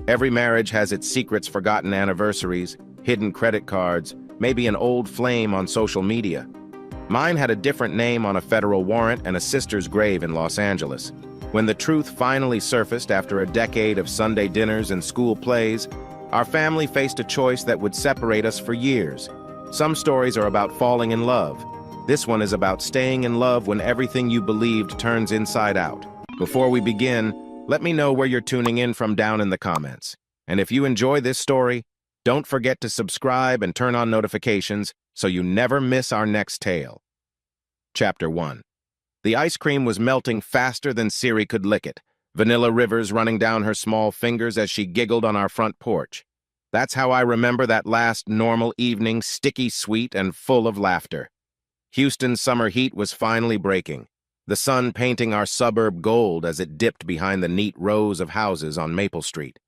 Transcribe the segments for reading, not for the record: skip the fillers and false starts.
Every marriage has its secrets, forgotten anniversaries, hidden credit cards, maybe an old flame on social media. Mine had a different name on a federal warrant and a sister's grave in Los Angeles. When the truth finally surfaced after a decade of Sunday dinners and school plays, our family faced a choice that would separate us for years. Some stories are about falling in love. This one is about staying in love when everything you believed turns inside out. Before we begin, let me know where you're tuning in from down in the comments. And if you enjoy this story, don't forget to subscribe and turn on notifications so you never miss our next tale. Chapter 1. The ice cream was melting faster than Siri could lick it, vanilla rivers running down her small fingers as she giggled on our front porch. That's how I remember that last normal evening, sticky sweet and full of laughter. Houston's summer heat was finally breaking, the sun painting our suburb gold as it dipped behind the neat rows of houses on Maple Street.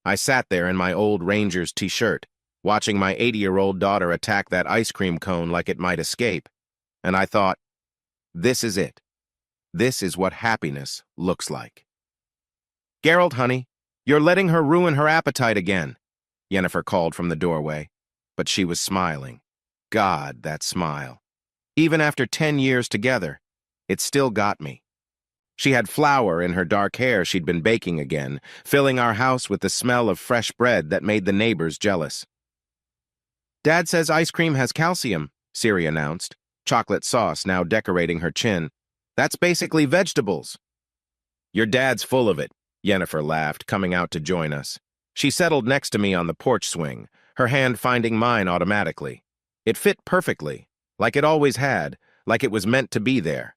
I sat there in my old Rangers t-shirt, watching my 80-year-old daughter attack that ice cream cone like it might escape, and I thought, this is it. This is what happiness looks like. "Gerald, honey, you're letting her ruin her appetite again," Jennifer called from the doorway, but she was smiling. God, that smile. Even after 10 years together, it still got me. She had flour in her dark hair she'd been baking again, filling our house with the smell of fresh bread that made the neighbors jealous. "Dad says ice cream has calcium," Siri announced, chocolate sauce now decorating her chin. "That's basically vegetables." "Your dad's full of it," Jennifer laughed, coming out to join us. She settled next to me on the porch swing, her hand finding mine automatically. It fit perfectly, like it always had, like it was meant to be there.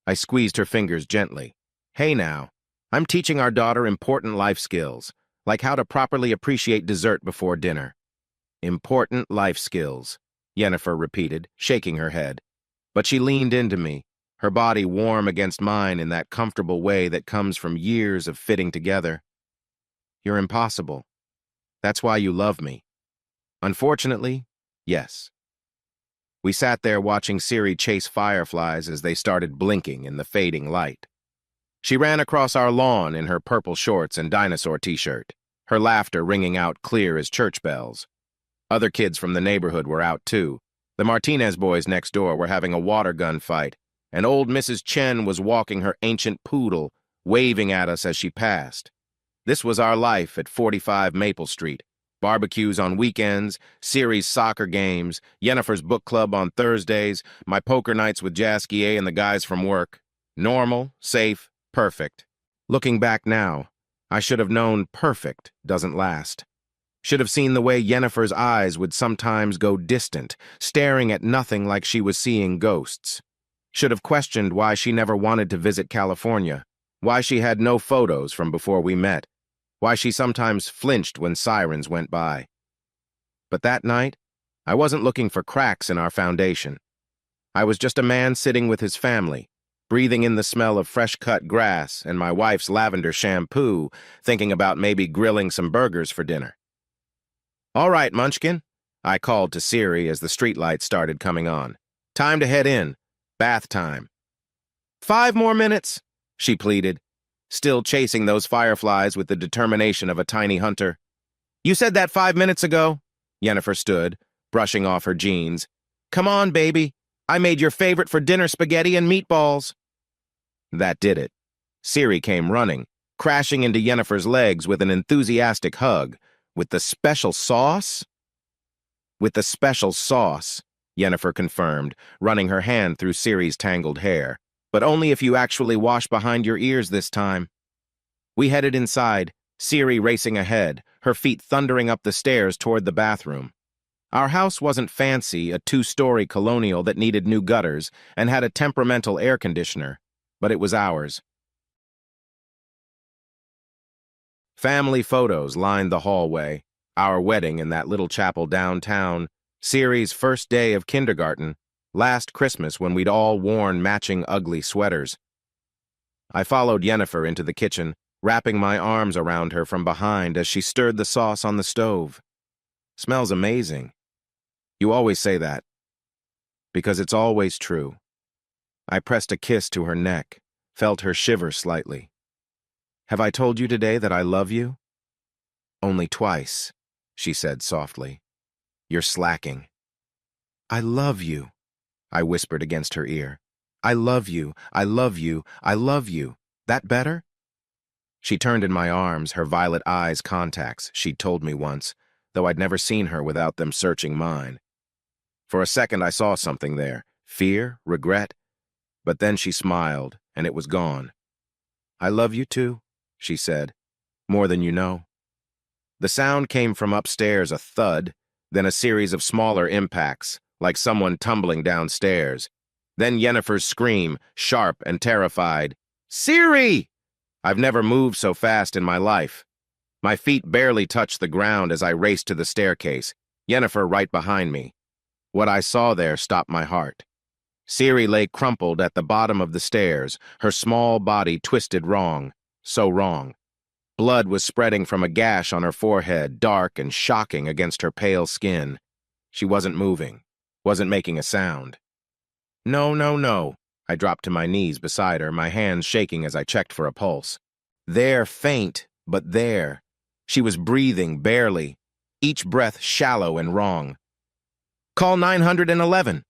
I squeezed her fingers gently. "Hey now, I'm teaching our daughter important life skills, like how to properly appreciate dessert before dinner." "Important life skills," Jennifer repeated, shaking her head. But she leaned into me, her body warm against mine in that comfortable way that comes from years of fitting together. "You're impossible. That's why you love me." "Unfortunately, yes." We sat there watching Siri chase fireflies as they started blinking in the fading light. She ran across our lawn in her purple shorts and dinosaur t-shirt, her laughter ringing out clear as church bells. Other kids from the neighborhood were out too. The Martinez boys next door were having a water gun fight, and old Mrs. Chen was walking her ancient poodle, waving at us as she passed. This was our life at 45 Maple Street. Barbecues on weekends, Siri's soccer games, Jennifer's book club on Thursdays, my poker nights with Jasquier and the guys from work. Normal, safe, perfect. Looking back now, I should have known perfect doesn't last. Should have seen the way Jennifer's eyes would sometimes go distant, staring at nothing like she was seeing ghosts. Should have questioned why she never wanted to visit California, why she had no photos from before we met, why she sometimes flinched when sirens went by. But that night, I wasn't looking for cracks in our foundation. I was just a man sitting with his family, breathing in the smell of fresh-cut grass and my wife's lavender shampoo, thinking about maybe grilling some burgers for dinner. "All right, Munchkin," I called to Siri as the streetlights started coming on. "Time to head in. Bath time." "5 more minutes," she pleaded, still chasing those fireflies with the determination of a tiny hunter. "You said that 5 minutes ago." Jennifer stood, brushing off her jeans. "Come on, baby. I made your favorite for dinner, spaghetti and meatballs." That did it. Siri came running, crashing into Jennifer's legs with an enthusiastic hug. "With the special sauce?" "With the special sauce," Jennifer confirmed, running her hand through Siri's tangled hair. "But only if you actually wash behind your ears this time." We headed inside, Siri racing ahead, her feet thundering up the stairs toward the bathroom. Our house wasn't fancy, a 2-story colonial that needed new gutters and had a temperamental air conditioner, but it was ours. Family photos lined the hallway, our wedding in that little chapel downtown, Siri's first day of kindergarten, last Christmas when we'd all worn matching ugly sweaters. I followed Jennifer into the kitchen, wrapping my arms around her from behind as she stirred the sauce on the stove. "Smells amazing." "You always say that." "Because it's always true." I pressed a kiss to her neck, felt her shiver slightly. "Have I told you today that I love you?" Only twice, she said softly. You're slacking. I love you, I whispered against her ear. I love you, I love you, I love you. That better? She turned in my arms, her violet eyes contacts, she'd told me once, though I'd never seen her without them searching mine. For a second I saw something there, fear, regret, but then she smiled, and it was gone. I love you too, she said, more than you know. The sound came from upstairs, a thud, then a series of smaller impacts, like someone tumbling downstairs. Then Yennefer's scream, sharp and terrified. Ciri! I've never moved so fast in my life. My feet barely touched the ground as I raced to the staircase, Yennefer right behind me. What I saw there stopped my heart. Ciri lay crumpled at the bottom of the stairs, her small body twisted wrong, so wrong. Blood was spreading from a gash on her forehead, dark and shocking against her pale skin. She wasn't moving, wasn't making a sound. No, no, no. I dropped to my knees beside her, my hands shaking as I checked for a pulse. There, faint, but there. She was breathing, barely, each breath shallow and wrong. Call 911.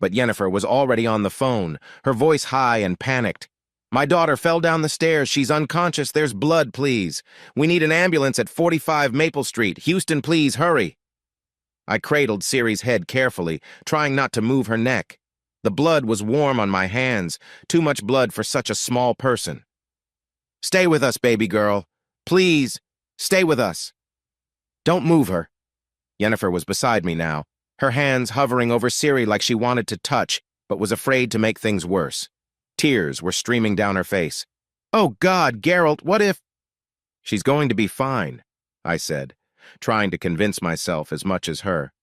But Yennefer was already on the phone, her voice high and panicked. My daughter fell down the stairs. She's unconscious. There's blood, please. We need an ambulance at 45 Maple Street. Houston, please, hurry. I cradled Ciri's head carefully, trying not to move her neck. The blood was warm on my hands, too much blood for such a small person. Stay with us, baby girl. Please, stay with us. Don't move her. Yennefer was beside me now, her hands hovering over Ciri like she wanted to touch, but was afraid to make things worse. Tears were streaming down her face. Oh God, Geralt, what if... She's going to be fine, I said, trying to convince myself as much as her.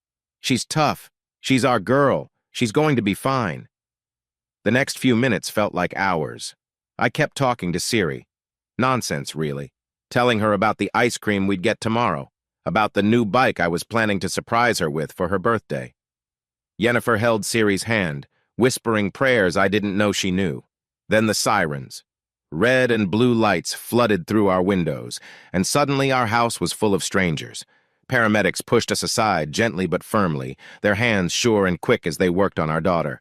She's tough. She's our girl. She's going to be fine. The next few minutes felt like hours. I kept talking to Ciri. Nonsense, really. Telling her about the ice cream we'd get tomorrow, about the new bike I was planning to surprise her with for her birthday. Yennefer held Ciri's hand, whispering prayers I didn't know she knew. Then the sirens. Red and blue lights flooded through our windows, and suddenly our house was full of strangers. Paramedics pushed us aside gently but firmly, their hands sure and quick as they worked on our daughter.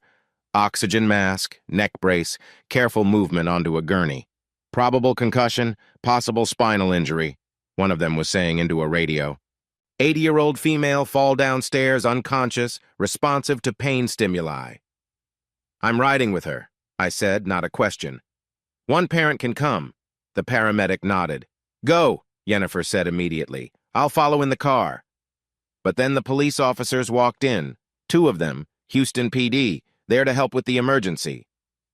Oxygen mask, neck brace, careful movement onto a gurney. Probable concussion, possible spinal injury, one of them was saying into a radio. 80-year-old female fall downstairs unconscious, responsive to pain stimuli. I'm riding with her, I said, not a question. One parent can come. The paramedic nodded. Go, Yennefer said immediately. I'll follow in the car. But then the police officers walked in, 2 of them, Houston PD, there to help with the emergency.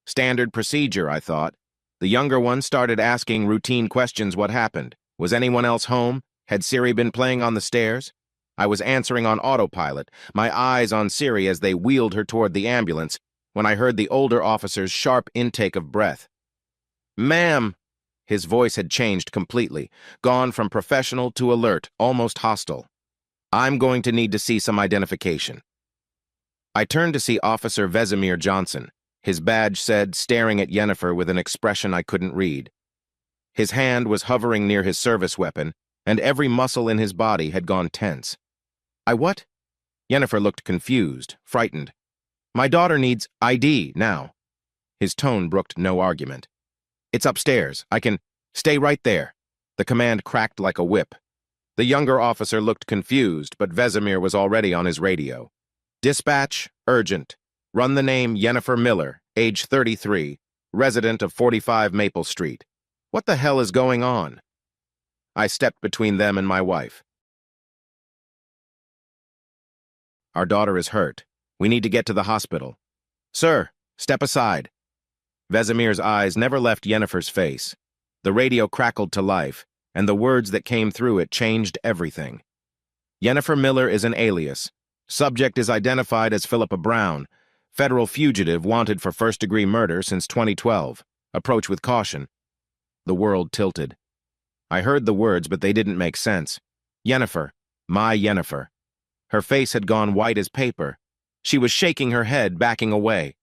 Standard procedure, I thought. The younger one started asking routine questions. What happened? Was anyone else home? Had Ciri been playing on the stairs? I was answering on autopilot, my eyes on Ciri as they wheeled her toward the ambulance, when I heard the older officer's sharp intake of breath. Ma'am! His voice had changed completely, gone from professional to alert, almost hostile. I'm going to need to see some identification. I turned to see Officer Vesemir Johnson. His badge said, staring at Yennefer with an expression I couldn't read. His hand was hovering near his service weapon, and every muscle in his body had gone tense. I what? Yennefer looked confused, frightened. My daughter needs ID now. His tone brooked no argument. It's upstairs. I can... Stay right there. The command cracked like a whip. The younger officer looked confused, but Vesemir was already on his radio. Dispatch, urgent. Run the name Yennefer Miller, age 33, resident of 45 Maple Street. What the hell is going on? I stepped between them and my wife. Our daughter is hurt. We need to get to the hospital. Sir, step aside. Vesemir's eyes never left Yennefer's face. The radio crackled to life, and the words that came through it changed everything. Yennefer Miller is an alias. Subject is identified as Philippa Brown, federal fugitive wanted for first-degree murder since 2012. Approach with caution. The world tilted. I heard the words, but they didn't make sense. Yennefer. My Yennefer. Her face had gone white as paper. She was shaking her head, backing away.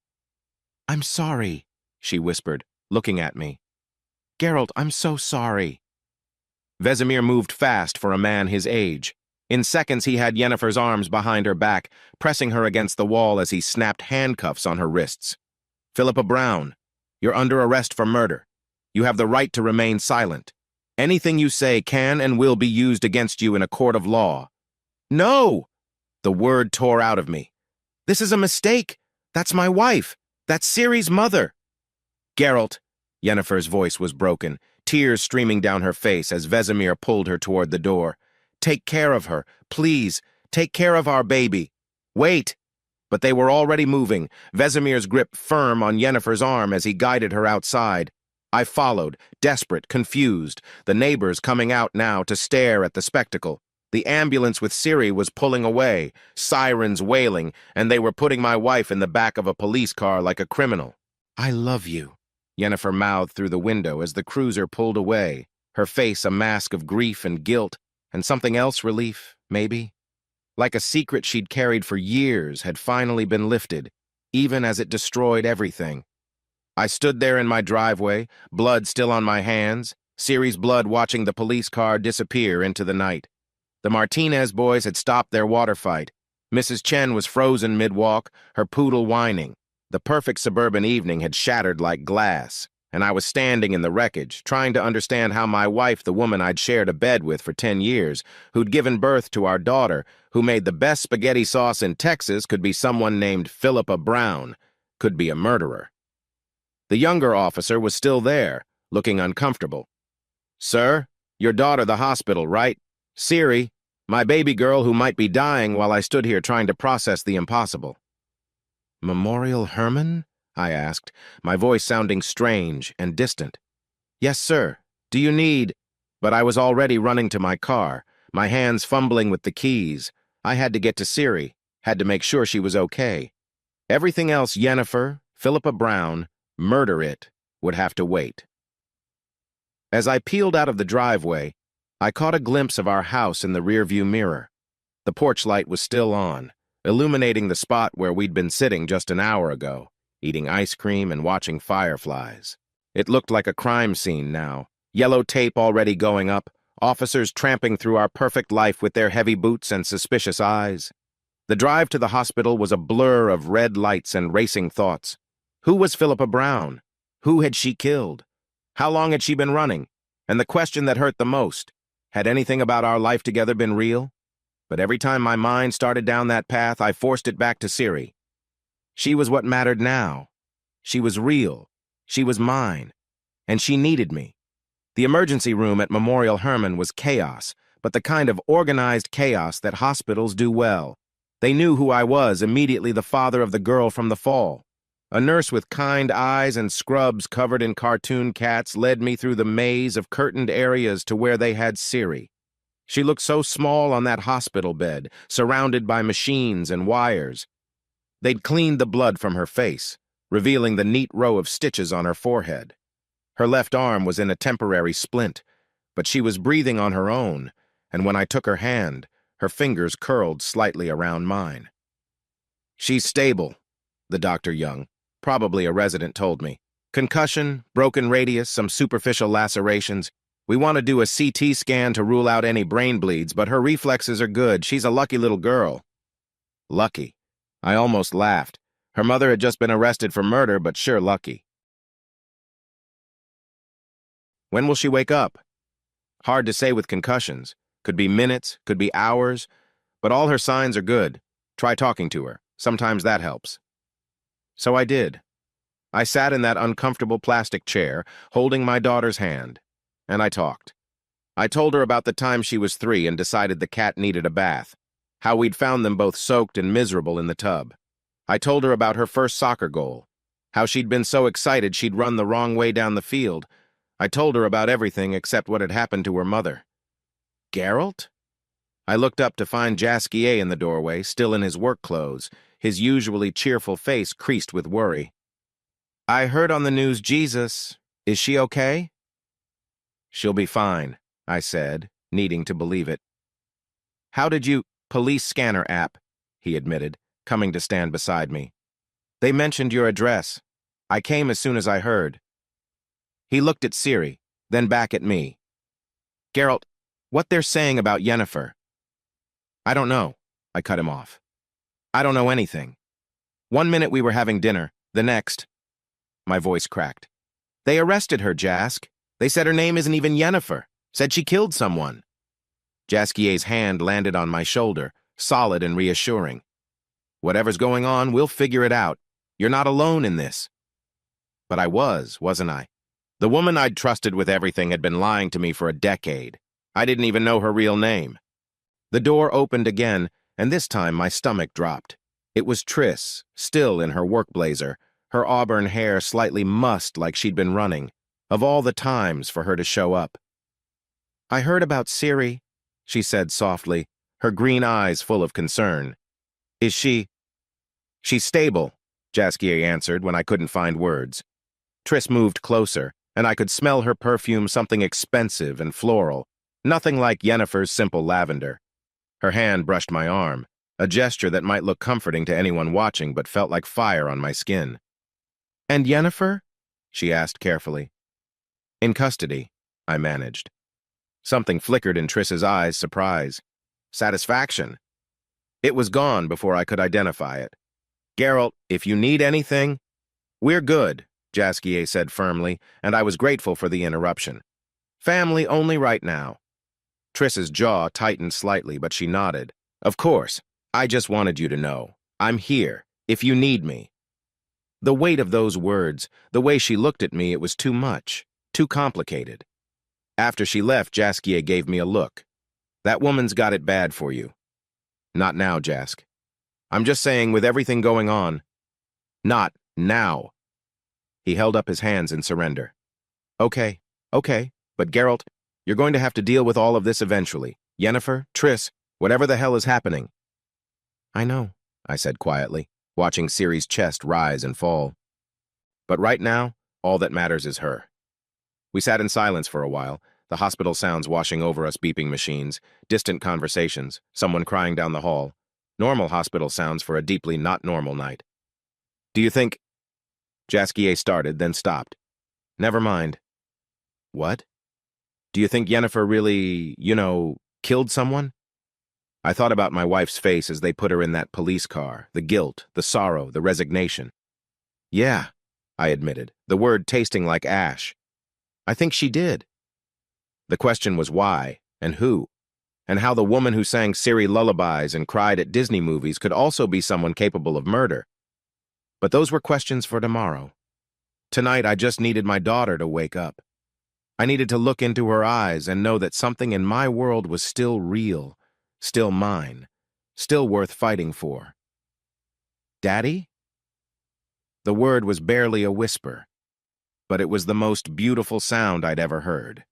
I'm sorry, she whispered, looking at me. Geralt, I'm so sorry. Vesemir moved fast for a man his age. In seconds, he had Yennefer's arms behind her back, pressing her against the wall as he snapped handcuffs on her wrists. "Philippa Brown, you're under arrest for murder. You have the right to remain silent. Anything you say can and will be used against you in a court of law." "No!" The word tore out of me. "This is a mistake. That's my wife. That's Ciri's mother." "Geralt," Yennefer's voice was broken, tears streaming down her face as Vesemir pulled her toward the door. "Take care of her. Please, take care of our baby. Wait." But they were already moving, Vesemir's grip firm on Yennefer's arm as he guided her outside. I followed, desperate, confused, the neighbors coming out now to stare at the spectacle. The ambulance with Ciri was pulling away, sirens wailing, and they were putting my wife in the back of a police car like a criminal. "I love you," Yennefer mouthed through the window as the cruiser pulled away, her face a mask of grief and guilt, and something else, relief, maybe. Like a secret she'd carried for years had finally been lifted, even as it destroyed everything. I stood there in my driveway, blood still on my hands, Ciri's blood watching the police car disappear into the night. The Martinez boys had stopped their water fight. Mrs. Chen was frozen mid-walk, her poodle whining. The perfect suburban evening had shattered like glass, and I was standing in the wreckage, trying to understand how my wife, the woman I'd shared a bed with for 10 years, who'd given birth to our daughter, who made the best spaghetti sauce in Texas, could be someone named Philippa Brown, could be a murderer. The younger officer was still there, looking uncomfortable. "Sir, your daughter the hospital, right? Ciri, my baby girl who might be dying while I stood here trying to process the impossible." "Memorial Herman?" I asked, my voice sounding strange and distant. "Yes, sir. Do you need—" But I was already running to my car, my hands fumbling with the keys. I had to get to Ciri, had to make sure she was okay. Everything else, Yennefer, Philippa Brown, murder it, would have to wait. As I peeled out of the driveway, I caught a glimpse of our house in the rearview mirror. The porch light was still on, illuminating the spot where we'd been sitting just an hour ago, eating ice cream and watching fireflies. It looked like a crime scene now, yellow tape already going up, officers tramping through our perfect life with their heavy boots and suspicious eyes. The drive to the hospital was a blur of red lights and racing thoughts. Who was Philippa Brown? Who had she killed? How long had she been running? And the question that hurt the most, had anything about our life together been real? But every time my mind started down that path, I forced it back to Ciri. She was what mattered now. She was real. She was mine. And she needed me. The emergency room at Memorial Herman was chaos, but the kind of organized chaos that hospitals do well. They knew who I was, immediately the father of the girl from the fall. A nurse with kind eyes and scrubs covered in cartoon cats led me through the maze of curtained areas to where they had Ciri. She looked so small on that hospital bed, surrounded by machines and wires. They'd cleaned the blood from her face, revealing the neat row of stitches on her forehead. Her left arm was in a temporary splint, but she was breathing on her own, and when I took her hand, her fingers curled slightly around mine. "She's stable," the Dr. Young, probably a resident, told me. "Concussion, broken radius, some superficial lacerations. We want to do a CT scan to rule out any brain bleeds, but her reflexes are good. She's a lucky little girl." Lucky. I almost laughed. Her mother had just been arrested for murder, but sure lucky. "When will she wake up?" Hard to say with concussions. Could be minutes, could be hours, but all her signs are good. Try talking to her. Sometimes that helps. So I did. I sat in that uncomfortable plastic chair, holding my daughter's hand, and I talked. I told her about the time she was 3 and decided the cat needed a bath, how we'd found them both soaked and miserable in the tub. I told her about her first soccer goal, how she'd been so excited she'd run the wrong way down the field. I told her about everything except what had happened to her mother. Geralt? I looked up to find Jaskier in the doorway, still in his work clothes, his usually cheerful face creased with worry. "I heard on the news Jesus. Is she okay?" "She'll be fine," I said, needing to believe it. "How did you— police scanner app," he admitted, coming to stand beside me. "They mentioned your address. I came as soon as I heard." He looked at Ciri, then back at me. "Geralt, What they're saying about Yennefer. I don't know, I cut him off. I don't know anything. One minute we were having dinner, the next. My voice cracked. They arrested her, Jask. They said her name isn't even Yennefer. Said she killed someone. Jaskier's hand landed on my shoulder, solid and reassuring. Whatever's going on, we'll figure it out. You're not alone in this. But I wasn't I? The woman I'd trusted with everything had been lying to me for a decade. I didn't even know her real name. The door opened again, and this time my stomach dropped. It was Triss, still in her work blazer, her auburn hair slightly mussed like she'd been running. Of all the times for her to show up. I heard about Ciri, she said softly, her green eyes full of concern. Is she? She's stable, Jaskier answered when I couldn't find words. Triss moved closer, and I could smell her perfume, something expensive and floral, nothing like Yennefer's simple lavender. Her hand brushed my arm, a gesture that might look comforting to anyone watching but felt like fire on my skin. And Yennefer? She asked carefully. In custody, I managed. Something flickered in Triss's eyes, surprise. Satisfaction. It was gone before I could identify it. Geralt, if you need anything, we're good, Jaskier said firmly, and I was grateful for the interruption. Family only right now. Triss's jaw tightened slightly, but she nodded. Of course, I just wanted you to know. I'm here, if you need me. The weight of those words, the way she looked at me, it was too much, too complicated. After she left, Jaskier gave me a look. That woman's got it bad for you. Not now, Jask. I'm just saying, with everything going on. Not now. He held up his hands in surrender. Okay, but Geralt, you're going to have to deal with all of this eventually. Yennefer, Triss, whatever the hell is happening. I know, I said quietly, watching Ciri's chest rise and fall. But right now, all that matters is her. We sat in silence for a while, the hospital sounds washing over us, beeping machines, distant conversations, someone crying down the hall. Normal hospital sounds for a deeply not normal night. Do you think... Jaskier started, then stopped. Never mind. What? Do you think Yennefer really, killed someone? I thought about my wife's face as they put her in that police car, the guilt, the sorrow, the resignation. Yeah, I admitted, the word tasting like ash. I think she did. The question was why, and who, and how the woman who sang Ciri lullabies and cried at Disney movies could also be someone capable of murder. But those were questions for tomorrow. Tonight, I just needed my daughter to wake up. I needed to look into her eyes and know that something in my world was still real, still mine, still worth fighting for. Daddy? The word was barely a whisper, but it was the most beautiful sound I'd ever heard.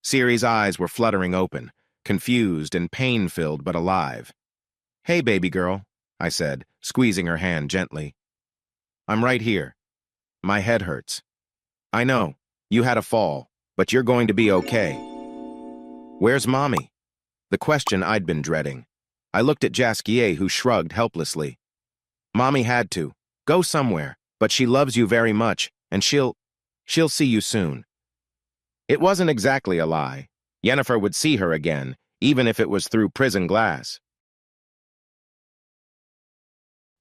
Ciri's eyes were fluttering open, confused and pain-filled but alive. Hey, baby girl, I said, squeezing her hand gently. I'm right here. My head hurts. I know, you had a fall, but you're going to be okay. Where's Mommy? The question I'd been dreading. I looked at Jaskier, who shrugged helplessly. Mommy had to. Go somewhere, but she loves you very much, and she'll see you soon. It wasn't exactly a lie. Yennefer would see her again, even if it was through prison glass.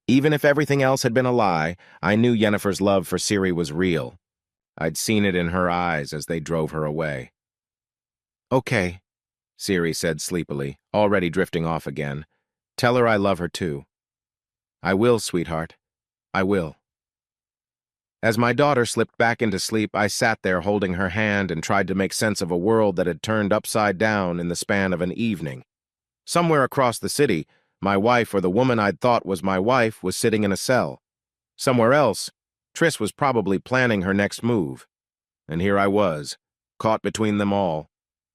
Even if everything else had been a lie, I knew Yennefer's love for Ciri was real. I'd seen it in her eyes as they drove her away. Okay, Ciri said sleepily, already drifting off again. Tell her I love her too. I will, sweetheart. I will. As my daughter slipped back into sleep, I sat there holding her hand and tried to make sense of a world that had turned upside down in the span of an evening. Somewhere across the city, my wife, or the woman I'd thought was my wife, was sitting in a cell. Somewhere else, Triss was probably planning her next move. And here I was, caught between them all,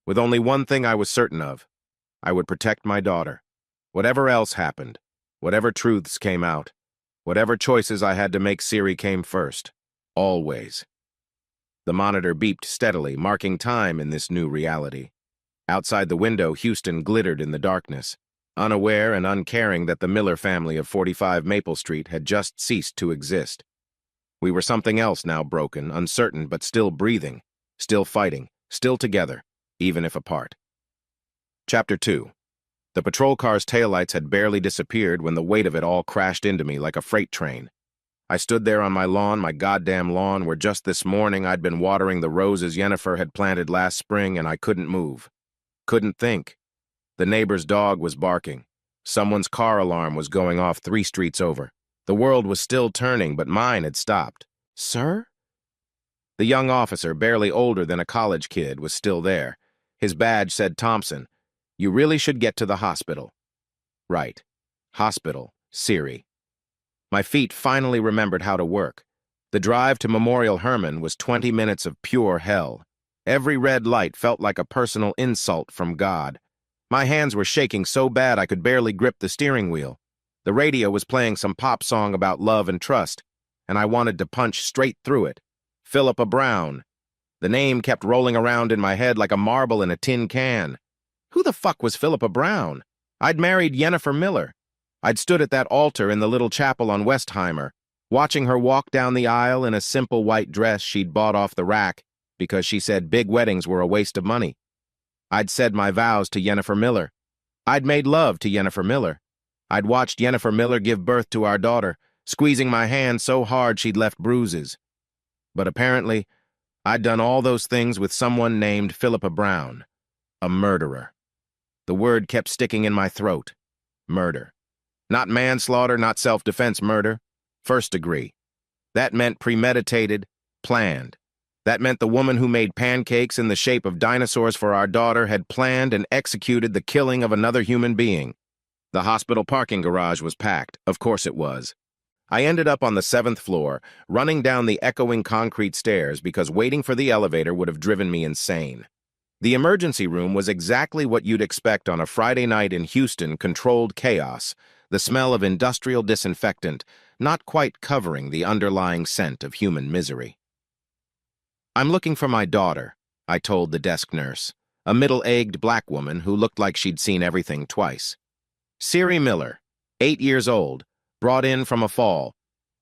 with only one thing I was certain of. I would protect my daughter. Whatever else happened, whatever truths came out, whatever choices I had to make, Ciri came first. Always. The monitor beeped steadily, marking time in this new reality. Outside the window, Houston glittered in the darkness, unaware and uncaring that the Miller family of 45 Maple Street had just ceased to exist. We were something else now, broken, uncertain, but still breathing, still fighting, still together, even if apart. Chapter 2. The patrol car's taillights had barely disappeared when the weight of it all crashed into me like a freight train. I stood there on my lawn, my goddamn lawn, where just this morning I'd been watering the roses Yennefer had planted last spring, and I couldn't move. Couldn't think. The neighbor's dog was barking. Someone's car alarm was going off 3 streets over. The world was still turning, but mine had stopped. "Sir?" The young officer, barely older than a college kid, was still there. His badge said Thompson. "You really should get to the hospital." Right. Hospital. Siri. My feet finally remembered how to work. The drive to Memorial Hermann was 20 minutes of pure hell. Every red light felt like a personal insult from God. My hands were shaking so bad I could barely grip the steering wheel. The radio was playing some pop song about love and trust, and I wanted to punch straight through it. Philippa Brown. The name kept rolling around in my head like a marble in a tin can. Who the fuck was Philippa Brown? I'd married Yennefer Miller. I'd stood at that altar in the little chapel on Westheimer, watching her walk down the aisle in a simple white dress she'd bought off the rack because she said big weddings were a waste of money. I'd said my vows to Yennefer Miller. I'd made love to Yennefer Miller. I'd watched Yennefer Miller give birth to our daughter, squeezing my hand so hard she'd left bruises. But apparently, I'd done all those things with someone named Philippa Brown, a murderer. The word kept sticking in my throat. Murder. Not manslaughter, not self-defense murder. 1st degree. That meant premeditated, planned. That meant the woman who made pancakes in the shape of dinosaurs for our daughter had planned and executed the killing of another human being. The hospital parking garage was packed. Of course it was. I ended up on the 7th floor, running down the echoing concrete stairs because waiting for the elevator would have driven me insane. The emergency room was exactly what you'd expect on a Friday night in Houston, controlled chaos, the smell of industrial disinfectant, not quite covering the underlying scent of human misery. "I'm looking for my daughter," I told the desk nurse, a middle-aged black woman who looked like she'd seen everything twice. "Siri Miller, 8 years old, brought in from a fall.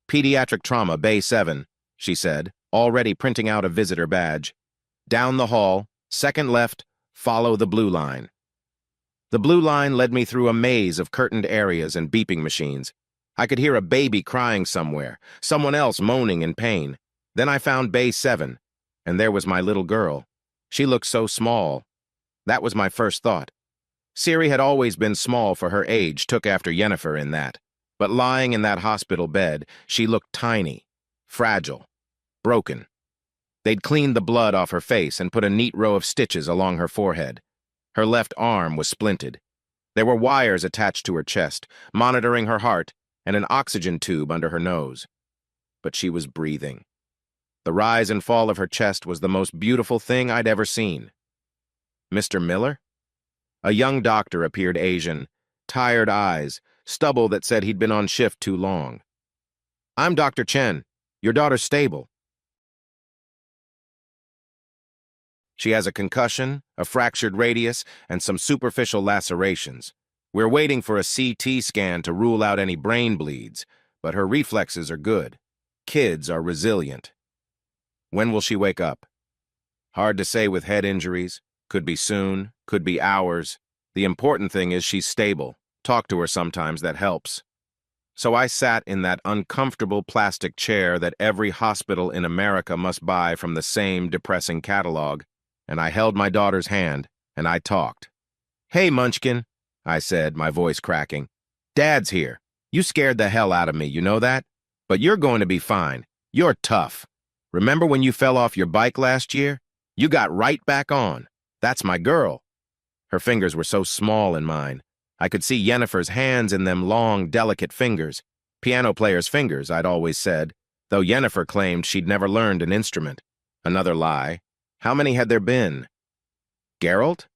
Pediatric trauma, Bay 7, she said, already printing out a visitor badge. "Down the hall, 2nd left, follow the blue line." The blue line led me through a maze of curtained areas and beeping machines. I could hear a baby crying somewhere, someone else moaning in pain. Then I found Bay 7, and there was my little girl. She looked so small. That was my first thought. Siri had always been small for her age, took after Yennefer in that. But lying in that hospital bed, she looked tiny, fragile, broken. They'd cleaned the blood off her face and put a neat row of stitches along her forehead. Her left arm was splinted. There were wires attached to her chest, monitoring her heart, and an oxygen tube under her nose. But she was breathing. The rise and fall of her chest was the most beautiful thing I'd ever seen. "Mr. Miller?" A young doctor appeared, Asian, tired eyes, stubble that said he'd been on shift too long. "I'm Dr. Chen. Your daughter's stable. She has a concussion, a fractured radius, and some superficial lacerations. We're waiting for a CT scan to rule out any brain bleeds, but her reflexes are good. Kids are resilient." "When will she wake up?" "Hard to say with head injuries. Could be soon, could be hours. The important thing is she's stable. Talk to her sometimes, that helps." So I sat in that uncomfortable plastic chair that every hospital in America must buy from the same depressing catalog, and I held my daughter's hand, and I talked. "Hey, Munchkin," I said, my voice cracking. "Dad's here. You scared the hell out of me, you know that? But you're going to be fine. You're tough. Remember when you fell off your bike last year? You got right back on. That's my girl." Her fingers were so small in mine. I could see Yennefer's hands in them long, delicate fingers. Piano player's fingers, I'd always said, though Yennefer claimed she'd never learned an instrument. Another lie. How many had there been? Geralt?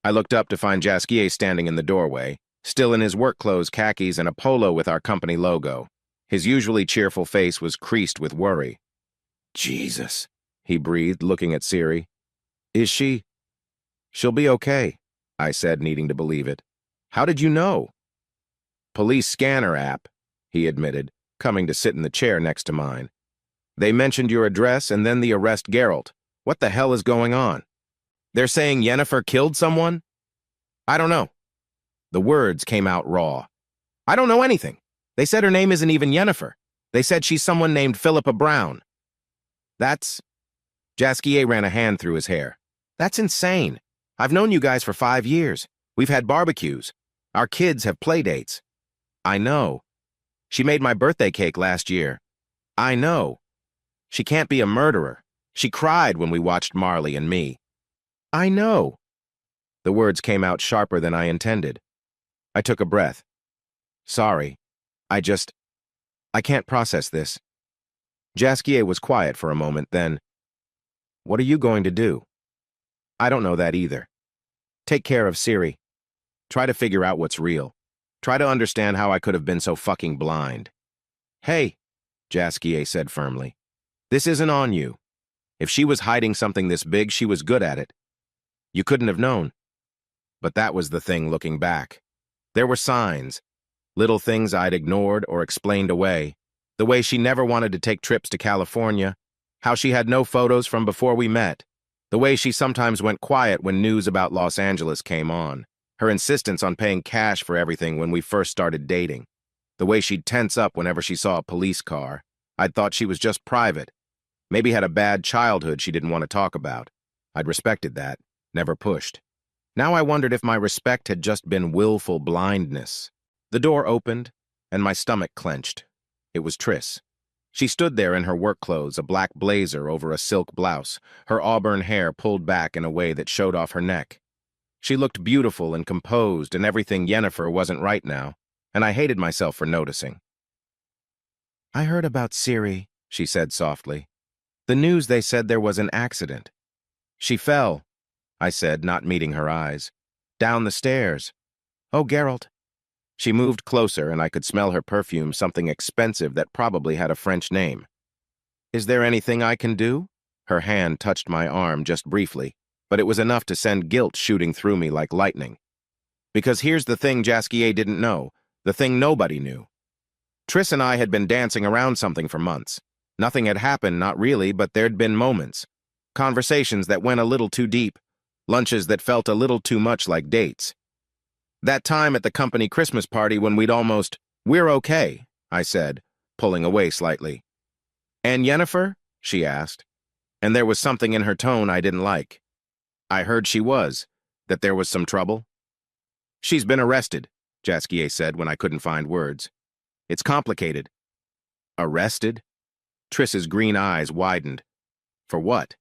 I looked up to find Jasquier standing in the doorway, still in his work clothes, khakis, and a polo with our company logo. His usually cheerful face was creased with worry. "Jesus," he breathed, looking at Siri. "Is she?" "She'll be okay," I said, needing to believe it. "How did you know?" "Police scanner app," he admitted, coming to sit in the chair next to mine. "They mentioned your address and then the arrest Geralt. What the hell is going on? They're saying Yennefer killed someone?" I don't know. The words came out raw. I don't know anything. They said her name isn't even Yennefer. They said she's someone named Philippa Brown. That's... Jasquier ran a hand through his hair. That's insane. I've known you guys for 5 years. We've had barbecues. Our kids have play dates. I know. She made my birthday cake last year. I know. She can't be a murderer. She cried when we watched Marley and Me. I know. The words came out sharper than I intended. I took a breath. Sorry. I can't process this. Jasquier was quiet for a moment, then, what are you going to do? I don't know that either. Take care of Ciri. Try to figure out what's real. Try to understand how I could have been so fucking blind. Hey, Jasquier said firmly. This isn't on you. If she was hiding something this big, she was good at it. You couldn't have known. But that was the thing looking back. There were signs. Little things I'd ignored or explained away. The way she never wanted to take trips to California. How she had no photos from before we met. The way she sometimes went quiet when news about Los Angeles came on. Her insistence on paying cash for everything when we first started dating. The way she'd tense up whenever she saw a police car. I'd thought she was just private. Maybe had a bad childhood she didn't want to talk about. I'd respected that, never pushed. Now I wondered if my respect had just been willful blindness. The door opened, and my stomach clenched. It was Triss. She stood there in her work clothes, a black blazer over a silk blouse, her auburn hair pulled back in a way that showed off her neck. She looked beautiful and composed, and everything Yennefer wasn't right now, and I hated myself for noticing. I heard about Ciri, she said softly. The news they said there was an accident. She fell, I said, not meeting her eyes. Down the stairs. Oh, Geralt. She moved closer, and I could smell her perfume, something expensive that probably had a French name. Is there anything I can do? Her hand touched my arm just briefly, but it was enough to send guilt shooting through me like lightning. Because here's the thing Jasquier didn't know, the thing nobody knew. Triss and I had been dancing around something for months. Nothing had happened, not really, but there'd been moments. Conversations that went a little too deep. Lunches that felt a little too much like dates. That time at the company Christmas party when we'd almost, we're okay, I said, pulling away slightly. And Yennefer? She asked. And there was something in her tone I didn't like. I heard she was, that there was some trouble. She's been arrested, Jasquier said when I couldn't find words. It's complicated. Arrested? Triss's green eyes widened. For what?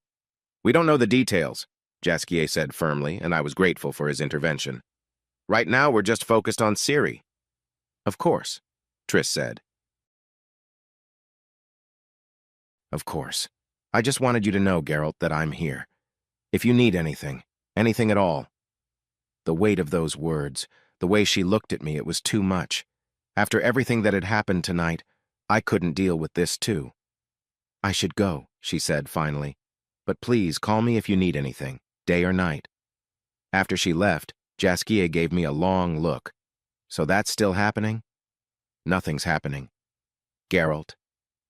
We don't know the details, Jasquier said firmly, and I was grateful for his intervention. Right now, we're just focused on Ciri. Of course, Triss said. Of course. I just wanted you to know, Geralt, that I'm here. If you need anything, anything at all. The weight of those words, the way she looked at me, it was too much. After everything that had happened tonight, I couldn't deal with this too. I should go, she said finally. But please call me if you need anything, day or night. After she left, Jasquier gave me a long look. So that's still happening? Nothing's happening. Geralt,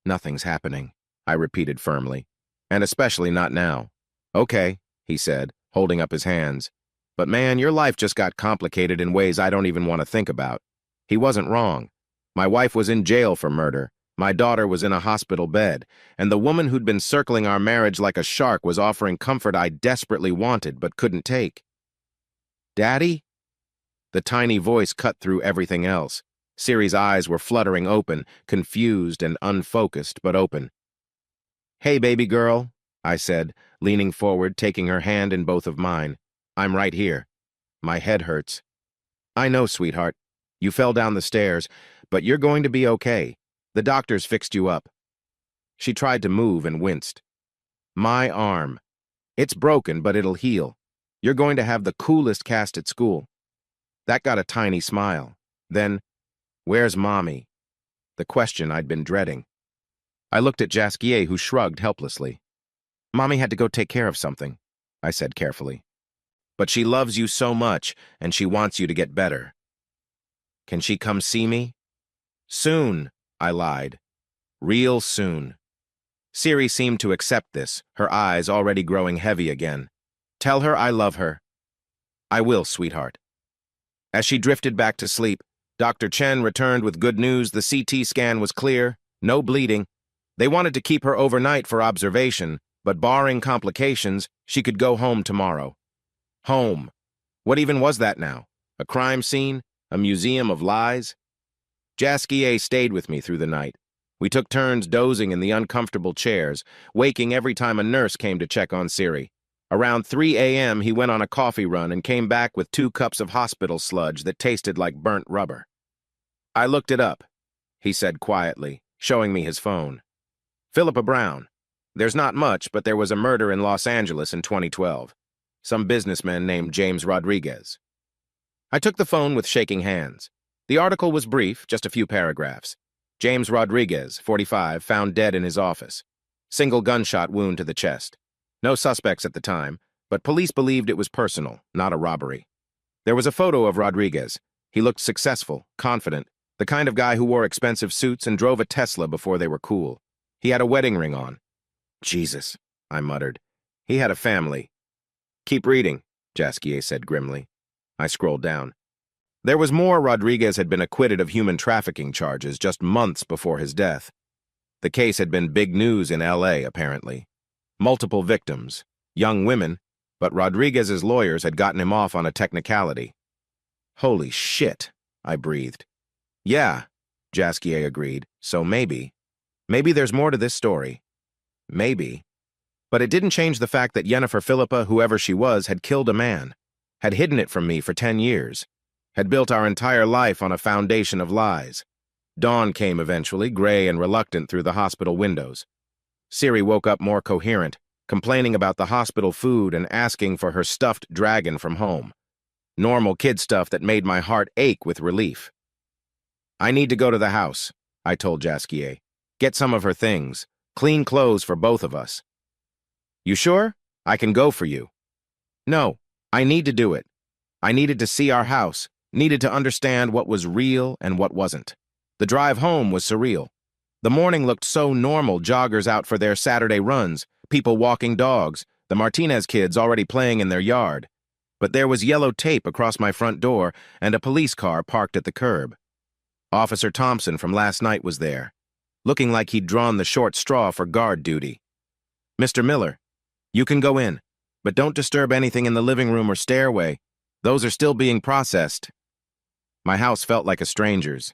nothing's happening, I repeated firmly. And especially not now. Okay, he said, holding up his hands. But man, your life just got complicated in ways I don't even want to think about. He wasn't wrong. My wife was in jail for murder. My daughter was in a hospital bed. And the woman who'd been circling our marriage like a shark was offering comfort I desperately wanted but couldn't take. Daddy? The tiny voice cut through everything else. Ciri's eyes were fluttering open, confused and unfocused, but open. Hey, baby girl, I said, leaning forward, taking her hand in both of mine. I'm right here. My head hurts. I know, sweetheart. You fell down the stairs, but you're going to be okay. The doctors fixed you up. She tried to move and winced. My arm. It's broken, but it'll heal. You're going to have the coolest cast at school. That got a tiny smile. Then, where's Mommy? The question I'd been dreading. I looked at Jasquier, who shrugged helplessly. Mommy had to go take care of something, I said carefully. But she loves you so much, and she wants you to get better. Can she come see me? Soon, I lied. Real soon. Ciri seemed to accept this, her eyes already growing heavy again. Tell her I love her. I will, sweetheart. As she drifted back to sleep, Dr. Chen returned with good news. The CT scan was clear, no bleeding. They wanted to keep her overnight for observation, but barring complications, she could go home tomorrow. Home. What even was that now? A crime scene? A museum of lies? Jasquier stayed with me through the night. We took turns dozing in the uncomfortable chairs, waking every time a nurse came to check on Siri. Around 3 a.m., he went on a coffee run and came back with 2 cups of hospital sludge that tasted like burnt rubber. I looked it up, he said quietly, showing me his phone. Philippa Brown. There's not much, but there was a murder in Los Angeles in 2012. Some businessman named James Rodriguez. I took the phone with shaking hands. The article was brief, just a few paragraphs. James Rodriguez, 45, found dead in his office. Single gunshot wound to the chest. No suspects at the time, but police believed it was personal, not a robbery. There was a photo of Rodriguez. He looked successful, confident, the kind of guy who wore expensive suits and drove a Tesla before they were cool. He had a wedding ring on. Jesus, I muttered. He had a family. Keep reading, Jasquier said grimly. I scrolled down. There was more. Rodriguez had been acquitted of human trafficking charges just months before his death. The case had been big news in L.A., apparently. Multiple victims, young women, but Rodriguez's lawyers had gotten him off on a technicality. Holy shit, I breathed. Yeah, Jasquier agreed, so maybe there's more to this story. Maybe. But it didn't change the fact that Yennefer Philippa, whoever she was, had killed a man, had hidden it from me for 10 years, had built our entire life on a foundation of lies. Dawn came eventually, gray and reluctant through the hospital windows. Siri woke up more coherent, complaining about the hospital food and asking for her stuffed dragon from home. Normal kid stuff that made my heart ache with relief. I need to go to the house, I told Jasquier. Get some of her things. Clean clothes for both of us. You sure? I can go for you. No, I need to do it. I needed to see our house, needed to understand what was real and what wasn't. The drive home was surreal. The morning looked so normal, joggers out for their Saturday runs, people walking dogs, the Martinez kids already playing in their yard. But there was yellow tape across my front door and a police car parked at the curb. Officer Thompson from last night was there, looking like he'd drawn the short straw for guard duty. Mr. Miller, you can go in, but don't disturb anything in the living room or stairway. Those are still being processed. My house felt like a stranger's.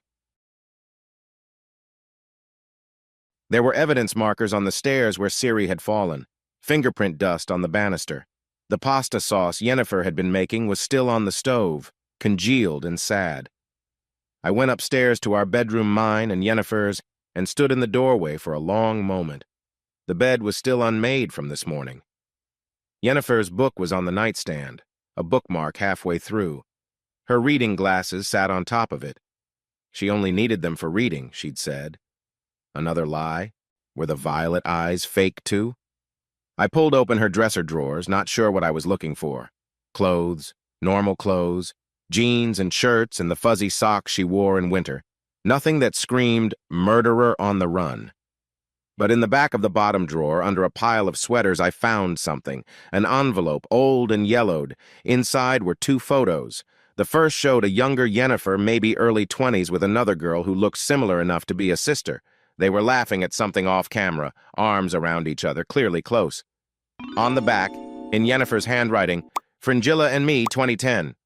There were evidence markers on the stairs where Siri had fallen, fingerprint dust on the banister. The pasta sauce Yennefer had been making was still on the stove, congealed and sad. I went upstairs to our bedroom, mine and Yennefer's, and stood in the doorway for a long moment. The bed was still unmade from this morning. Yennefer's book was on the nightstand, a bookmark halfway through. Her reading glasses sat on top of it. She only needed them for reading, she'd said. Another lie? Were the violet eyes fake too? I pulled open her dresser drawers, not sure what I was looking for. Clothes, normal clothes, jeans and shirts and the fuzzy socks she wore in winter. Nothing that screamed murderer on the run. But in the back of the bottom drawer, under a pile of sweaters, I found something. An envelope, old and yellowed. Inside were 2 photos. The first showed a younger Yennefer, maybe early 20s, with another girl who looked similar enough to be a sister. They were laughing at something off camera, arms around each other, clearly close. On the back, in Yennefer's handwriting, Fringilla and me, 2010.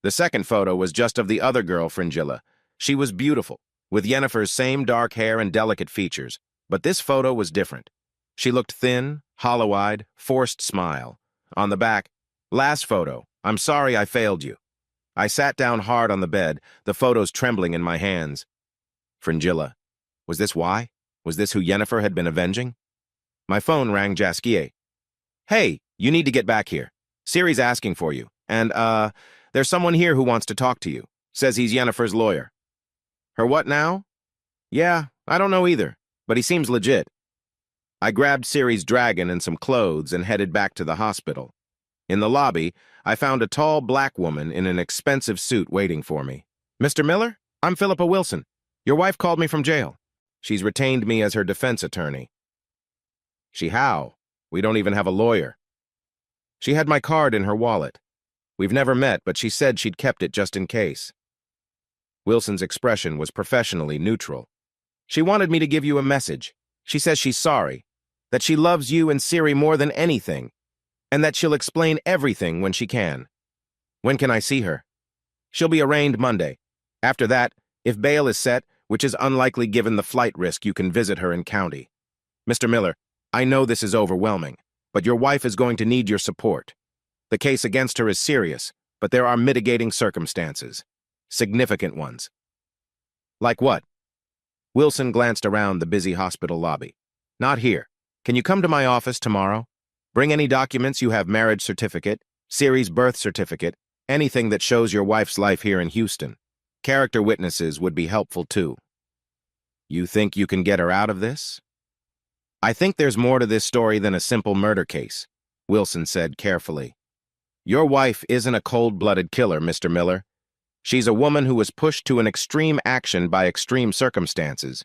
The second photo was just of the other girl, Fringilla. She was beautiful, with Yennefer's same dark hair and delicate features. But this photo was different. She looked thin, hollow-eyed, forced smile. On the back, last photo, I'm sorry I failed you. I sat down hard on the bed, the photos trembling in my hands. Fringilla. Was this why? Was this who Yennefer had been avenging? My phone rang. Jasquier. Hey, you need to get back here. Siri's asking for you. And, there's someone here who wants to talk to you. Says he's Yennefer's lawyer. Her what now? Yeah, I don't know either, but he seems legit. I grabbed Siri's dragon and some clothes and headed back to the hospital. In the lobby, I found a tall black woman in an expensive suit waiting for me. Mr. Miller? I'm Philippa Wilson. Your wife called me from jail. She's retained me as her defense attorney. She how? We don't even have a lawyer. She had my card in her wallet. We've never met, but she said she'd kept it just in case. Wilson's expression was professionally neutral. She wanted me to give you a message. She says she's sorry, that she loves you and Siri more than anything, and that she'll explain everything when she can. When can I see her? She'll be arraigned Monday. After that, if bail is set, which is unlikely given the flight risk, you can visit her in county. Mr. Miller, I know this is overwhelming, but your wife is going to need your support. The case against her is serious, but there are mitigating circumstances. Significant ones. Like what? Wilson glanced around the busy hospital lobby. Not here. Can you come to my office tomorrow? Bring any documents you have, marriage certificate, Siri's birth certificate, anything that shows your wife's life here in Houston. Character witnesses would be helpful too. You think you can get her out of this? I think there's more to this story than a simple murder case, Wilson said carefully. Your wife isn't a cold-blooded killer, Mr. Miller. She's a woman who was pushed to an extreme action by extreme circumstances.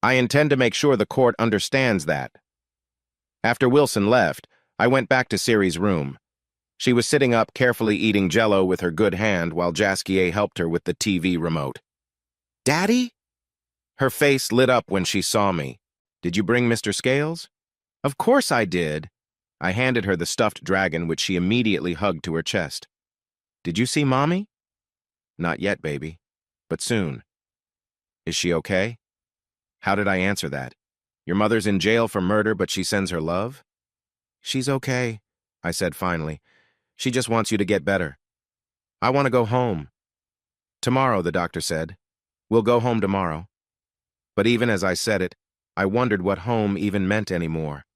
I intend to make sure the court understands that. After Wilson left, I went back to Siri's room. She was sitting up, carefully eating Jell-O with her good hand while Jasquier helped her with the TV remote. Daddy? Her face lit up when she saw me. Did you bring Mr. Scales? Of course I did. I handed her the stuffed dragon, which she immediately hugged to her chest. Did you see Mommy? Not yet, baby, but soon. Is she okay? How did I answer that? Your mother's in jail for murder, but she sends her love? She's okay, I said finally. She just wants you to get better. I want to go home. Tomorrow, the doctor said. We'll go home tomorrow. But even as I said it, I wondered what home even meant anymore.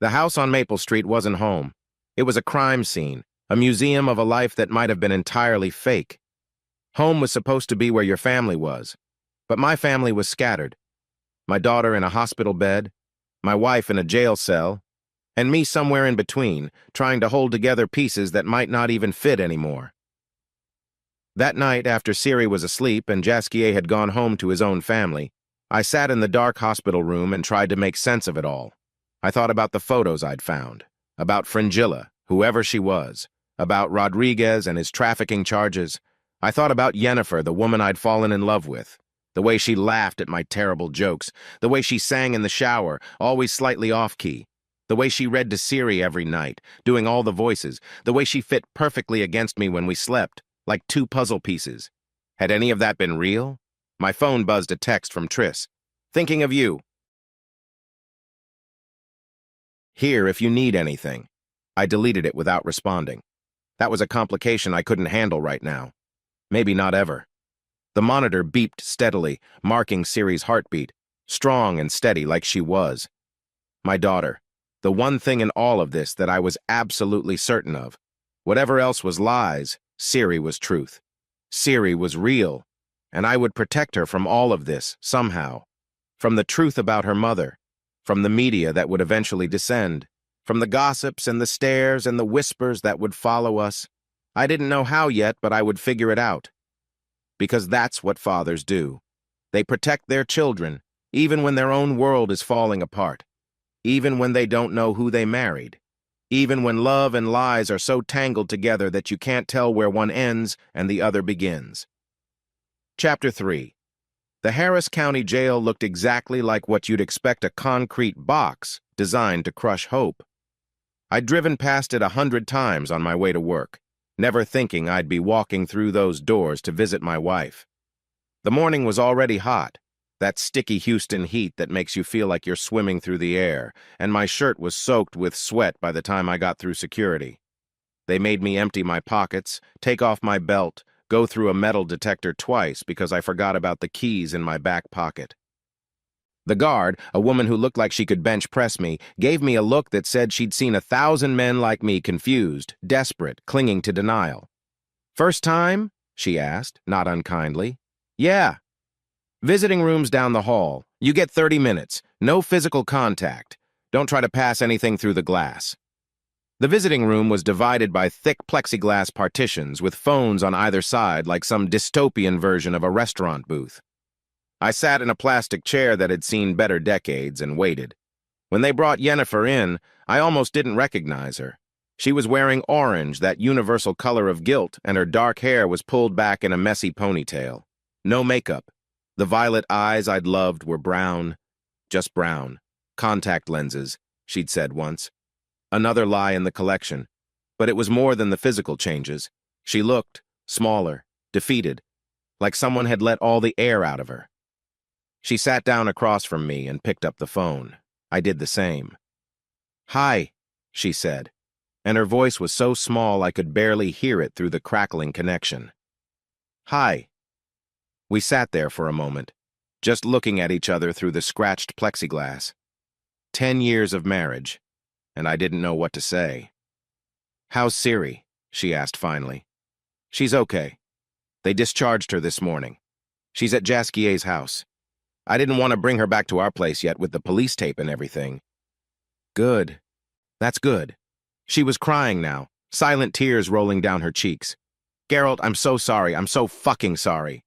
The house on Maple Street wasn't home. It was a crime scene, a museum of a life that might have been entirely fake. Home was supposed to be where your family was, but my family was scattered. My daughter in a hospital bed, my wife in a jail cell, and me somewhere in between, trying to hold together pieces that might not even fit anymore. That night, after Siri was asleep and Jasquier had gone home to his own family, I sat in the dark hospital room and tried to make sense of it all. I thought about the photos I'd found, about Fringilla, whoever she was, about Rodriguez and his trafficking charges. I thought about Yennefer, the woman I'd fallen in love with, the way she laughed at my terrible jokes, the way she sang in the shower, always slightly off-key, the way she read to Siri every night, doing all the voices, the way she fit perfectly against me when we slept, like two puzzle pieces. Had any of that been real? My phone buzzed a text from Triss. Thinking of you. Here if you need anything. I deleted it without responding. That was a complication I couldn't handle right now. Maybe not ever. The monitor beeped steadily, marking Siri's heartbeat, strong and steady like she was. My daughter, the one thing in all of this that I was absolutely certain of. Whatever else was lies, Siri was truth. Siri was real, and I would protect her from all of this, somehow. From the truth about her mother, from the media that would eventually descend, from the gossips and the stares and the whispers that would follow us. I didn't know how yet, but I would figure it out. Because that's what fathers do. They protect their children, even when their own world is falling apart, even when they don't know who they married, even when love and lies are so tangled together that you can't tell where one ends and the other begins. Chapter 3. The Harris County Jail looked exactly like what you'd expect a concrete box designed to crush hope. I'd driven past it 100 times on my way to work, never thinking I'd be walking through those doors to visit my wife. The morning was already hot, that sticky Houston heat that makes you feel like you're swimming through the air, and my shirt was soaked with sweat by the time I got through security. They made me empty my pockets, take off my belt, go through a metal detector twice because I forgot about the keys in my back pocket. The guard, a woman who looked like she could bench press me, gave me a look that said she'd seen 1,000 men like me confused, desperate, clinging to denial. First time? She asked, not unkindly. Yeah. Visiting room's down the hall. You get 30 minutes. No physical contact. Don't try to pass anything through the glass. The visiting room was divided by thick plexiglass partitions with phones on either side like some dystopian version of a restaurant booth. I sat in a plastic chair that had seen better decades and waited. When they brought Yennefer in, I almost didn't recognize her. She was wearing orange, that universal color of guilt, and her dark hair was pulled back in a messy ponytail. No makeup. The violet eyes I'd loved were brown, just brown. Contact lenses, she'd said once. Another lie in the collection. But it was more than the physical changes. She looked smaller, defeated, like someone had let all the air out of her. She sat down across from me and picked up the phone. I did the same. "Hi," she said, and her voice was so small I could barely hear it through the crackling connection. "Hi." We sat there for a moment, just looking at each other through the scratched plexiglass. 10 years of marriage, and I didn't know what to say. "How's Siri?" she asked finally. "She's okay. They discharged her this morning. She's at Jasquier's house. I didn't want to bring her back to our place yet with the police tape and everything." "Good. That's good." She was crying now, silent tears rolling down her cheeks. "Geralt, I'm so sorry. I'm so fucking sorry.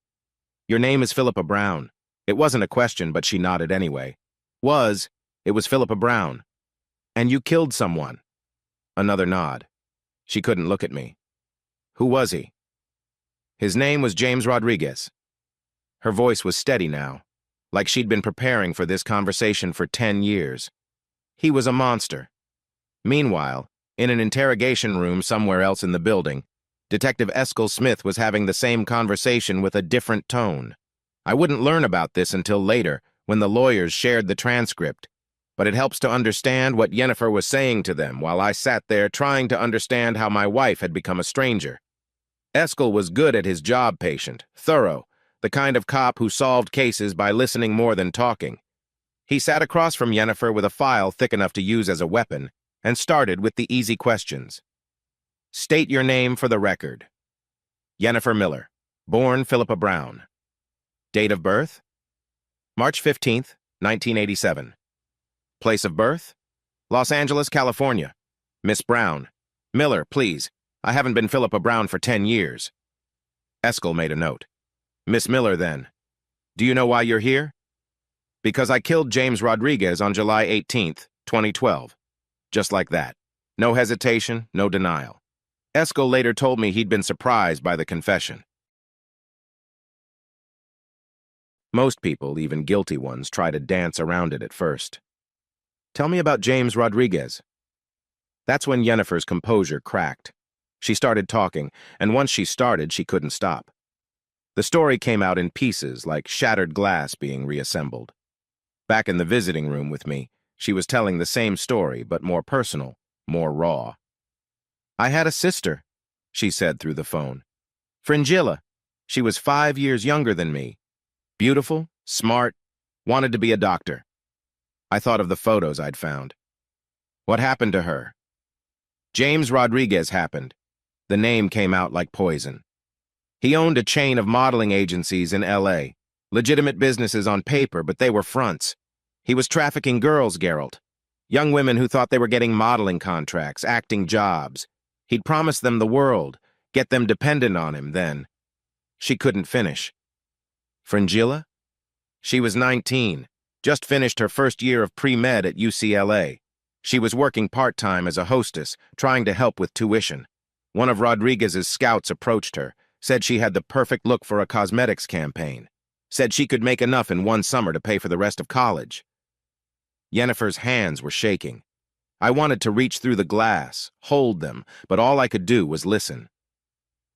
Your name is Philippa Brown." It wasn't a question, but she nodded anyway. It was Philippa Brown. "And you killed someone." Another nod. She couldn't look at me. "Who was he?" "His name was James Rodriguez." Her voice was steady now, like she'd been preparing for this conversation for 10 years. "He was a monster." Meanwhile, in an interrogation room somewhere else in the building, Detective Eskil Smith was having the same conversation with a different tone. I wouldn't learn about this until later, when the lawyers shared the transcript, but it helps to understand what Yennefer was saying to them while I sat there trying to understand how my wife had become a stranger. Eskil was good at his job, patient, thorough, the kind of cop who solved cases by listening more than talking. He sat across from Yennefer with a file thick enough to use as a weapon, and started with the easy questions. "State your name for the record." "Yennefer Miller, born Philippa Brown." "Date of birth?" "March 15th, 1987. "Place of birth?" "Los Angeles, California." "Miss Brown." "Miller, please. I haven't been Philippa Brown for 10 years. Eskil made a note. "Miss Miller, then. Do you know why you're here?" "Because I killed James Rodriguez on July 18th, 2012. Just like that. No hesitation, no denial. Eskil later told me he'd been surprised by the confession. Most people, even guilty ones, try to dance around it at first. "Tell me about James Rodriguez." That's when Yennefer's composure cracked. She started talking, and once she started, she couldn't stop. The story came out in pieces, like shattered glass being reassembled. Back in the visiting room with me, she was telling the same story, but more personal, more raw. "I had a sister," she said through the phone. "Fringilla. She was 5 years younger than me. Beautiful, smart, wanted to be a doctor." I thought of the photos I'd found. "What happened to her?" "James Rodriguez happened." The name came out like poison. "He owned a chain of modeling agencies in LA. Legitimate businesses on paper, but they were fronts. He was trafficking girls, Geralt. Young women who thought they were getting modeling contracts, acting jobs. He'd promise them the world, get them dependent on him then." She couldn't finish. "Fringilla?" "She was 19, just finished her first year of pre-med at UCLA. She was working part-time as a hostess, trying to help with tuition. One of Rodriguez's scouts approached her, said she had the perfect look for a cosmetics campaign, said she could make enough in one summer to pay for the rest of college." Yennefer's hands were shaking. I wanted to reach through the glass, hold them, but all I could do was listen.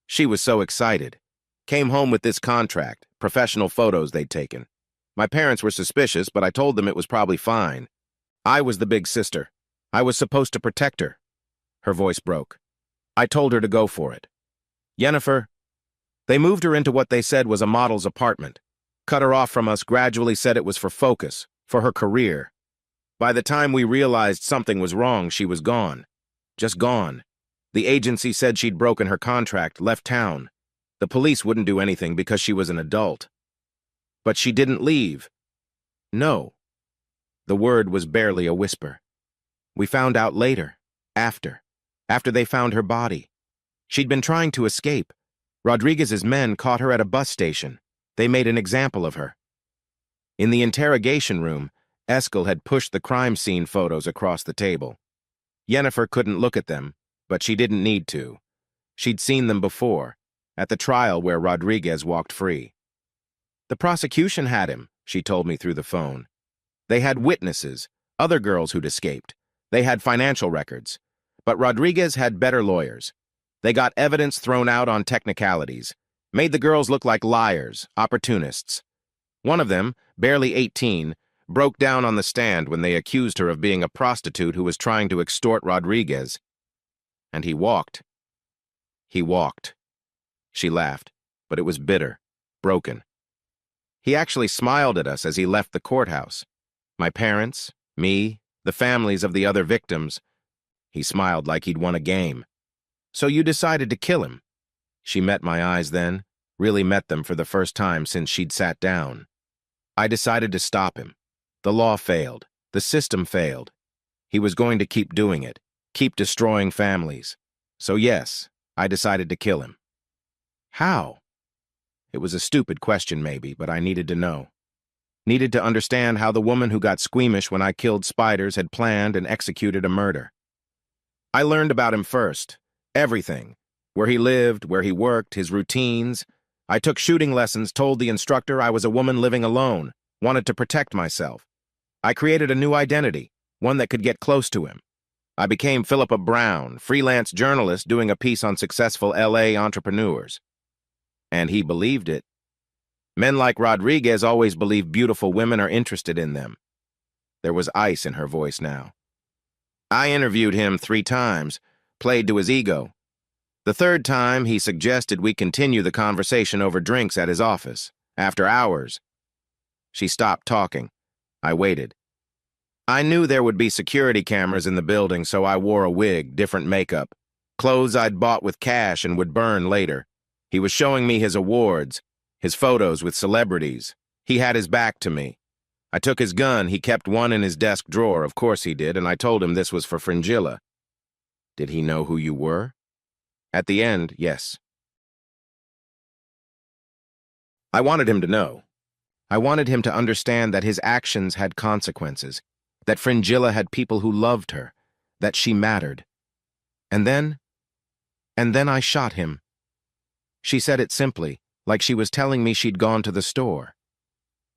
She was so excited. Came home with this contract, professional photos they'd taken. My parents were suspicious, but I told them it was probably fine. I was the big sister. I was supposed to protect her. Her voice broke. I told her to go for it. "Yennefer." They moved her into what they said was a model's apartment. Cut her off from us, gradually said it was for focus, for her career. By the time we realized something was wrong, she was gone. Just gone. The agency said she'd broken her contract, left town. The police wouldn't do anything because she was an adult. But she didn't leave. No. The word was barely a whisper. We found out later, after they found her body. She'd been trying to escape. Rodriguez's men caught her at a bus station. They made an example of her. In the interrogation room, Eskil had pushed the crime scene photos across the table. Yennefer couldn't look at them, But she didn't need to. She'd seen them before, at the trial where Rodriguez walked free. The prosecution had him, she told me through the phone. They had witnesses, other girls who'd escaped. They had financial records. But Rodriguez had better lawyers. They got evidence thrown out on technicalities, made the girls look like liars, opportunists. One of them, barely 18, broke down on the stand when they accused her of being a prostitute who was trying to extort Rodriguez. And he walked. He walked. She laughed, but it was bitter, broken. He actually smiled at us as he left the courthouse. My parents, me, the families of the other victims. He smiled like he'd won a game. So you decided to kill him. She met my eyes then, really met them for the first time since she'd sat down. I decided to stop him. The law failed. The system failed. He was going to keep doing it, keep destroying families. So yes, I decided to kill him. How? It was a stupid question maybe, but I needed to know. Needed to understand how the woman who got squeamish when I killed spiders had planned and executed a murder. I learned about him first. Everything. Where he lived, where he worked, his routines. I took shooting lessons, told the instructor I was a woman living alone, wanted to protect myself. I created a new identity, one that could get close to him. I became Philippa Brown, freelance journalist doing a piece on successful LA entrepreneurs. And he believed it. Men like Rodriguez always believe beautiful women are interested in them. There was ice in her voice now. I interviewed him 3 times, played to his ego. The 3rd time, he suggested we continue the conversation over drinks at his office, after hours. She stopped talking. I waited. I knew there would be security cameras in the building, so I wore a wig, different makeup, clothes I'd bought with cash and would burn later. He was showing me his awards, his photos with celebrities. He had his back to me. I took his gun, he kept one in his desk drawer, of course he did, and I told him this was for Fringilla. Did he know who you were? At the end, yes. I wanted him to know. I wanted him to understand that his actions had consequences, that Fringilla had people who loved her, that she mattered. And then I shot him. She said it simply, like she was telling me she'd gone to the store.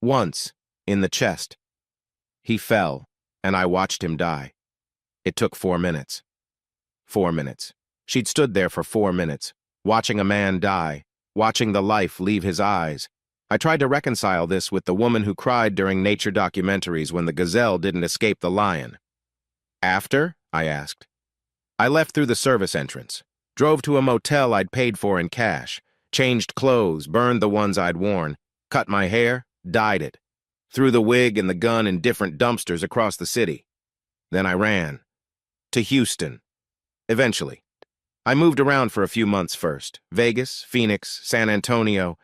Once, in the chest. He fell, and I watched him die. It took 4 minutes. 4 minutes. She'd stood there for 4 minutes, watching a man die, watching the life leave his eyes. I tried to reconcile this with the woman who cried during nature documentaries when the gazelle didn't escape the lion. After? I asked. I left through the service entrance, drove to a motel I'd paid for in cash, changed clothes, burned the ones I'd worn, cut my hair, dyed it, threw the wig and the gun in different dumpsters across the city. Then I ran. To Houston. Eventually. I moved around for a few months first. Vegas, Phoenix, San Antonio.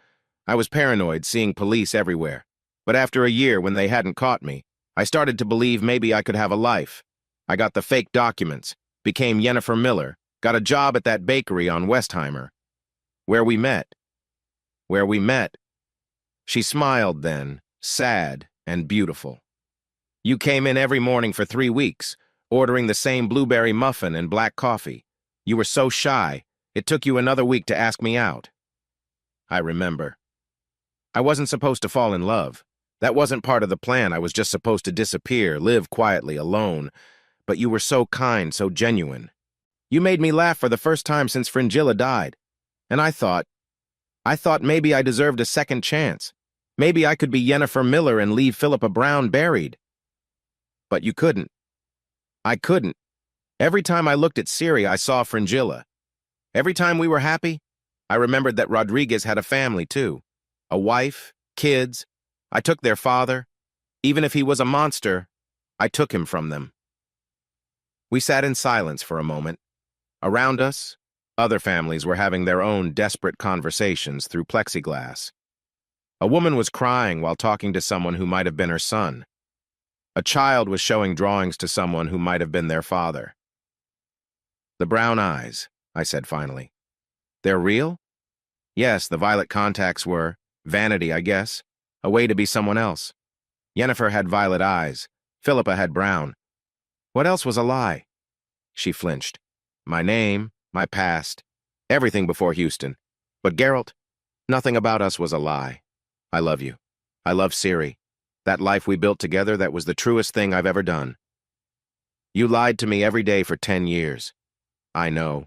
I was paranoid, seeing police everywhere. But after a year, when they hadn't caught me, I started to believe maybe I could have a life. I got the fake documents, became Jennifer Miller, got a job at that bakery on Westheimer. Where we met. Where we met. She smiled then, sad and beautiful. You came in every morning for 3 weeks, ordering the same blueberry muffin and black coffee. You were so shy, it took you another week to ask me out. I remember. I wasn't supposed to fall in love. That wasn't part of the plan. I was just supposed to disappear, live quietly, alone. But you were so kind, so genuine. You made me laugh for the first time since Fringilla died. And I thought maybe I deserved a second chance. Maybe I could be Jennifer Miller and leave Philippa Brown buried. But you couldn't. I couldn't. Every time I looked at Siri, I saw Fringilla. Every time we were happy, I remembered that Rodriguez had a family, too. A wife, kids. I took their father. Even if he was a monster, I took him from them. We sat in silence for a moment. Around us, other families were having their own desperate conversations through plexiglass. A woman was crying while talking to someone who might have been her son. A child was showing drawings to someone who might have been their father. The brown eyes, I said finally. They're real? Yes, the violet contacts were. Vanity, I guess. A way to be someone else. Jennifer had violet eyes. Philippa had brown. What else was a lie? She flinched. My name, my past, everything before Houston. But Geralt, nothing about us was a lie. I love you. I love Siri. That life we built together, that was the truest thing I've ever done. You lied to me every day for 10 years. I know.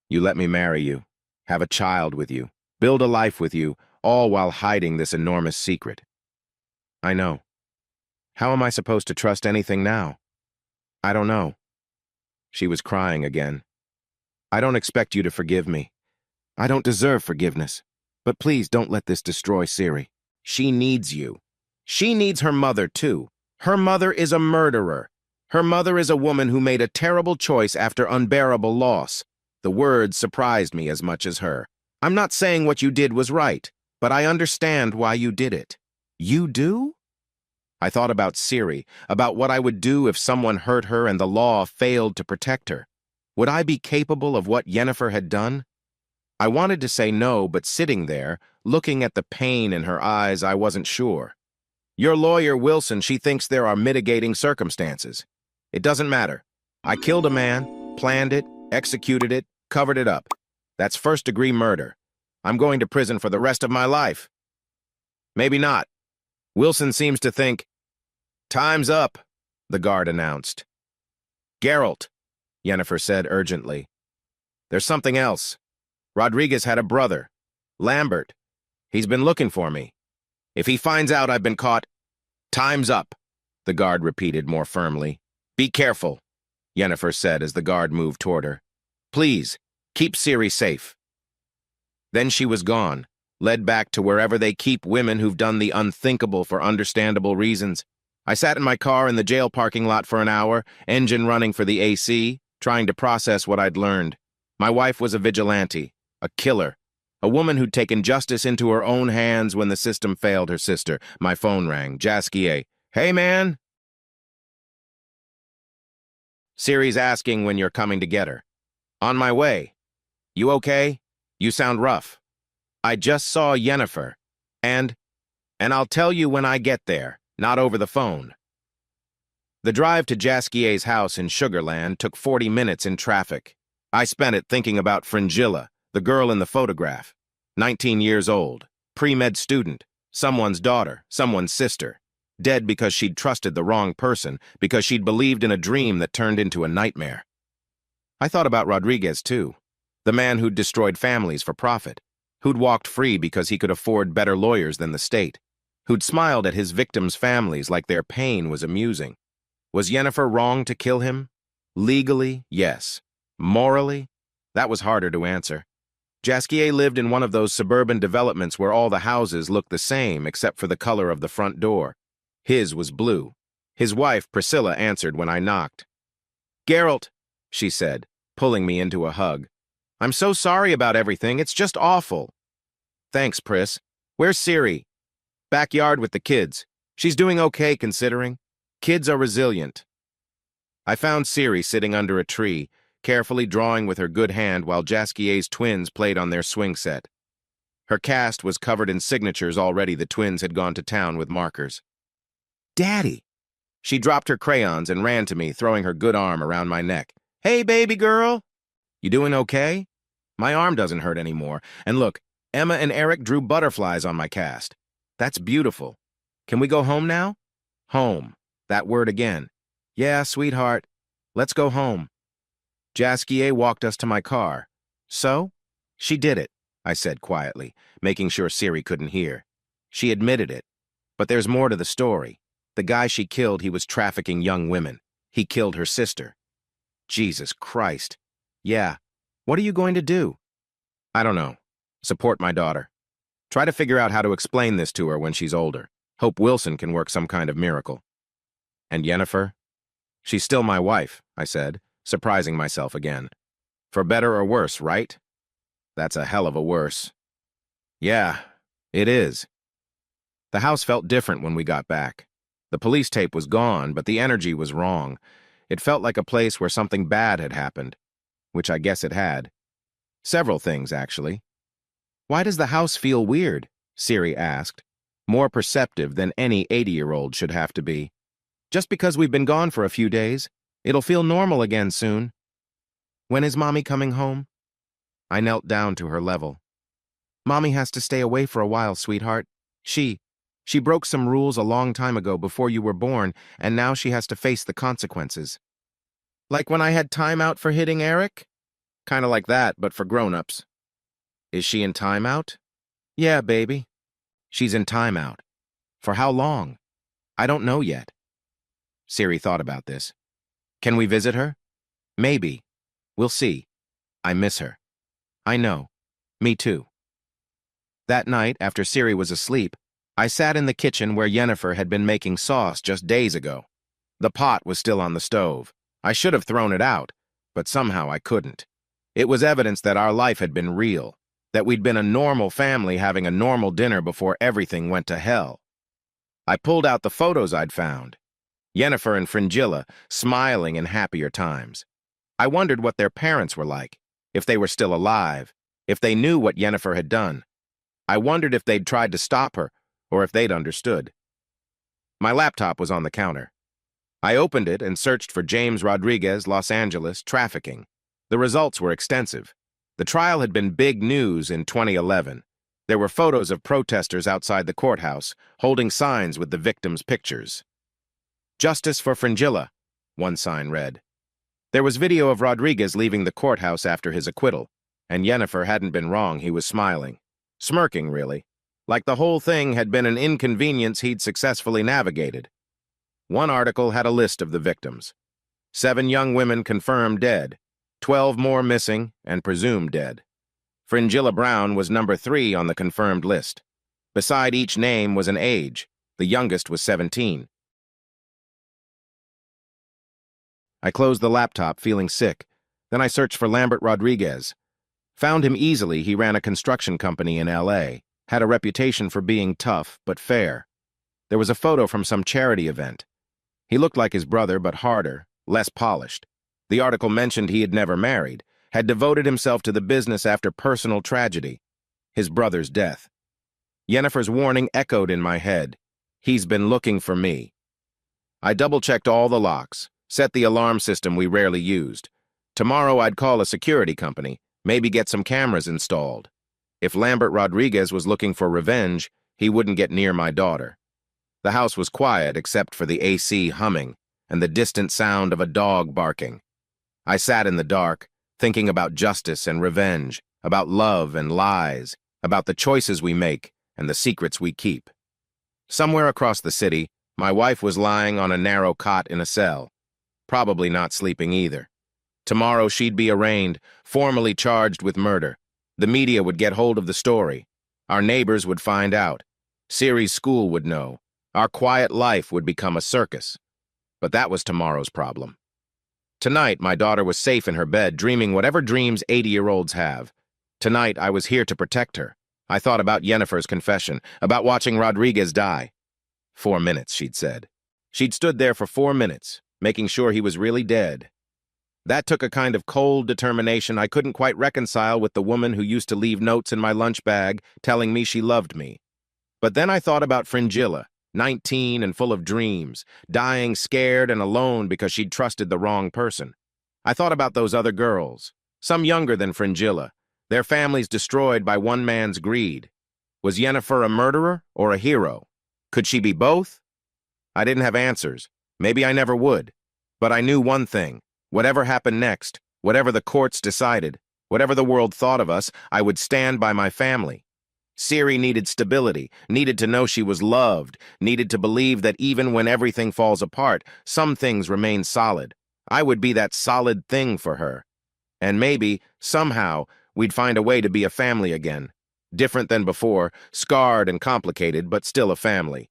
You let me marry you, have a child with you, build a life with you, all while hiding this enormous secret. I know. How am I supposed to trust anything now? I don't know. She was crying again. I don't expect you to forgive me. I don't deserve forgiveness. But please don't let this destroy Siri. She needs you. She needs her mother, too. Her mother is a murderer. Her mother is a woman who made a terrible choice after unbearable loss. The words surprised me as much as her. I'm not saying what you did was right, but I understand why you did it. You do? I thought about Siri, about what I would do if someone hurt her and the law failed to protect her. Would I be capable of what Yennefer had done? I wanted to say no, but sitting there, looking at the pain in her eyes, I wasn't sure. Your lawyer, Wilson, she thinks there are mitigating circumstances. It doesn't matter. I killed a man, planned it, executed it, covered it up. That's first-degree murder. I'm going to prison for the rest of my life. Maybe not. Wilson seems to think. Time's up, the guard announced. Geralt, Yennefer said urgently. There's something else. Rodriguez had a brother, Lambert. He's been looking for me. If he finds out I've been caught, time's up, the guard repeated more firmly. Be careful, Yennefer said as the guard moved toward her. Please, keep Ciri safe. Then she was gone, led back to wherever they keep women who've done the unthinkable for understandable reasons. I sat in my car in the jail parking lot for an hour, engine running for the AC, trying to process what I'd learned. My wife was a vigilante, a killer, a woman who'd taken justice into her own hands when the system failed her sister. My phone rang. Jasquier. Hey, man. Ciri's asking when you're coming to get her. On my way. You okay? You sound rough. I just saw Yennefer. And I'll tell you when I get there, not over the phone. The drive to Jasquier's house in Sugarland took 40 minutes in traffic. I spent it thinking about Fringilla, the girl in the photograph. 19 years old, pre-med student, someone's daughter, someone's sister. Dead because she'd trusted the wrong person, because she'd believed in a dream that turned into a nightmare. I thought about Rodriguez, too. The man who'd destroyed families for profit, who'd walked free because he could afford better lawyers than the state, who'd smiled at his victims' families like their pain was amusing. Was Yennefer wrong to kill him? Legally, yes. Morally? That was harder to answer. Jasquier lived in one of those suburban developments where all the houses looked the same except for the color of the front door. His was blue. His wife, Priscilla, answered when I knocked. Geralt, she said, pulling me into a hug. I'm so sorry about everything. It's just awful. Thanks, Pris. Where's Ciri? Backyard with the kids. She's doing okay, considering. Kids are resilient. I found Ciri sitting under a tree, carefully drawing with her good hand while Jasquier's twins played on their swing set. Her cast was covered in signatures already. The twins had gone to town with markers. Daddy! She dropped her crayons and ran to me, throwing her good arm around my neck. Hey, baby girl! You doing okay? My arm doesn't hurt anymore. And look, Emma and Eric drew butterflies on my cast. That's beautiful. Can we go home now? Home. That word again. Yeah, sweetheart. Let's go home. Jasquier walked us to my car. So? She did it, I said quietly, making sure Ciri couldn't hear. She admitted it. But there's more to the story. The guy she killed, he was trafficking young women. He killed her sister. Jesus Christ. Yeah. What are you going to do? I don't know. Support my daughter. Try to figure out how to explain this to her when she's older. Hope Wilson can work some kind of miracle. And Yennefer? She's still my wife, I said, surprising myself again. For better or worse, right? That's a hell of a worse. Yeah, it is. The house felt different when we got back. The police tape was gone, but the energy was wrong. It felt like a place where something bad had happened, which I guess it had. Several things, actually. Why does the house feel weird? Ciri asked, more perceptive than any 80-year-old should have to be. Just because we've been gone for a few days, it'll feel normal again soon. When is Mommy coming home? I knelt down to her level. Mommy has to stay away for a while, sweetheart. She broke some rules a long time ago before you were born, and now she has to face the consequences. Like when I had timeout for hitting Eric? Kinda like that, but for grown-ups. Is she in timeout? Yeah, baby. She's in timeout. For how long? I don't know yet. Siri thought about this. Can we visit her? Maybe. We'll see. I miss her. I know. Me too. That night, after Siri was asleep, I sat in the kitchen where Yennefer had been making sauce just days ago. The pot was still on the stove. I should have thrown it out, but somehow I couldn't. It was evidence that our life had been real, that we'd been a normal family having a normal dinner before everything went to hell. I pulled out the photos I'd found. Yennefer and Fringilla, smiling in happier times. I wondered what their parents were like, if they were still alive, if they knew what Yennefer had done. I wondered if they'd tried to stop her, or if they'd understood. My laptop was on the counter. I opened it and searched for James Rodriguez, Los Angeles, trafficking. The results were extensive. The trial had been big news in 2011. There were photos of protesters outside the courthouse, holding signs with the victims' pictures. Justice for Fringilla, one sign read. There was video of Rodriguez leaving the courthouse after his acquittal, and Yennefer hadn't been wrong, he was smiling. Smirking, really. Like the whole thing had been an inconvenience he'd successfully navigated. One article had a list of the victims. 7 young women confirmed dead, 12 more missing and presumed dead. Fringilla Brown was number 3 on the confirmed list. Beside each name was an age. The youngest was 17. I closed the laptop, feeling sick. Then I searched for Lambert Rodriguez. Found him easily. He ran a construction company in L.A., had a reputation for being tough but fair. There was a photo from some charity event. He looked like his brother, but harder, less polished. The article mentioned he had never married, had devoted himself to the business after personal tragedy, his brother's death. Yennefer's warning echoed in my head. He's been looking for me. I double-checked all the locks, set the alarm system we rarely used. Tomorrow I'd call a security company, maybe get some cameras installed. If Lambert Rodriguez was looking for revenge, he wouldn't get near my daughter. The house was quiet except for the AC humming and the distant sound of a dog barking. I sat in the dark, thinking about justice and revenge, about love and lies, about the choices we make and the secrets we keep. Somewhere across the city, my wife was lying on a narrow cot in a cell, probably not sleeping either. Tomorrow she'd be arraigned, formally charged with murder. The media would get hold of the story. Our neighbors would find out. Siri's school would know. Our quiet life would become a circus. But that was tomorrow's problem. Tonight, my daughter was safe in her bed, dreaming whatever dreams 80-year-olds have. Tonight, I was here to protect her. I thought about Yennefer's confession, about watching Rodriguez die. 4 minutes, she'd said. She'd stood there for 4 minutes, making sure he was really dead. That took a kind of cold determination I couldn't quite reconcile with the woman who used to leave notes in my lunch bag telling me she loved me. But then I thought about Fringilla, 19 and full of dreams, dying scared and alone because she'd trusted the wrong person. I thought about those other girls, some younger than Fringilla, their families destroyed by one man's greed. Was Yennefer a murderer or a hero? Could she be both? I didn't have answers. Maybe I never would. But I knew one thing. Whatever happened next, whatever the courts decided, whatever the world thought of us, I would stand by my family. Siri needed stability, needed to know she was loved, needed to believe that even when everything falls apart, some things remain solid. I would be that solid thing for her. And maybe, somehow, we'd find a way to be a family again. Different than before, scarred and complicated, but still a family.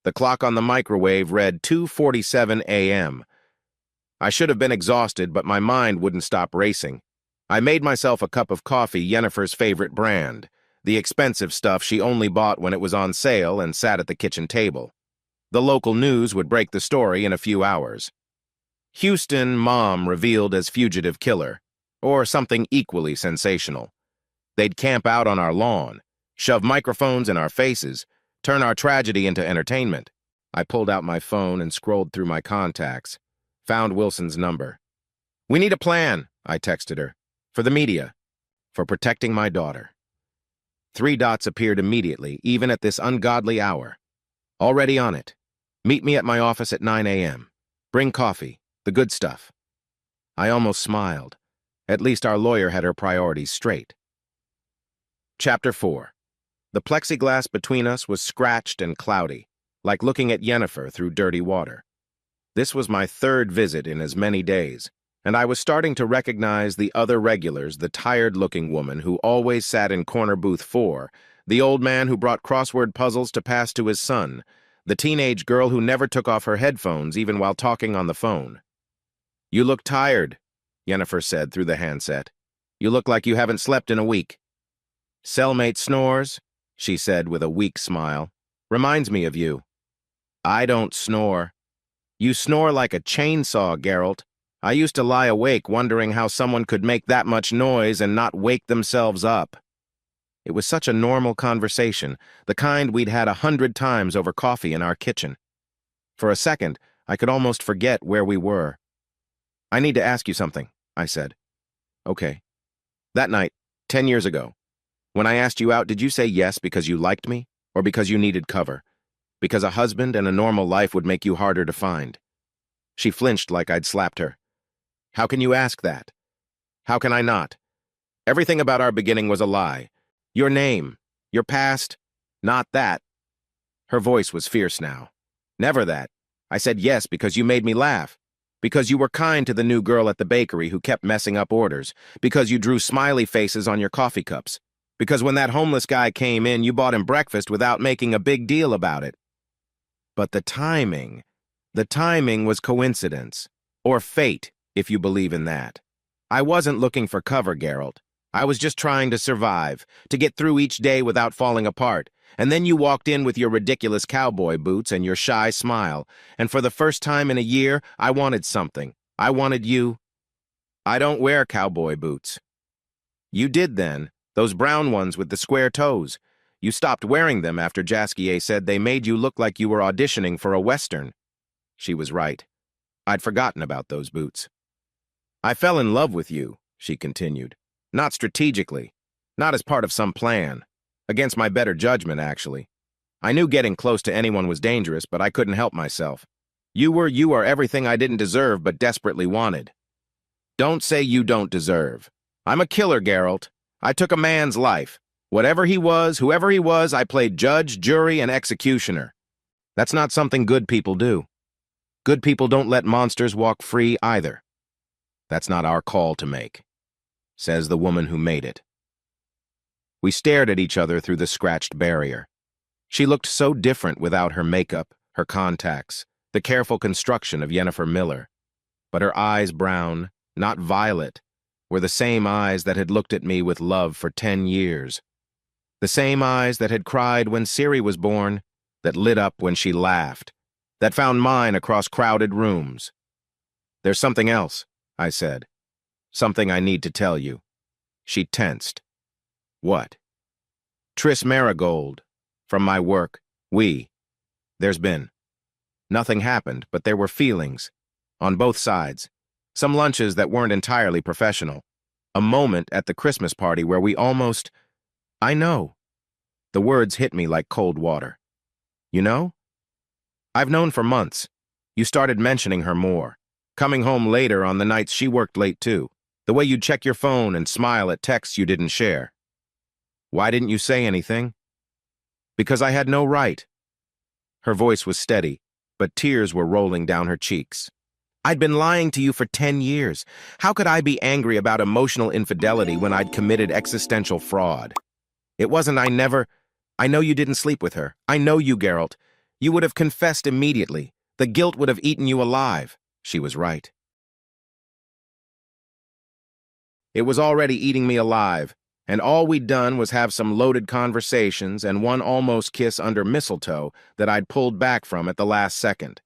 The clock on the microwave read 2:47 a.m. I should have been exhausted, but my mind wouldn't stop racing. I made myself a cup of coffee, Yennefer's favorite brand, the expensive stuff she only bought when it was on sale, and sat at the kitchen table. The local news would break the story in a few hours. Houston mom revealed as fugitive killer, or something equally sensational. They'd camp out on our lawn, shove microphones in our faces, turn our tragedy into entertainment. I pulled out my phone and scrolled through my contacts. Found Wilson's number. "We need a plan," I texted her. For the media. For protecting my daughter. 3 dots appeared immediately, even at this ungodly hour. Already on it. Meet me at my office at 9 a.m. Bring coffee. The good stuff. I almost smiled. At least our lawyer had her priorities straight. Chapter 4. The plexiglass between us was scratched and cloudy, like looking at Yennefer through dirty water. This was my 3rd visit in as many days, and I was starting to recognize the other regulars, the tired-looking woman who always sat in corner booth 4, the old man who brought crossword puzzles to pass to his son, the teenage girl who never took off her headphones even while talking on the phone. "You look tired," Yennefer said through the handset. "You look like you haven't slept in a week." "Cellmate snores," she said with a weak smile. "Reminds me of you." "I don't snore." "You snore like a chainsaw, Geralt. I used to lie awake wondering how someone could make that much noise and not wake themselves up." It was such a normal conversation, the kind we'd had 100 times over coffee in our kitchen. For a second, I could almost forget where we were. "I need to ask you something," I said. "Okay." "That night, 10 years ago, when I asked you out, did you say yes because you liked me, or because you needed cover? Because a husband and a normal life would make you harder to find?" She flinched like I'd slapped her. "How can you ask that? How can I not? Everything about our beginning was a lie. Your name, your past, not that." Her voice was fierce now. "Never that. I said yes because you made me laugh. Because you were kind to the new girl at the bakery who kept messing up orders. Because you drew smiley faces on your coffee cups. Because when that homeless guy came in, you bought him breakfast without making a big deal about it. But the timing was coincidence. Or fate, if you believe in that. I wasn't looking for cover, Geralt. I was just trying to survive, to get through each day without falling apart. And then you walked in with your ridiculous cowboy boots and your shy smile. And for the first time in a year, I wanted something. I wanted you. I don't wear cowboy boots." "You did then. Those brown ones with the square toes. You stopped wearing them after Jaskier said they made you look like you were auditioning for a Western." She was right. I'd forgotten about those boots. "I fell in love with you," she continued. "Not strategically. Not as part of some plan. Against my better judgment, actually. I knew getting close to anyone was dangerous, but I couldn't help myself. You are everything I didn't deserve but desperately wanted." "Don't say you don't deserve. I'm a killer, Geralt. I took a man's life. Whatever he was, whoever he was, I played judge, jury, and executioner. That's not something good people do. Good people don't let monsters walk free either. That's not our call to make," says the woman who made it. We stared at each other through the scratched barrier. She looked so different without her makeup, her contacts, the careful construction of Yennefer Miller. But her eyes brown, not violet, were the same eyes that had looked at me with love for 10 years. The same eyes that had cried when Ciri was born, that lit up when she laughed, that found mine across crowded rooms. "There's something else," I said. "Something I need to tell you." She tensed. "What?" "Triss Marigold. From my work. There's been. Nothing happened, but there were feelings. On both sides. Some lunches that weren't entirely professional. A moment at the Christmas party where we almost... I know." The words hit me like cold water. "You know?" "I've known for months. You started mentioning her more. Coming home later on the nights she worked late too. The way you'd check your phone and smile at texts you didn't share." "Why didn't you say anything?" "Because I had no right." Her voice was steady, but tears were rolling down her cheeks. "I'd been lying to you for 10 years. How could I be angry about emotional infidelity when I'd committed existential fraud? It wasn't I know you didn't sleep with her. I know you, Geralt. You would have confessed immediately. The guilt would have eaten you alive." She was right. It was already eating me alive, and all we'd done was have some loaded conversations and one almost kiss under mistletoe that I'd pulled back from at the last second.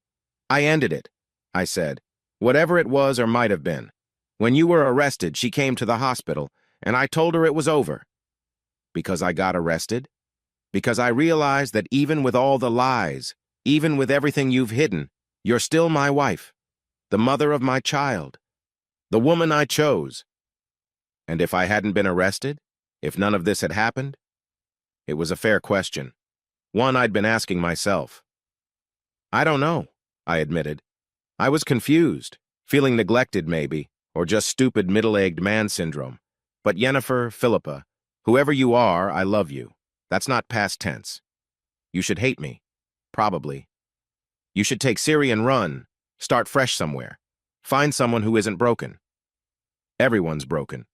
"I ended it," I said. "Whatever it was or might have been. When you were arrested, she came to the hospital, and I told her it was over." "Because I got arrested? Because I realized that even with all the lies, even with everything you've hidden, you're still my wife, the mother of my child. The woman I chose. And if I hadn't been arrested? If none of this had happened? It was a fair question. One I'd been asking myself. I don't know, I admitted. I was confused, feeling neglected maybe, or just stupid middle-aged man syndrome. But Yennefer, Philippa, whoever you are, I love you. That's not past tense. You should hate me. Probably. You should take Ciri and run. Start fresh somewhere. Find someone who isn't broken. Everyone's broken.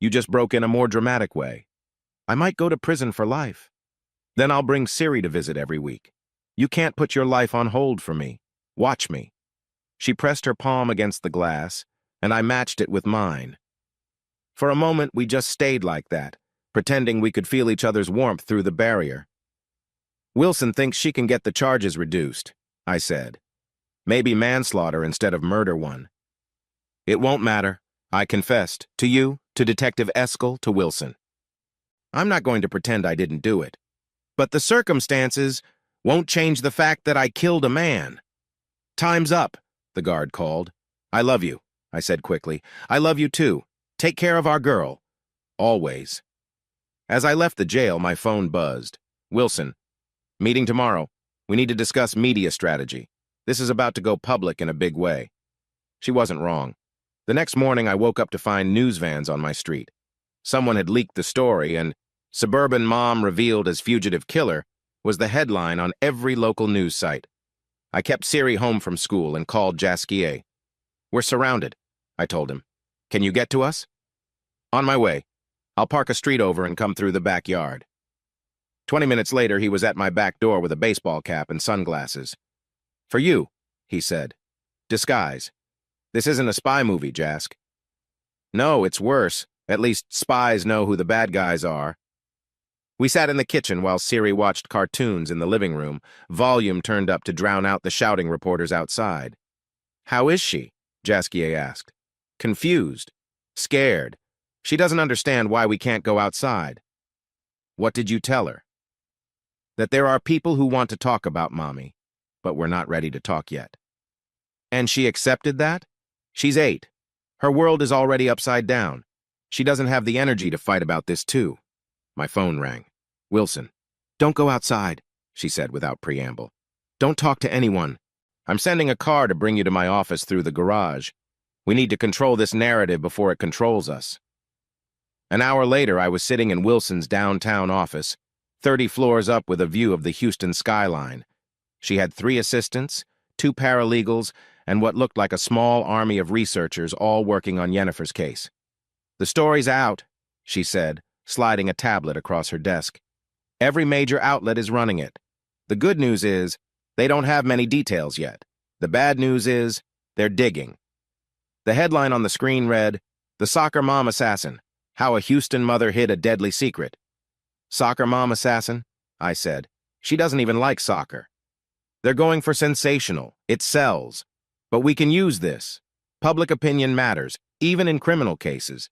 You just broke in a more dramatic way. I might go to prison for life. Then I'll bring Ciri to visit every week. You can't put your life on hold for me. Watch me. She pressed her palm against the glass, and I matched it with mine. For a moment, we just stayed like that, pretending we could feel each other's warmth through the barrier. Wilson thinks she can get the charges reduced, I said. Maybe manslaughter instead of murder one. It won't matter, I confessed, to you, to Detective Eskel, to Wilson. I'm not going to pretend I didn't do it. But the circumstances won't change the fact that I killed a man. Time's up, the guard called. I love you, I said quickly. I love you too. Take care of our girl. Always. As I left the jail, my phone buzzed. Wilson, meeting tomorrow. We need to discuss media strategy. This is about to go public in a big way. She wasn't wrong. The next morning, I woke up to find news vans on my street. Someone had leaked the story, and "Suburban Mom Revealed as Fugitive Killer" was the headline on every local news site. I kept Ciri home from school and called Jasquier. We're surrounded, I told him. Can you get to us? On my way. I'll park a street over and come through the backyard. 20 minutes later, he was at my back door with a baseball cap and sunglasses. For you, he said. Disguise. This isn't a spy movie, Jask. No, it's worse. At least spies know who the bad guys are. We sat in the kitchen while Ciri watched cartoons in the living room, volume turned up to drown out the shouting reporters outside. How is she? Jasquier asked. Confused. Scared. She doesn't understand why we can't go outside. What did you tell her? That there are people who want to talk about Mommy, but we're not ready to talk yet. And she accepted that? She's 8. Her world is already upside down. She doesn't have the energy to fight about this too. My phone rang. Wilson. Don't go outside, she said without preamble. Don't talk to anyone. I'm sending a car to bring you to my office through the garage. We need to control this narrative before it controls us. An hour later, I was sitting in Wilson's downtown office, 30 floors up with a view of the Houston skyline. She had 3 assistants, 2 paralegals, and what looked like a small army of researchers all working on Yennefer's case. The story's out, she said, sliding a tablet across her desk. Every major outlet is running it. The good news is, they don't have many details yet. The bad news is, they're digging. The headline on the screen read, "The Soccer Mom Assassin, How a Houston Mother Hid a Deadly Secret." Soccer Mom Assassin? I said. She doesn't even like soccer. They're going for sensational. It sells. But we can use this. Public opinion matters, even in criminal cases.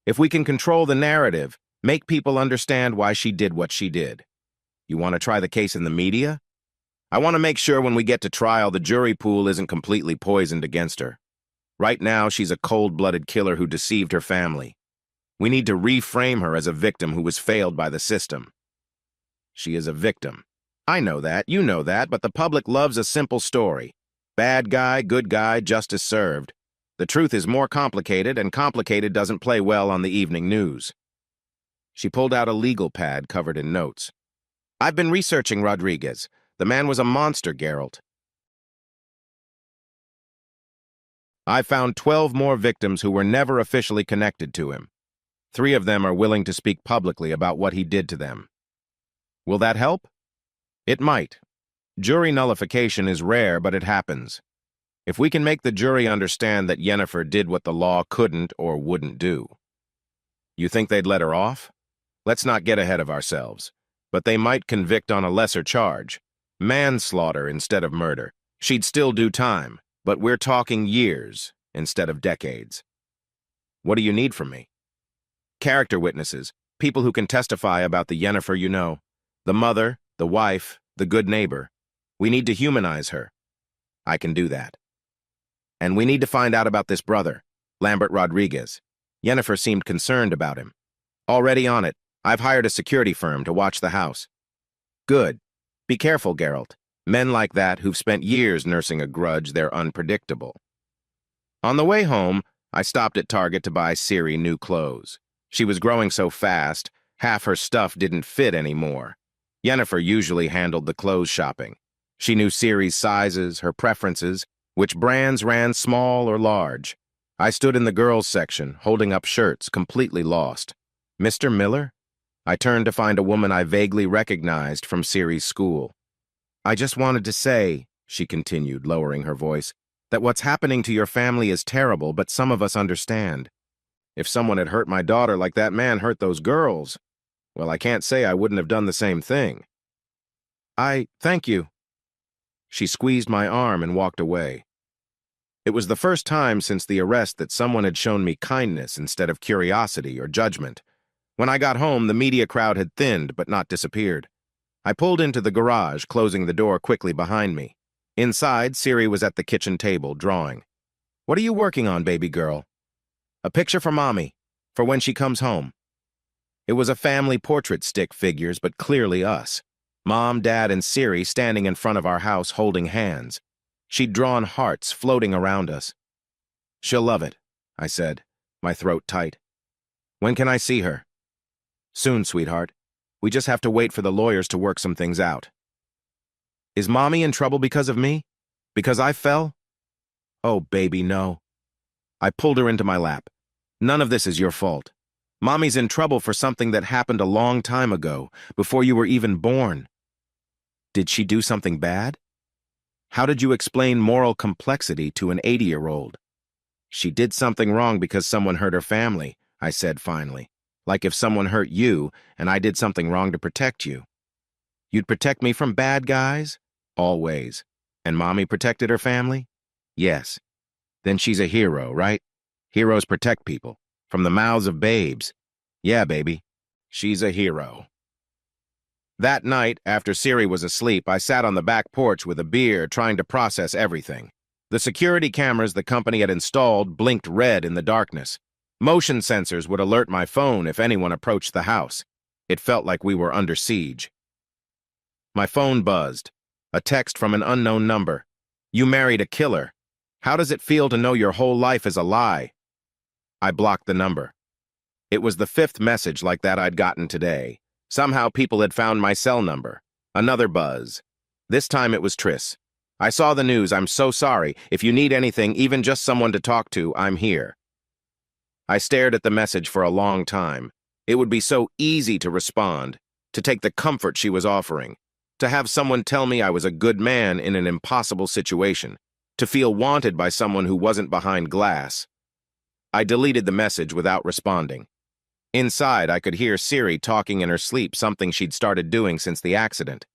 If we can control the narrative, make people understand why she did what she did. You want to try the case in the media? I want to make sure when we get to trial, the jury pool isn't completely poisoned against her. Right now, she's a cold-blooded killer who deceived her family. We need to reframe her as a victim who was failed by the system. She is a victim. I know that, you know that, but the public loves a simple story. Bad guy, good guy, justice served. The truth is more complicated, and complicated doesn't play well on the evening news. She pulled out a legal pad covered in notes. I've been researching Rodriguez. The man was a monster, Geralt. I found 12 more victims who were never officially connected to him. 3 of them are willing to speak publicly about what he did to them. Will that help? It might. Jury nullification is rare, but it happens. If we can make the jury understand that Yennefer did what the law couldn't or wouldn't do. You think they'd let her off? Let's not get ahead of ourselves. But they might convict on a lesser charge. Manslaughter instead of murder. She'd still do time, but we're talking years instead of decades. What do you need from me? Character witnesses, people who can testify about the Yennefer you know. The mother, the wife, the good neighbor. We need to humanize her. I can do that. And we need to find out about this brother. Lambert Rodriguez. Yennefer seemed concerned about him. Already on it. I've hired a security firm to watch the house. Good. Be careful, Geralt. Men like that who've spent years nursing a grudge, they're unpredictable. On the way home, I stopped at Target to buy Ciri new clothes. She was growing so fast, half her stuff didn't fit anymore. Yennefer usually handled the clothes shopping. She knew Ciri's sizes, her preferences, which brands ran small or large. I stood in the girls' section, holding up shirts, completely lost. Mr. Miller? I turned to find a woman I vaguely recognized from Ciri's school. I just wanted to say, she continued, lowering her voice, that what's happening to your family is terrible, but some of us understand. If someone had hurt my daughter like that man hurt those girls, well, I can't say I wouldn't have done the same thing. Thank you. She squeezed my arm and walked away. It was the first time since the arrest that someone had shown me kindness instead of curiosity or judgment. When I got home, the media crowd had thinned but not disappeared. I pulled into the garage, closing the door quickly behind me. Inside, Ciri was at the kitchen table, drawing. What are you working on, baby girl? A picture for Mommy, for when she comes home. It was a family portrait, stick figures, but clearly us. Mom, Dad, and Ciri standing in front of our house holding hands. She'd drawn hearts floating around us. She'll love it, I said, my throat tight. When can I see her? Soon, sweetheart. We just have to wait for the lawyers to work some things out. Is Mommy in trouble because of me? Because I fell? Oh, baby, no. I pulled her into my lap. None of this is your fault. Mommy's in trouble for something that happened a long time ago, before you were even born. Did she do something bad? How did you explain moral complexity to an 80-year-old? She did something wrong because someone hurt her family, I said finally. Like if someone hurt you and I did something wrong to protect you. You'd protect me from bad guys? Always. And Mommy protected her family? Yes. Then she's a hero, right? Heroes protect people. From the mouths of babes. Yeah, baby. She's a hero. That night, after Ciri was asleep, I sat on the back porch with a beer trying to process everything. The security cameras the company had installed blinked red in the darkness. Motion sensors would alert my phone if anyone approached the house. It felt like we were under siege. My phone buzzed. A text from an unknown number. You married a killer. How does it feel to know your whole life is a lie? I blocked the number. It was the fifth message like that I'd gotten today. Somehow people had found my cell number. Another buzz. This time it was Triss. I saw the news. I'm so sorry. If you need anything, even just someone to talk to, I'm here. I stared at the message for a long time. It would be so easy to respond, to take the comfort she was offering, to have someone tell me I was a good man in an impossible situation, to feel wanted by someone who wasn't behind glass. I deleted the message without responding. Inside, I could hear Ciri talking in her sleep, something she'd started doing since the accident.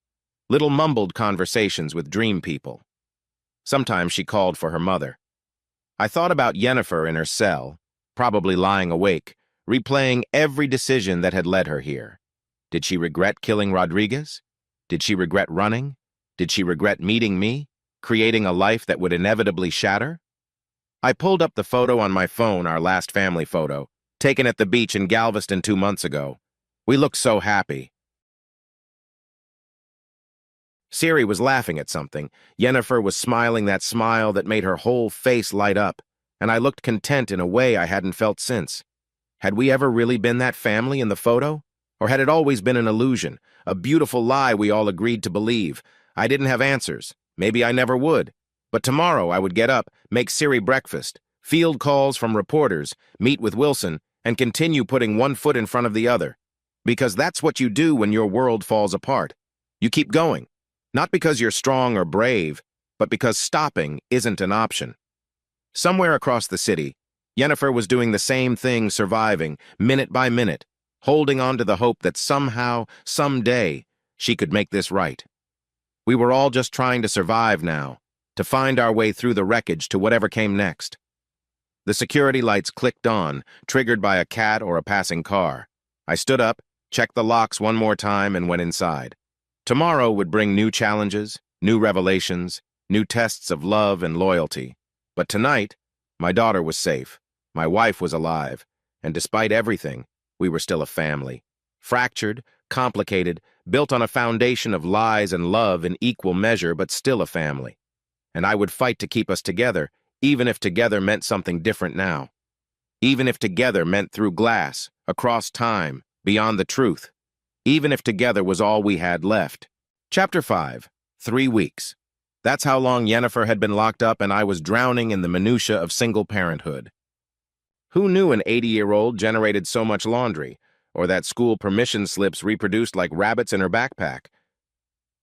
Little mumbled conversations with dream people. Sometimes she called for her mother. I thought about Yennefer in her cell, probably lying awake, replaying every decision that had led her here. Did she regret killing Rodriguez? Did she regret running? Did she regret meeting me, creating a life that would inevitably shatter? I pulled up the photo on my phone, our last family photo, taken at the beach in Galveston 2 months ago. We looked so happy. Ciri was laughing at something. Yennefer was smiling that smile that made her whole face light up, and I looked content in a way I hadn't felt since. Had we ever really been that family in the photo? Or had it always been an illusion, a beautiful lie we all agreed to believe? I didn't have answers. Maybe I never would. But tomorrow I would get up, make Ciri breakfast, field calls from reporters, meet with Wilson, and continue putting one foot in front of the other. Because that's what you do when your world falls apart. You keep going. Not because you're strong or brave, but because stopping isn't an option. Somewhere across the city, Yennefer was doing the same thing, surviving, minute by minute, holding on to the hope that somehow, someday, she could make this right. We were all just trying to survive now, to find our way through the wreckage to whatever came next. The security lights clicked on, triggered by a cat or a passing car. I stood up, checked the locks one more time, and went inside. Tomorrow would bring new challenges, new revelations, new tests of love and loyalty. But tonight, my daughter was safe. My wife was alive, and despite everything, we were still a family. Fractured, complicated, built on a foundation of lies and love in equal measure, but still a family. And I would fight to keep us together, even if together meant something different now. Even if together meant through glass, across time, beyond the truth. Even if together was all we had left. Chapter 5. 3 weeks. That's how long Yennefer had been locked up, and I was drowning in the minutia of single parenthood. Who knew an 80-year-old generated so much laundry, or that school permission slips reproduced like rabbits in her backpack?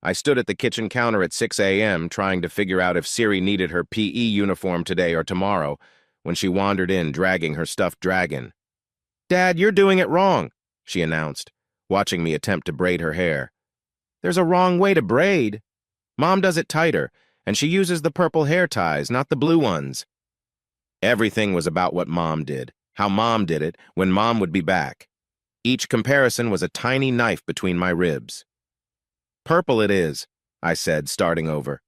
I stood at the kitchen counter at 6 a.m. trying to figure out if Ciri needed her PE uniform today or tomorrow, when she wandered in dragging her stuffed dragon. "Dad, you're doing it wrong," she announced, watching me attempt to braid her hair. "There's a wrong way to braid. Mom does it tighter, and she uses the purple hair ties, not the blue ones." Everything was about what Mom did, how Mom did it, when Mom would be back. Each comparison was a tiny knife between my ribs. "Purple it is," I said, starting over.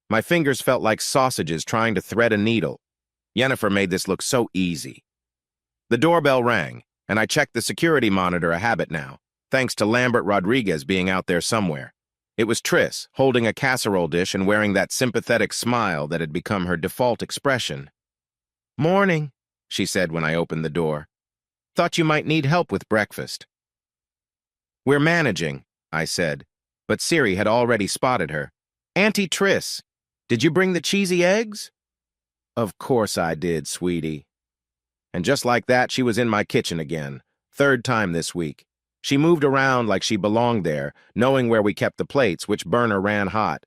My fingers felt like sausages trying to thread a needle. Yennefer made this look so easy. The doorbell rang, and I checked the security monitor, a habit now, thanks to Lambert Rodriguez being out there somewhere. It was Triss, holding a casserole dish and wearing that sympathetic smile that had become her default expression. "Morning," she said when I opened the door. "Thought you might need help with breakfast." "We're managing," I said, but Ciri had already spotted her. "Auntie Triss, did you bring the cheesy eggs?" "Of course I did, sweetie." And just like that, she was in my kitchen again, 3rd time this week. She moved around like she belonged there, knowing where we kept the plates, which burner ran hot.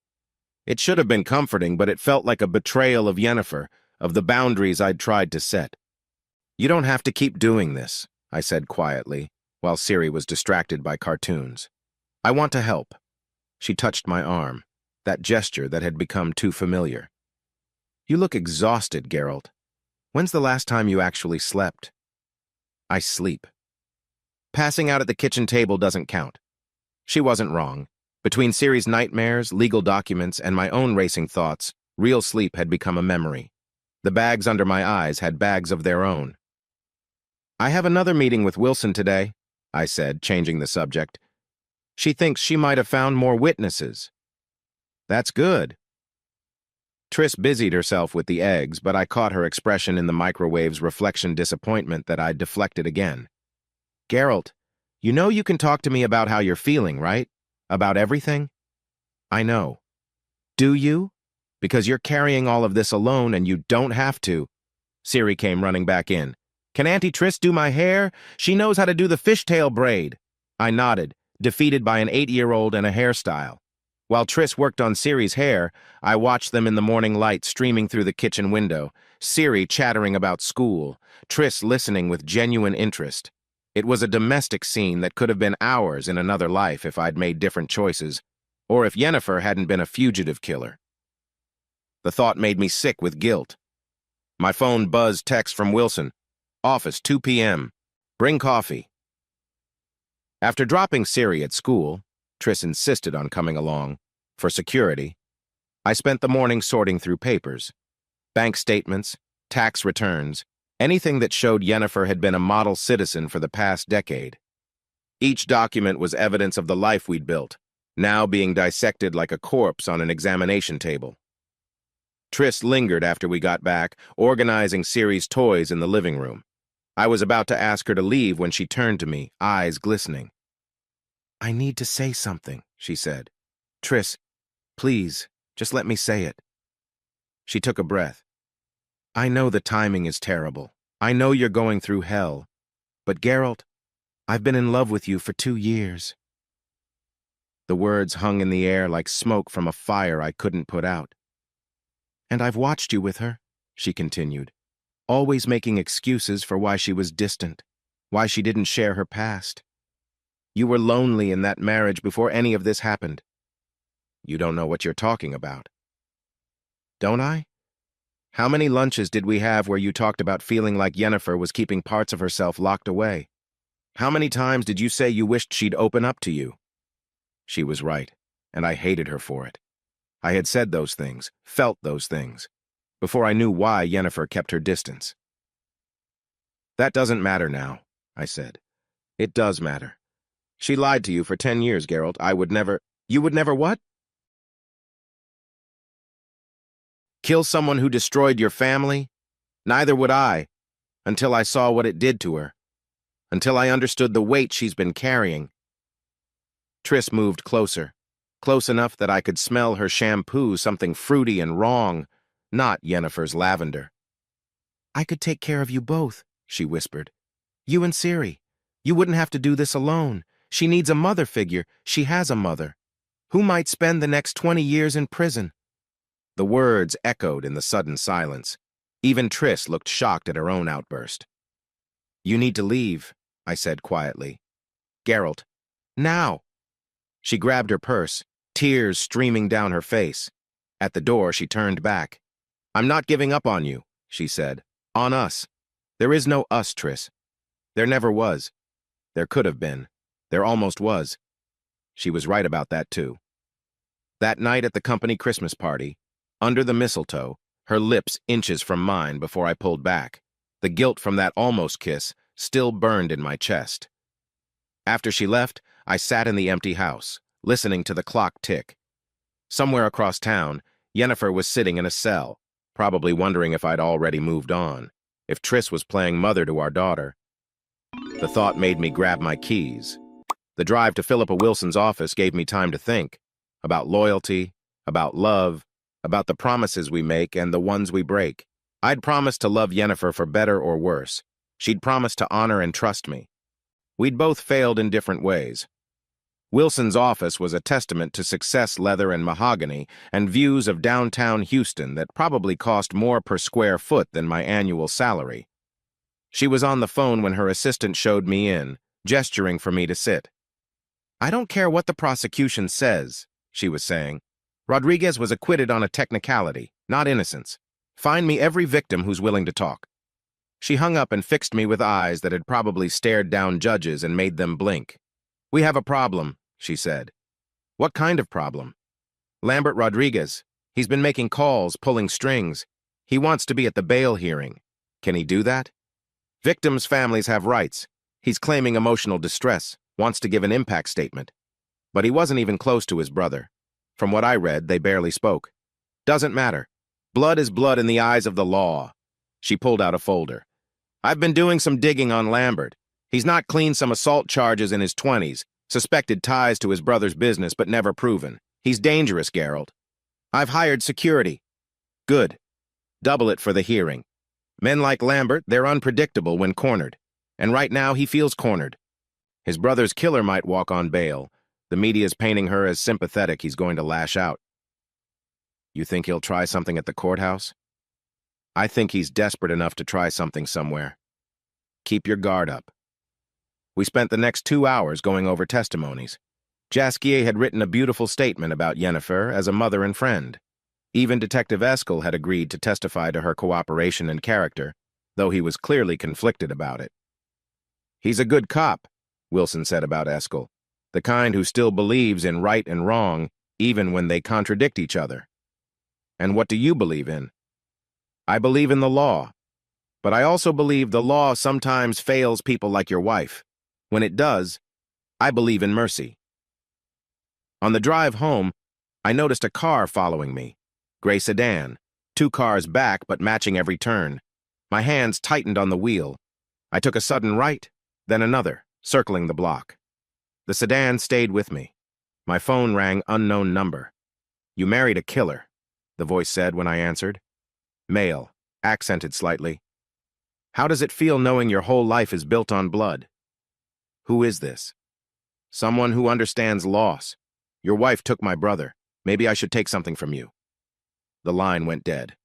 It should have been comforting, but it felt like a betrayal of Yennefer, of the boundaries I'd tried to set. "You don't have to keep doing this," I said quietly, while Ciri was distracted by cartoons. "I want to help." She touched my arm, that gesture that had become too familiar. "You look exhausted, Geralt. When's the last time you actually slept?" "I sleep." Passing out at the kitchen table doesn't count. She wasn't wrong. Between Ciri's nightmares, legal documents, and my own racing thoughts, real sleep had become a memory. The bags under my eyes had bags of their own. "I have another meeting with Wilson today," I said, changing the subject. "She thinks she might have found more witnesses." "That's good." Triss busied herself with the eggs, but I caught her expression in the microwave's reflection disappointment that I'd deflected again. "Geralt, you know you can talk to me about how you're feeling, right? About everything?" "I know." "Do you? Because you're carrying all of this alone and you don't have to." Ciri came running back in. "Can Auntie Triss do my hair? She knows how to do the fishtail braid." I nodded, defeated by an 8-year-old and a hairstyle. While Triss worked on Ciri's hair, I watched them in the morning light streaming through the kitchen window, Ciri chattering about school, Triss listening with genuine interest. It was a domestic scene that could have been ours in another life if I'd made different choices, or if Yennefer hadn't been a fugitive killer. The thought made me sick with guilt. My phone buzzed text from Wilson. "Office, 2 p.m. Bring coffee." After dropping Ciri at school, Triss insisted on coming along, for security. I spent the morning sorting through papers, bank statements, tax returns, anything that showed Yennefer had been a model citizen for the past decade. Each document was evidence of the life we'd built, now being dissected like a corpse on an examination table. Triss lingered after we got back, organizing Ciri's toys in the living room. I was about to ask her to leave when she turned to me, eyes glistening. "I need to say something," she said. "Triss, please, just let me say it." She took a breath. "I know the timing is terrible. I know you're going through hell. But Geralt, I've been in love with you for 2 years." The words hung in the air like smoke from a fire I couldn't put out. "And I've watched you with her," she continued, always making excuses for why she was distant, why she didn't share her past. You were lonely in that marriage before any of this happened. You don't know what you're talking about. Don't I? How many lunches did we have where you talked about feeling like Yennefer was keeping parts of herself locked away? How many times did you say you wished she'd open up to you? She was right, and I hated her for it. I had said those things, felt those things, before I knew why Yennefer kept her distance. That doesn't matter now, I said. It does matter. She lied to you for 10 years, Geralt. I would never— You would never what? Kill someone who destroyed your family? Neither would I, until I saw what it did to her. Until I understood the weight she's been carrying. Triss moved closer, close enough that I could smell her shampoo, something fruity and wrong, not Yennefer's lavender. I could take care of you both, she whispered. You and Ciri. You wouldn't have to do this alone. She needs a mother figure. She has a mother. Who might spend the next 20 years in prison? The words echoed in the sudden silence. Even Triss looked shocked at her own outburst. You need to leave, I said quietly. Geralt, now. She grabbed her purse, tears streaming down her face. At the door, she turned back. I'm not giving up on you, she said. On us. There is no us, Triss. There never was. There could have been. There almost was. She was right about that, too. That night at the company Christmas party, under the mistletoe, her lips inches from mine before I pulled back. The guilt from that almost kiss still burned in my chest. After she left, I sat in the empty house, listening to the clock tick. Somewhere across town, Yennefer was sitting in a cell, probably wondering if I'd already moved on, if Triss was playing mother to our daughter. The thought made me grab my keys. The drive to Philippa Wilson's office gave me time to think about loyalty, about love, about the promises we make and the ones we break. I'd promised to love Yennefer for better or worse. She'd promised to honor and trust me. We'd both failed in different ways. Wilson's office was a testament to success leather and mahogany and views of downtown Houston that probably cost more per square foot than my annual salary. She was on the phone when her assistant showed me in, gesturing for me to sit. I don't care what the prosecution says, she was saying. Rodriguez was acquitted on a technicality, not innocence. Find me every victim who's willing to talk. She hung up and fixed me with eyes that had probably stared down judges and made them blink. We have a problem, she said. What kind of problem? Lambert Rodriguez. He's been making calls, pulling strings. He wants to be at the bail hearing. Can he do that? Victims' families have rights. He's claiming emotional distress, wants to give an impact statement. But he wasn't even close to his brother. From what I read, they barely spoke. Doesn't matter. Blood is blood in the eyes of the law. She pulled out a folder. I've been doing some digging on Lambert. He's not clean some assault charges in his 20s, suspected ties to his brother's business but never proven. He's dangerous, Geralt. I've hired security. Good. Double it for the hearing. Men like Lambert, they're unpredictable when cornered. And right now he feels cornered. His brother's killer might walk on bail. The media's painting her as sympathetic. He's going to lash out. You think he'll try something at the courthouse? I think he's desperate enough to try something somewhere. Keep your guard up. We spent the next 2 hours going over testimonies. Jasquier had written a beautiful statement about Yennefer as a mother and friend. Even Detective Eskel had agreed to testify to her cooperation and character, though he was clearly conflicted about it. He's a good cop, Wilson said about Eskel, the kind who still believes in right and wrong, even when they contradict each other. And what do you believe in? I believe in the law. But I also believe the law sometimes fails people like your wife. When it does, I believe in mercy. On the drive home, I noticed a car following me. Gray sedan, 2 cars back but matching every turn. My hands tightened on the wheel. I took a sudden right, then another, circling the block. The sedan stayed with me. My phone rang unknown number. You married a killer, the voice said when I answered. Male, accented slightly. How does it feel knowing your whole life is built on blood? Who is this? Someone who understands loss. Your wife took my brother. Maybe I should take something from you. The line went dead.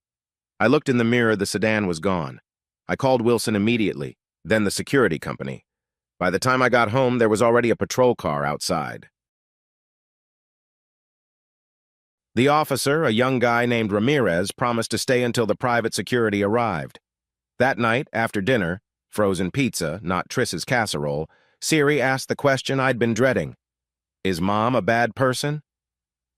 I looked in the mirror. The sedan was gone. I called Wilson immediately, then the security company. By the time I got home, there was already a patrol car outside. The officer, a young guy named Ramirez, promised to stay until the private security arrived. That night, after dinner, frozen pizza, not Triss's casserole, Ciri asked the question I'd been dreading. Is Mom a bad person?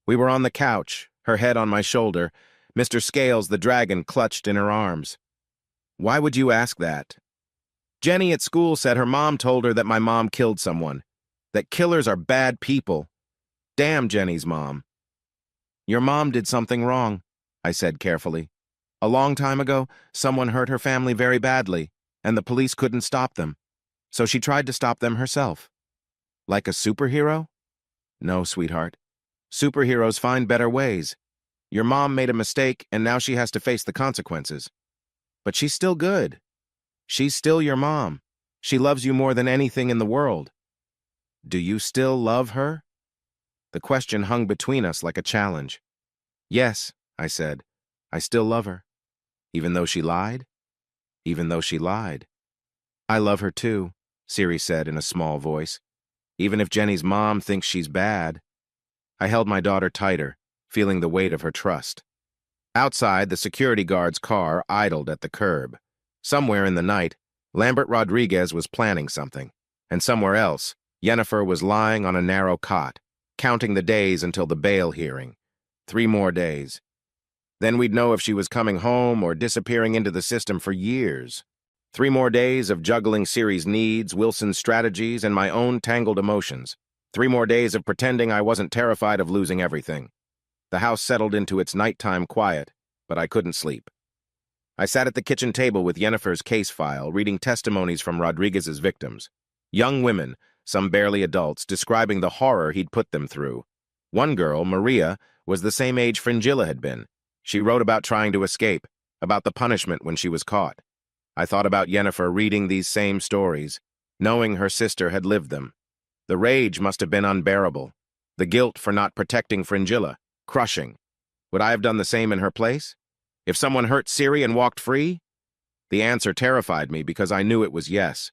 We were on the couch, her head on my shoulder, Mr. Scales the dragon clutched in her arms. Why would you ask that? Jenny at school said her mom told her that my mom killed someone. That killers are bad people. Damn Jenny's mom. Your mom did something wrong, I said carefully. A long time ago, someone hurt her family very badly, and the police couldn't stop them. So she tried to stop them herself. Like a superhero? No, sweetheart. Superheroes find better ways. Your mom made a mistake, and now she has to face the consequences. But she's still good. She's still your mom. She loves you more than anything in the world. Do you still love her? The question hung between us like a challenge. Yes, I said. I still love her. Even though she lied? Even though she lied. I love her too, Siri said in a small voice. Even if Jenny's mom thinks she's bad. I held my daughter tighter, feeling the weight of her trust. Outside, the security guard's car idled at the curb. Somewhere in the night, Lambert Rodriguez was planning something. And somewhere else, Yennefer was lying on a narrow cot, counting the days until the bail hearing. 3 more days. Then we'd know if she was coming home or disappearing into the system for years. 3 more days of juggling Siri's needs, Wilson's strategies, and my own tangled emotions. 3 more days of pretending I wasn't terrified of losing everything. The house settled into its nighttime quiet, but I couldn't sleep. I sat at the kitchen table with Yennefer's case file, reading testimonies from Rodriguez's victims. Young women, some barely adults, describing the horror he'd put them through. One girl, Maria, was the same age Fringilla had been. She wrote about trying to escape, about the punishment when she was caught. I thought about Yennefer reading these same stories, knowing her sister had lived them. The rage must have been unbearable. The guilt for not protecting Fringilla, crushing. Would I have done the same in her place? If someone hurt Siri and walked free? The answer terrified me because I knew it was yes.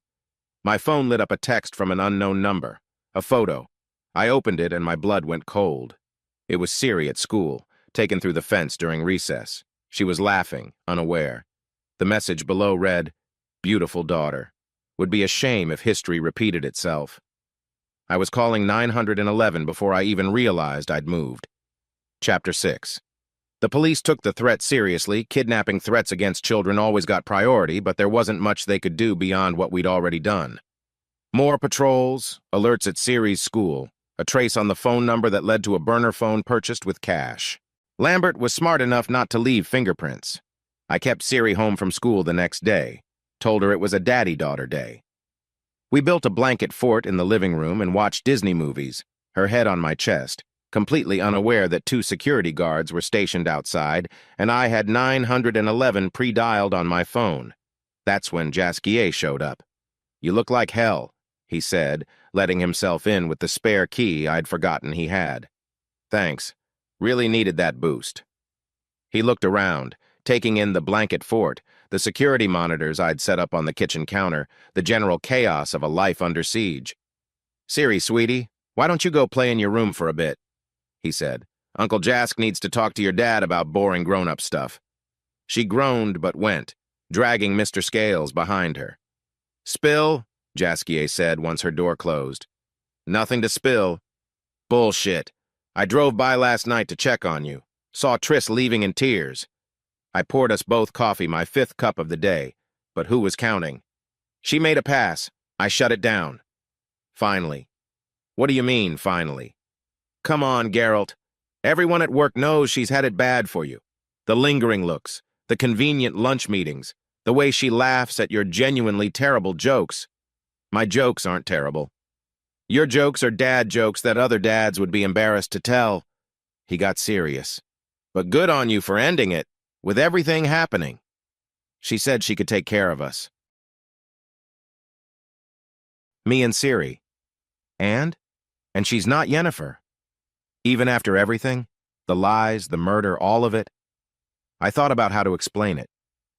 My phone lit up a text from an unknown number, a photo. I opened it and my blood went cold. It was Siri at school, taken through the fence during recess. She was laughing, unaware. The message below read, "Beautiful daughter. Would be a shame if history repeated itself." I was calling 911 before I even realized I'd moved. Chapter 6. The police took the threat seriously. Kidnapping threats against children always got priority, but there wasn't much they could do beyond what we'd already done. More patrols, alerts at Siri's school, a trace on the phone number that led to a burner phone purchased with cash. Lambert was smart enough not to leave fingerprints. I kept Siri home from school the next day, told her it was a daddy-daughter day. We built a blanket fort in the living room and watched Disney movies, her head on my chest, completely unaware that 2 security guards were stationed outside, and I had 911 pre-dialed on my phone. That's when Jasquier showed up. "You look like hell," he said, letting himself in with the spare key I'd forgotten he had. "Thanks. Really needed that boost." He looked around, taking in the blanket fort, the security monitors I'd set up on the kitchen counter, the general chaos of a life under siege. "Siri, sweetie, why don't you go play in your room for a bit?" he said. "Uncle Jask needs to talk to your dad about boring grown-up stuff." She groaned but went, dragging Mr. Scales behind her. "Spill?" Jasquier said once her door closed. "Nothing to spill." "Bullshit. I drove by last night to check on you. Saw Triss leaving in tears." I poured us both coffee, my 5th cup of the day, but who was counting? "She made a pass. I shut it down." "Finally." "What do you mean, finally?" "Come on, Geralt. Everyone at work knows she's had it bad for you. The lingering looks, the convenient lunch meetings, the way she laughs at your genuinely terrible jokes. My jokes aren't terrible. Your jokes are dad jokes that other dads would be embarrassed to tell." He got serious. "But good on you for ending it, with everything happening." She said she could take care of us. Me and Siri. And she's not Yennefer. Even after everything, the lies, the murder, all of it. I thought about how to explain it.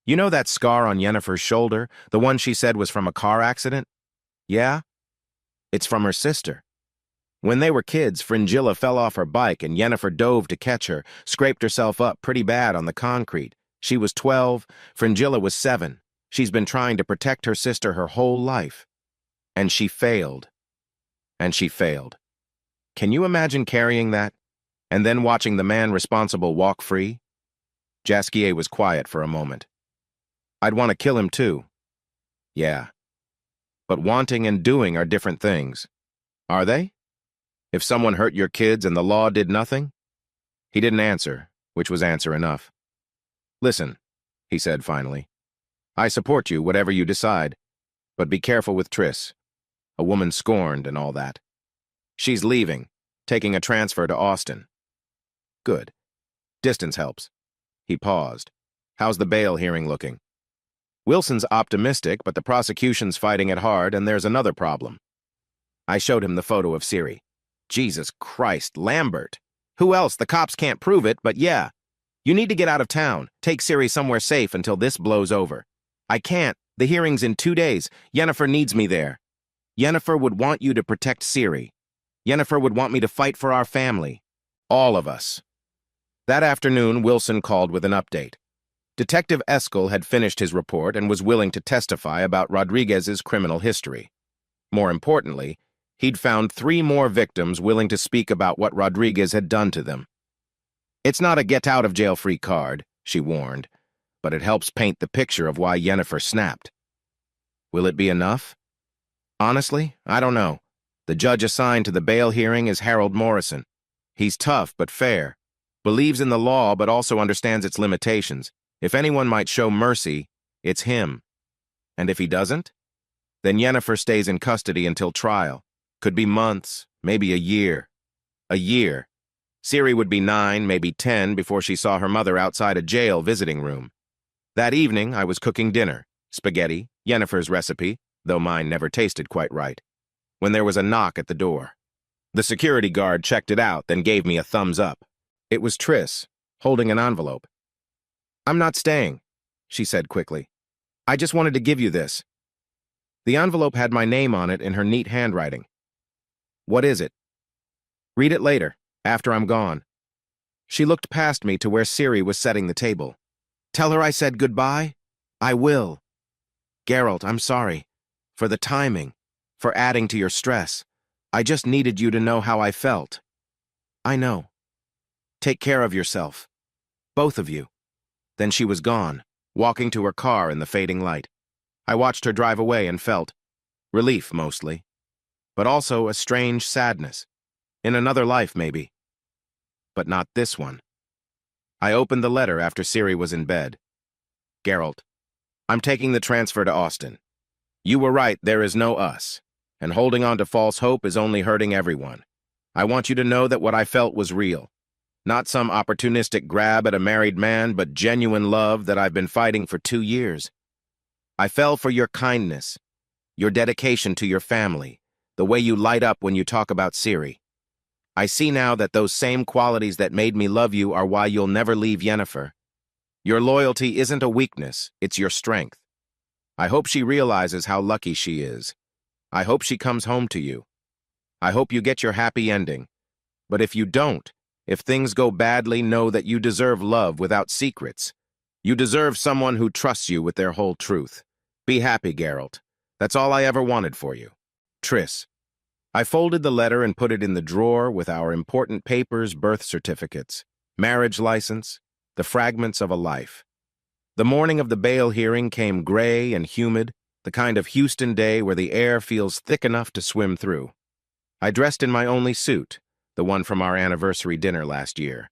You know that scar on Yennefer's shoulder, the one she said was from a car accident? Yeah? It's from her sister. When they were kids, Fringilla fell off her bike and Yennefer dove to catch her, scraped herself up pretty bad on the concrete. She was 12, Fringilla was 7. She's been trying to protect her sister her whole life. And she failed. And she failed. Can you imagine carrying that? And then watching the man responsible walk free? Jasquier was quiet for a moment. "I'd want to kill him too." "Yeah, But wanting and doing are different things. Are they? If someone hurt your kids and the law did nothing? He didn't answer, which was answer enough. Listen, he said finally. I support you, whatever you decide. But be careful with Triss. A woman scorned and all that. She's leaving, taking a transfer to Austin. Good. Distance helps. He paused. How's the bail hearing looking? Wilson's optimistic, but the prosecution's fighting it hard, and there's another problem. I showed him the photo of Siri. Jesus Christ, Lambert. Who else? The cops can't prove it, but yeah. You need to get out of town. Take Siri somewhere safe until this blows over. I can't. The hearing's in 2 days. Yennefer needs me there. Yennefer would want you to protect Siri. Yennefer would want me to fight for our family. All of us. That afternoon, Wilson called with an update. Detective Eskel had finished his report and was willing to testify about Rodriguez's criminal history. More importantly, he'd found 3 more victims willing to speak about what Rodriguez had done to them. It's not a get-out-of-jail-free card, she warned, but it helps paint the picture of why Yennefer snapped. Will it be enough? Honestly, I don't know. The judge assigned to the bail hearing is Harold Morrison. He's tough but fair, believes in the law but also understands its limitations. If anyone might show mercy, it's him. And if he doesn't? Then Yennefer stays in custody until trial. Could be months, maybe a year. A year. Siri would be 9, maybe 10, before she saw her mother outside a jail visiting room. That evening, I was cooking dinner. Spaghetti, Yennefer's recipe, though mine never tasted quite right. When there was a knock at the door. The security guard checked it out, then gave me a thumbs up. It was Triss, holding an envelope. I'm not staying, she said quickly. I just wanted to give you this. The envelope had my name on it in her neat handwriting. What is it? Read it later, after I'm gone. She looked past me to where Siri was setting the table. Tell her I said goodbye? I will. Geralt, I'm sorry. For the timing. For adding to your stress. I just needed you to know how I felt. I know. Take care of yourself. Both of you. Then she was gone, walking to her car in the fading light. I watched her drive away and felt relief, mostly, but also a strange sadness. In another life, maybe. But not this one. I opened the letter after Siri was in bed. Geralt, I'm taking the transfer to Austin. You were right, there is no us, and holding on to false hope is only hurting everyone. I want you to know that what I felt was real. Not some opportunistic grab at a married man, but genuine love that I've been fighting for 2 years. I fell for your kindness, your dedication to your family, the way you light up when you talk about Siri. I see now that those same qualities that made me love you are why you'll never leave Yennefer. Your loyalty isn't a weakness, it's your strength. I hope she realizes how lucky she is. I hope she comes home to you. I hope you get your happy ending. But if you don't, if things go badly, know that you deserve love without secrets. You deserve someone who trusts you with their whole truth. Be happy, Geralt. That's all I ever wanted for you. Triss. I folded the letter and put it in the drawer with our important papers, birth certificates, marriage license, the fragments of a life. The morning of the bail hearing came gray and humid, the kind of Houston day where the air feels thick enough to swim through. I dressed in my only suit, the one from our anniversary dinner last year.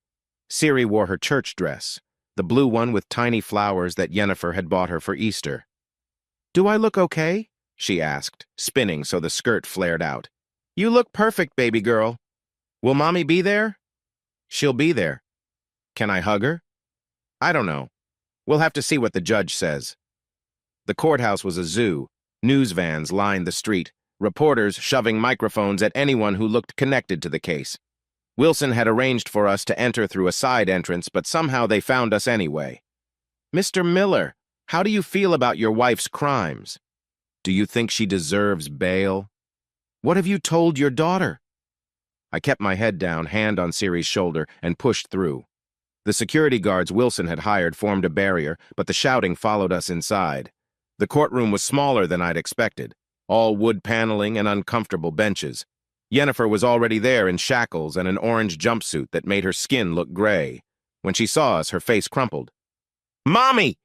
Siri wore her church dress, the blue one with tiny flowers that Yennefer had bought her for Easter. Do I look okay? She asked, spinning so the skirt flared out. You look perfect, baby girl. Will Mommy be there? She'll be there. Can I hug her? I don't know. We'll have to see what the judge says. The courthouse was a zoo. News vans lined the street, reporters shoving microphones at anyone who looked connected to the case. Wilson had arranged for us to enter through a side entrance, but somehow they found us anyway. Mr. Miller, how do you feel about your wife's crimes? Do you think she deserves bail? What have you told your daughter? I kept my head down, hand on Siri's shoulder, and pushed through. The security guards Wilson had hired formed a barrier, but the shouting followed us inside. The courtroom was smaller than I'd expected, all wood paneling and uncomfortable benches. Yennefer was already there in shackles and an orange jumpsuit that made her skin look gray. When she saw us, her face crumpled. Mommy!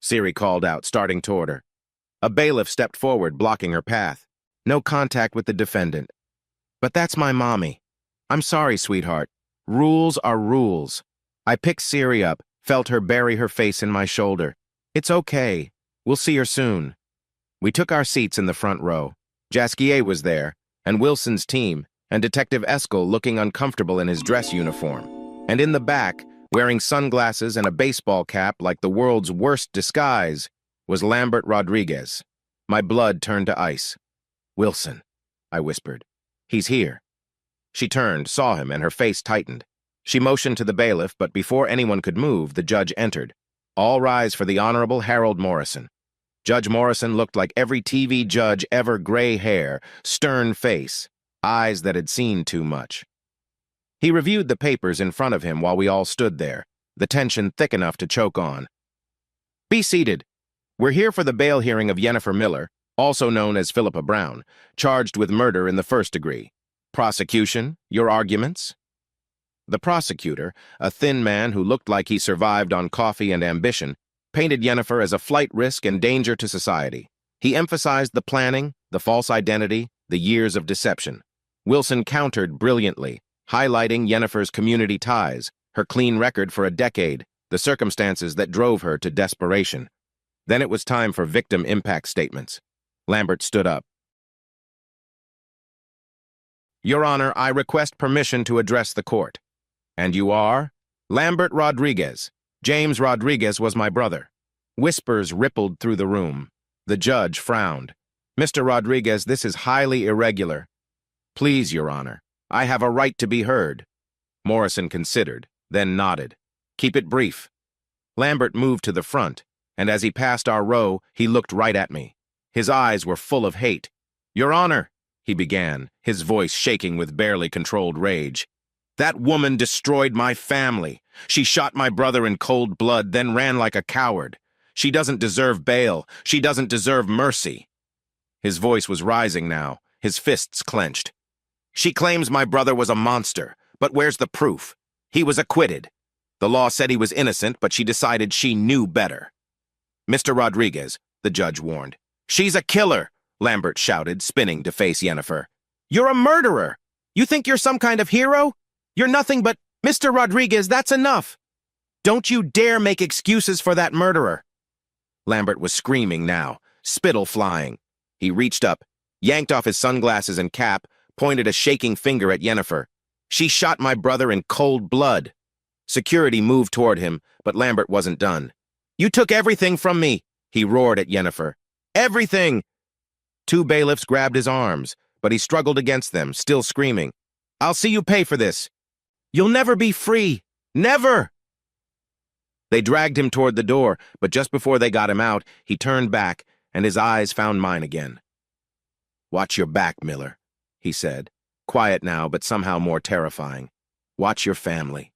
Siri called out, starting toward her. The courthouse was a zoo. News vans lined the street, reporters shoving microphones at anyone who looked connected to the case. Wilson had arranged for us to enter through a side entrance, but somehow they found us anyway. Mr. Miller, how do you feel about your wife's crimes? Do you think she deserves bail? What have you told your daughter? When she saw us, her face crumpled. When she saw us, her face crumpled. Mommy! Siri called out, starting toward her. A bailiff stepped forward, blocking her path. No contact with the defendant. But that's my mommy. I'm sorry, sweetheart. Rules are rules. I picked Siri up, felt her bury her face in my shoulder. It's okay. We'll see her soon. We took our seats in the front row. Jasquier was there, and Wilson's team, and Detective Eskel looking uncomfortable in his dress uniform. And in the back, wearing sunglasses and a baseball cap like the world's worst disguise, was Lambert Rodriguez. My blood turned to ice. Wilson, I whispered. He's here. She turned, saw him, and her face tightened. She motioned to the bailiff, but before anyone could move, the judge entered. All rise for the Honorable Harold Morrison. Judge Morrison looked like every TV judge ever, gray hair, stern face, eyes that had seen too much. He reviewed the papers in front of him while we all stood there, the tension thick enough to choke on. Be seated. We're here for the bail hearing of Jennifer Miller, also known as Philippa Brown, charged with murder in the first degree. Prosecution, your arguments? The prosecutor, a thin man who looked like he survived on coffee and ambition, painted Jennifer as a flight risk and danger to society. He emphasized the planning, the false identity, the years of deception. Wilson countered brilliantly, highlighting Jennifer's community ties, her clean record for a decade, the circumstances that drove her to desperation. Then it was time for victim impact statements. Lambert stood up. Your Honor, I request permission to address the court. And you are? Lambert Rodriguez. James Rodriguez was my brother. Whispers rippled through the room. The judge frowned. Mr. Rodriguez, this is highly irregular. Please, Your Honor, I have a right to be heard. Morrison considered, then nodded. Keep it brief. Lambert moved to the front, and as he passed our row, he looked right at me. His eyes were full of hate. Your Honor, he began, his voice shaking with barely controlled rage. That woman destroyed my family. She shot my brother in cold blood, then ran like a coward. She doesn't deserve bail. She doesn't deserve mercy. His voice was rising now, his fists clenched. She claims my brother was a monster, but where's the proof? He was acquitted. The law said he was innocent, but she decided she knew better. Mr. Rodriguez, the judge warned. She's a killer, Lambert shouted, spinning to face Jennifer. You're a murderer. You think you're some kind of hero? You're nothing but, Mr. Rodriguez, that's enough. Don't you dare make excuses for that murderer. Lambert was screaming now, spittle flying. He reached up, yanked off his sunglasses and cap, pointed a shaking finger at Jennifer. She shot my brother in cold blood. Security moved toward him, but Lambert wasn't done. You took everything from me, he roared at Jennifer. Everything! Two bailiffs grabbed his arms, but he struggled against them, still screaming. I'll see you pay for this. You'll never be free. Never! They dragged him toward the door, but just before they got him out, he turned back, and his eyes found mine again. Watch your back, Miller, he said, quiet now, but somehow more terrifying. Watch your family.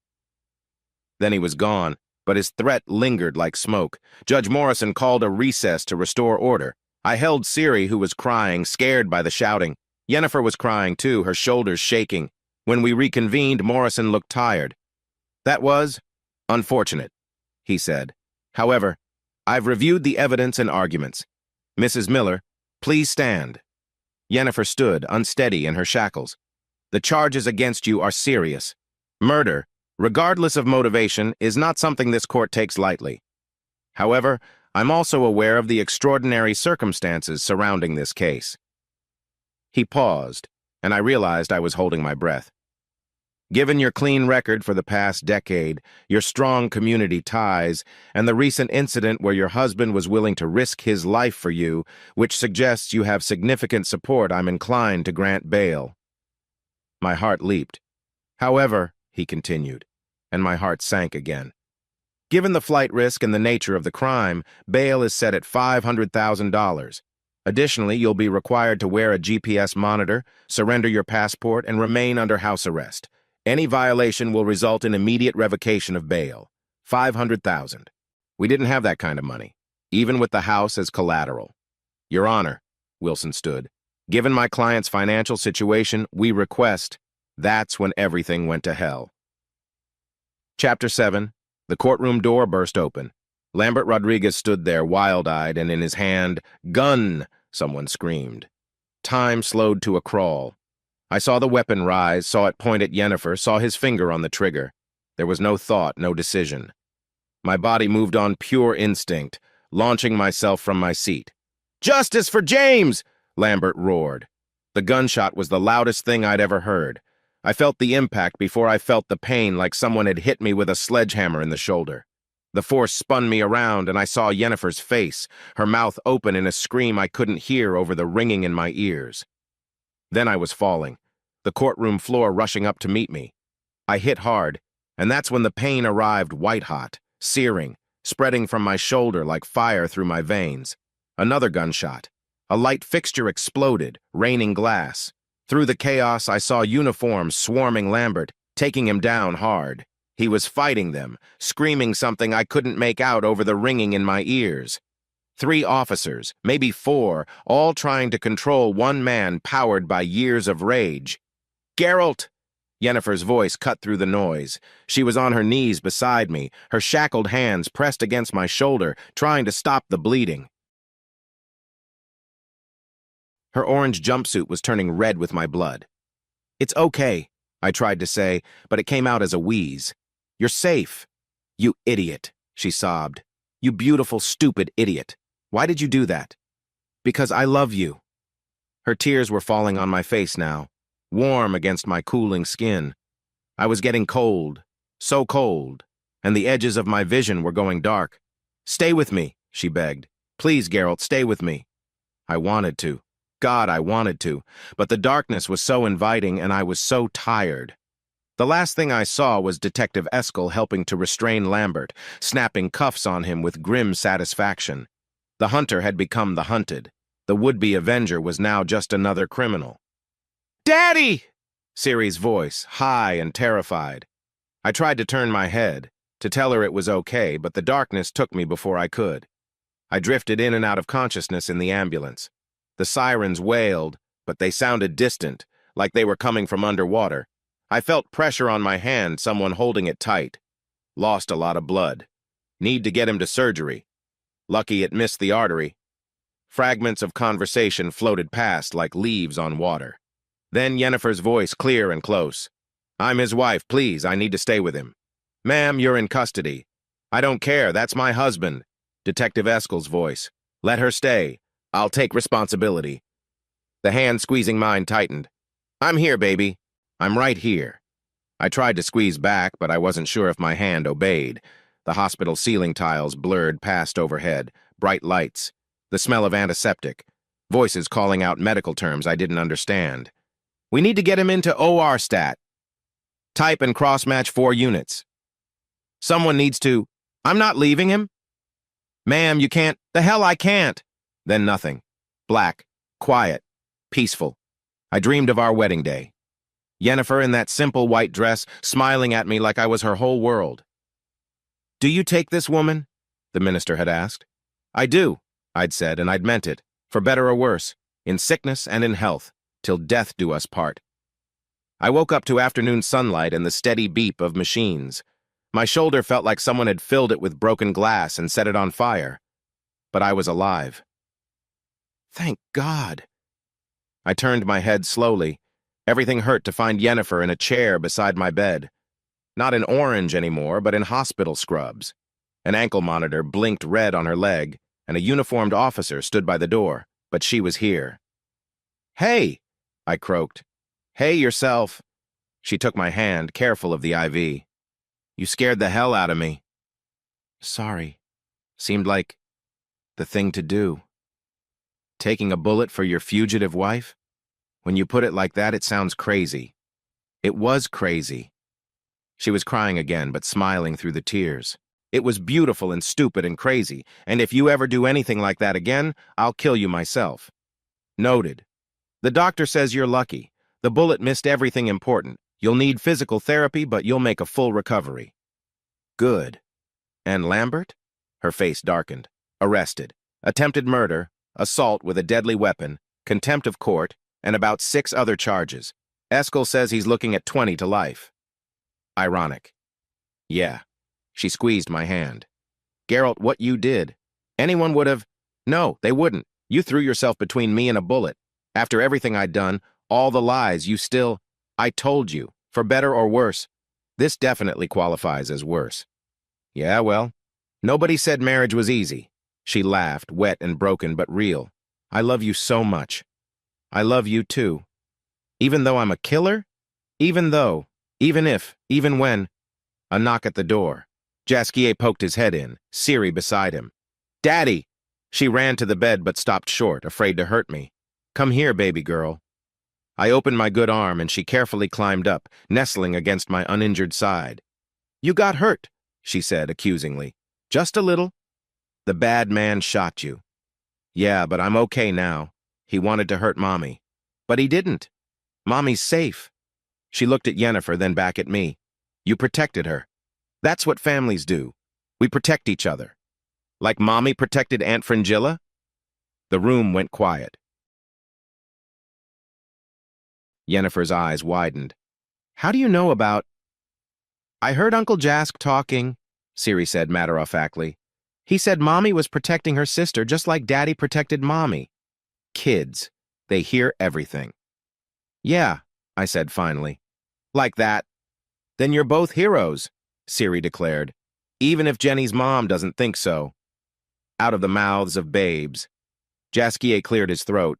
Then he was gone, but his threat lingered like smoke. Judge Morrison called a recess to restore order. I held Siri, who was crying, scared by the shouting. Jennifer was crying too, her shoulders shaking. When we reconvened, Morrison looked tired. That was unfortunate, he said. However, I've reviewed the evidence and arguments. Mrs. Miller, please stand. Jennifer stood, unsteady in her shackles. The charges against you are serious. Murder, regardless of motivation, is not something this court takes lightly. However, I'm also aware of the extraordinary circumstances surrounding this case. He paused, and I realized I was holding my breath. Given your clean record for the past decade, your strong community ties, and the recent incident where your husband was willing to risk his life for you, which suggests you have significant support, I'm inclined to grant bail. My heart leaped. However, he continued, and my heart sank again. Given the flight risk and the nature of the crime, bail is set at $500,000. Additionally, you'll be required to wear a GPS monitor, surrender your passport, and remain under house arrest. Any violation will result in immediate revocation of bail. $500,000. We didn't have that kind of money, even with the house as collateral. Your Honor, Wilson stood, given my client's financial situation, we request. That's when everything went to hell. Chapter 7. The courtroom door burst open. Lambert Rodriguez stood there, wild-eyed, and in his hand, "Gun!" someone screamed. Time slowed to a crawl. I saw the weapon rise, saw it point at Yennefer, saw his finger on the trigger. There was no thought, no decision. My body moved on pure instinct, launching myself from my seat. "Justice for James!" Lambert roared. The gunshot was the loudest thing I'd ever heard. I felt the impact before I felt the pain, like someone had hit me with a sledgehammer in the shoulder. The force spun me around, and I saw Yennefer's face, her mouth open in a scream I couldn't hear over the ringing in my ears. Then I was falling, the courtroom floor rushing up to meet me. I hit hard, and that's when the pain arrived white-hot, searing, spreading from my shoulder like fire through my veins. Another gunshot. A light fixture exploded, raining glass. Through the chaos, I saw uniforms swarming Lambert, taking him down hard. He was fighting them, screaming something I couldn't make out over the ringing in my ears. 3 officers, maybe 4, all trying to control one man powered by years of rage. "Geralt!" Yennefer's voice cut through the noise. She was on her knees beside me, her shackled hands pressed against my shoulder, trying to stop the bleeding. Her orange jumpsuit was turning red with my blood. "It's okay," I tried to say, but it came out as a wheeze. "You're safe." "You idiot," she sobbed. "You beautiful, stupid idiot. Why did you do that?" "Because I love you." Her tears were falling on my face now, warm against my cooling skin. I was getting cold, so cold, and the edges of my vision were going dark. "Stay with me," she begged. "Please, Geralt, stay with me." I wanted to. God, I wanted to, but the darkness was so inviting and I was so tired. The last thing I saw was Detective Eskel helping to restrain Lambert, snapping cuffs on him with grim satisfaction. The hunter had become the hunted. The would-be avenger was now just another criminal. "Daddy!" Ciri's voice, high and terrified. I tried to turn my head, to tell her it was okay, but the darkness took me before I could. I drifted in and out of consciousness in the ambulance. The sirens wailed, but they sounded distant, like they were coming from underwater. I felt pressure on my hand, someone holding it tight. Lost a lot of blood. Need to get him to surgery. Lucky it missed the artery. Fragments of conversation floated past like leaves on water. Then Yennefer's voice, clear and close. "I'm his wife, please, I need to stay with him." "Ma'am, you're in custody." "I don't care, that's my husband." Detective Eskel's voice. "Let her stay. I'll take responsibility." The hand squeezing mine tightened. "I'm here, baby. I'm right here." I tried to squeeze back, but I wasn't sure if my hand obeyed. The hospital ceiling tiles blurred past overhead, bright lights, the smell of antiseptic, voices calling out medical terms I didn't understand. "We need to get him into OR stat. Type and cross-match 4 units. Someone needs to—" "I'm not leaving him." "Ma'am, you can't—" "The hell I can't." Then nothing. Black, quiet, peaceful. I dreamed of our wedding day. Yennefer in that simple white dress, smiling at me like I was her whole world. "Do you take this woman?" the minister had asked. "I do," I'd said, and I'd meant it, for better or worse, in sickness and in health, till death do us part. I woke up to afternoon sunlight and the steady beep of machines. My shoulder felt like someone had filled it with broken glass and set it on fire. But I was alive. Thank God. I turned my head slowly. Everything hurt to find Yennefer in a chair beside my bed. Not in orange anymore, but in hospital scrubs. An ankle monitor blinked red on her leg, and a uniformed officer stood by the door, but she was here. "Hey," I croaked. "Hey yourself." She took my hand, careful of the IV. "You scared the hell out of me." "Sorry. Seemed like the thing to do." "Taking a bullet for your fugitive wife? When you put it like that, it sounds crazy." It was crazy. She was crying again, but smiling through the tears. "It was beautiful and stupid and crazy, and if you ever do anything like that again, I'll kill you myself." "Noted. The doctor says you're lucky. The bullet missed everything important. You'll need physical therapy, but you'll make a full recovery." "Good. And Lambert?" Her face darkened. "Arrested. Attempted murder, assault with a deadly weapon, contempt of court, and about 6 other charges. Eskel says he's looking at 20 to life." Ironic. "Yeah." She squeezed my hand. Geralt, what you did. Anyone would have... No, they wouldn't. You threw yourself between me and a bullet. After everything I'd done, all the lies, you still... I told you, for better or worse. This definitely qualifies as worse. Yeah, well, nobody said marriage was easy. She laughed, wet and broken but real. I love you so much. I love you too. Even though I'm a killer? Even though, even if, even when... A knock at the door. Jasquier poked his head in, Ciri beside him. Daddy! She ran to the bed but stopped short, afraid to hurt me. Come here, baby girl. I opened my good arm and she carefully climbed up, nestling against my uninjured side. You got hurt, she said accusingly. Just a little. The bad man shot you. Yeah, but I'm okay now. He wanted to hurt Mommy. But he didn't. Mommy's safe. She looked at Yennefer, then back at me. You protected her. That's what families do. We protect each other. Like Mommy protected Aunt Fringilla? The room went quiet. Yennefer's eyes widened. How do you know about... I heard Uncle Jask talking, Ciri said matter-of-factly. He said Mommy was protecting her sister just like Daddy protected Mommy. Kids. They hear everything. Yeah, I said finally. Like that. Then you're both heroes, Ciri declared, even if Jenny's mom doesn't think so. Out of the mouths of babes. Jasquier cleared his throat.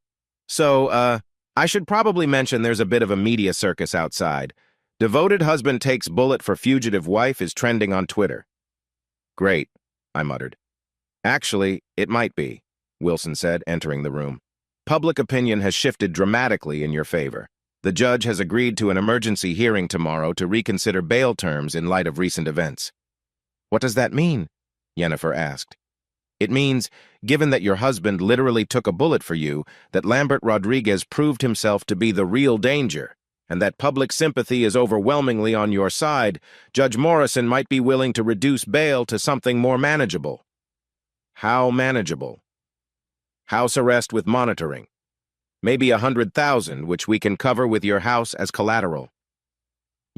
So, I should probably mention there's a bit of a media circus outside. Devoted husband takes bullet for fugitive wife is trending on Twitter. Great, I muttered. Actually, it might be, Wilson said, entering the room. Public opinion has shifted dramatically in your favor. The judge has agreed to an emergency hearing tomorrow to reconsider bail terms in light of recent events. What does that mean? Yennefer asked. It means, given that your husband literally took a bullet for you, that Lambert Rodriguez proved himself to be the real danger, and that public sympathy is overwhelmingly on your side, Judge Morrison might be willing to reduce bail to something more manageable. How manageable? House arrest with monitoring. Maybe 100,000, which we can cover with your house as collateral.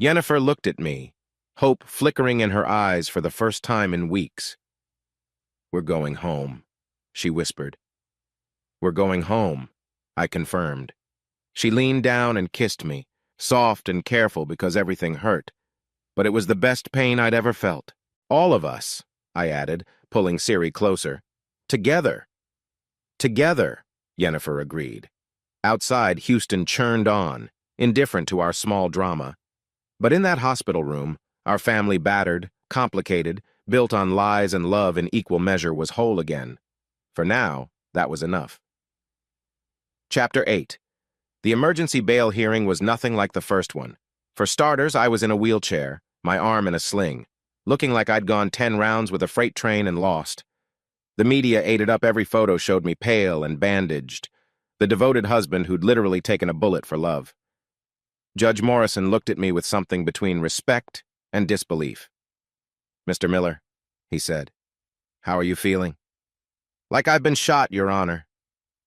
Yennefer looked at me, hope flickering in her eyes for the first time in weeks. We're going home, she whispered. We're going home, I confirmed. She leaned down and kissed me, soft and careful because everything hurt. But it was the best pain I'd ever felt. All of us, I added, pulling Ciri closer. Together. Together, Yennefer agreed. Outside, Houston churned on, indifferent to our small drama. But in that hospital room, our family battered, complicated, built on lies and love in equal measure was whole again. For now, that was enough. Chapter 8. The emergency bail hearing was nothing like the first one. For starters, I was in a wheelchair, my arm in a sling, looking like I'd gone 10 rounds with a freight train and lost. The media ate it up. Every photo showed me pale and bandaged, the devoted husband who'd literally taken a bullet for love. Judge Morrison looked at me with something between respect and disbelief. Mr. Miller, he said, how are you feeling? Like I've been shot, Your Honor.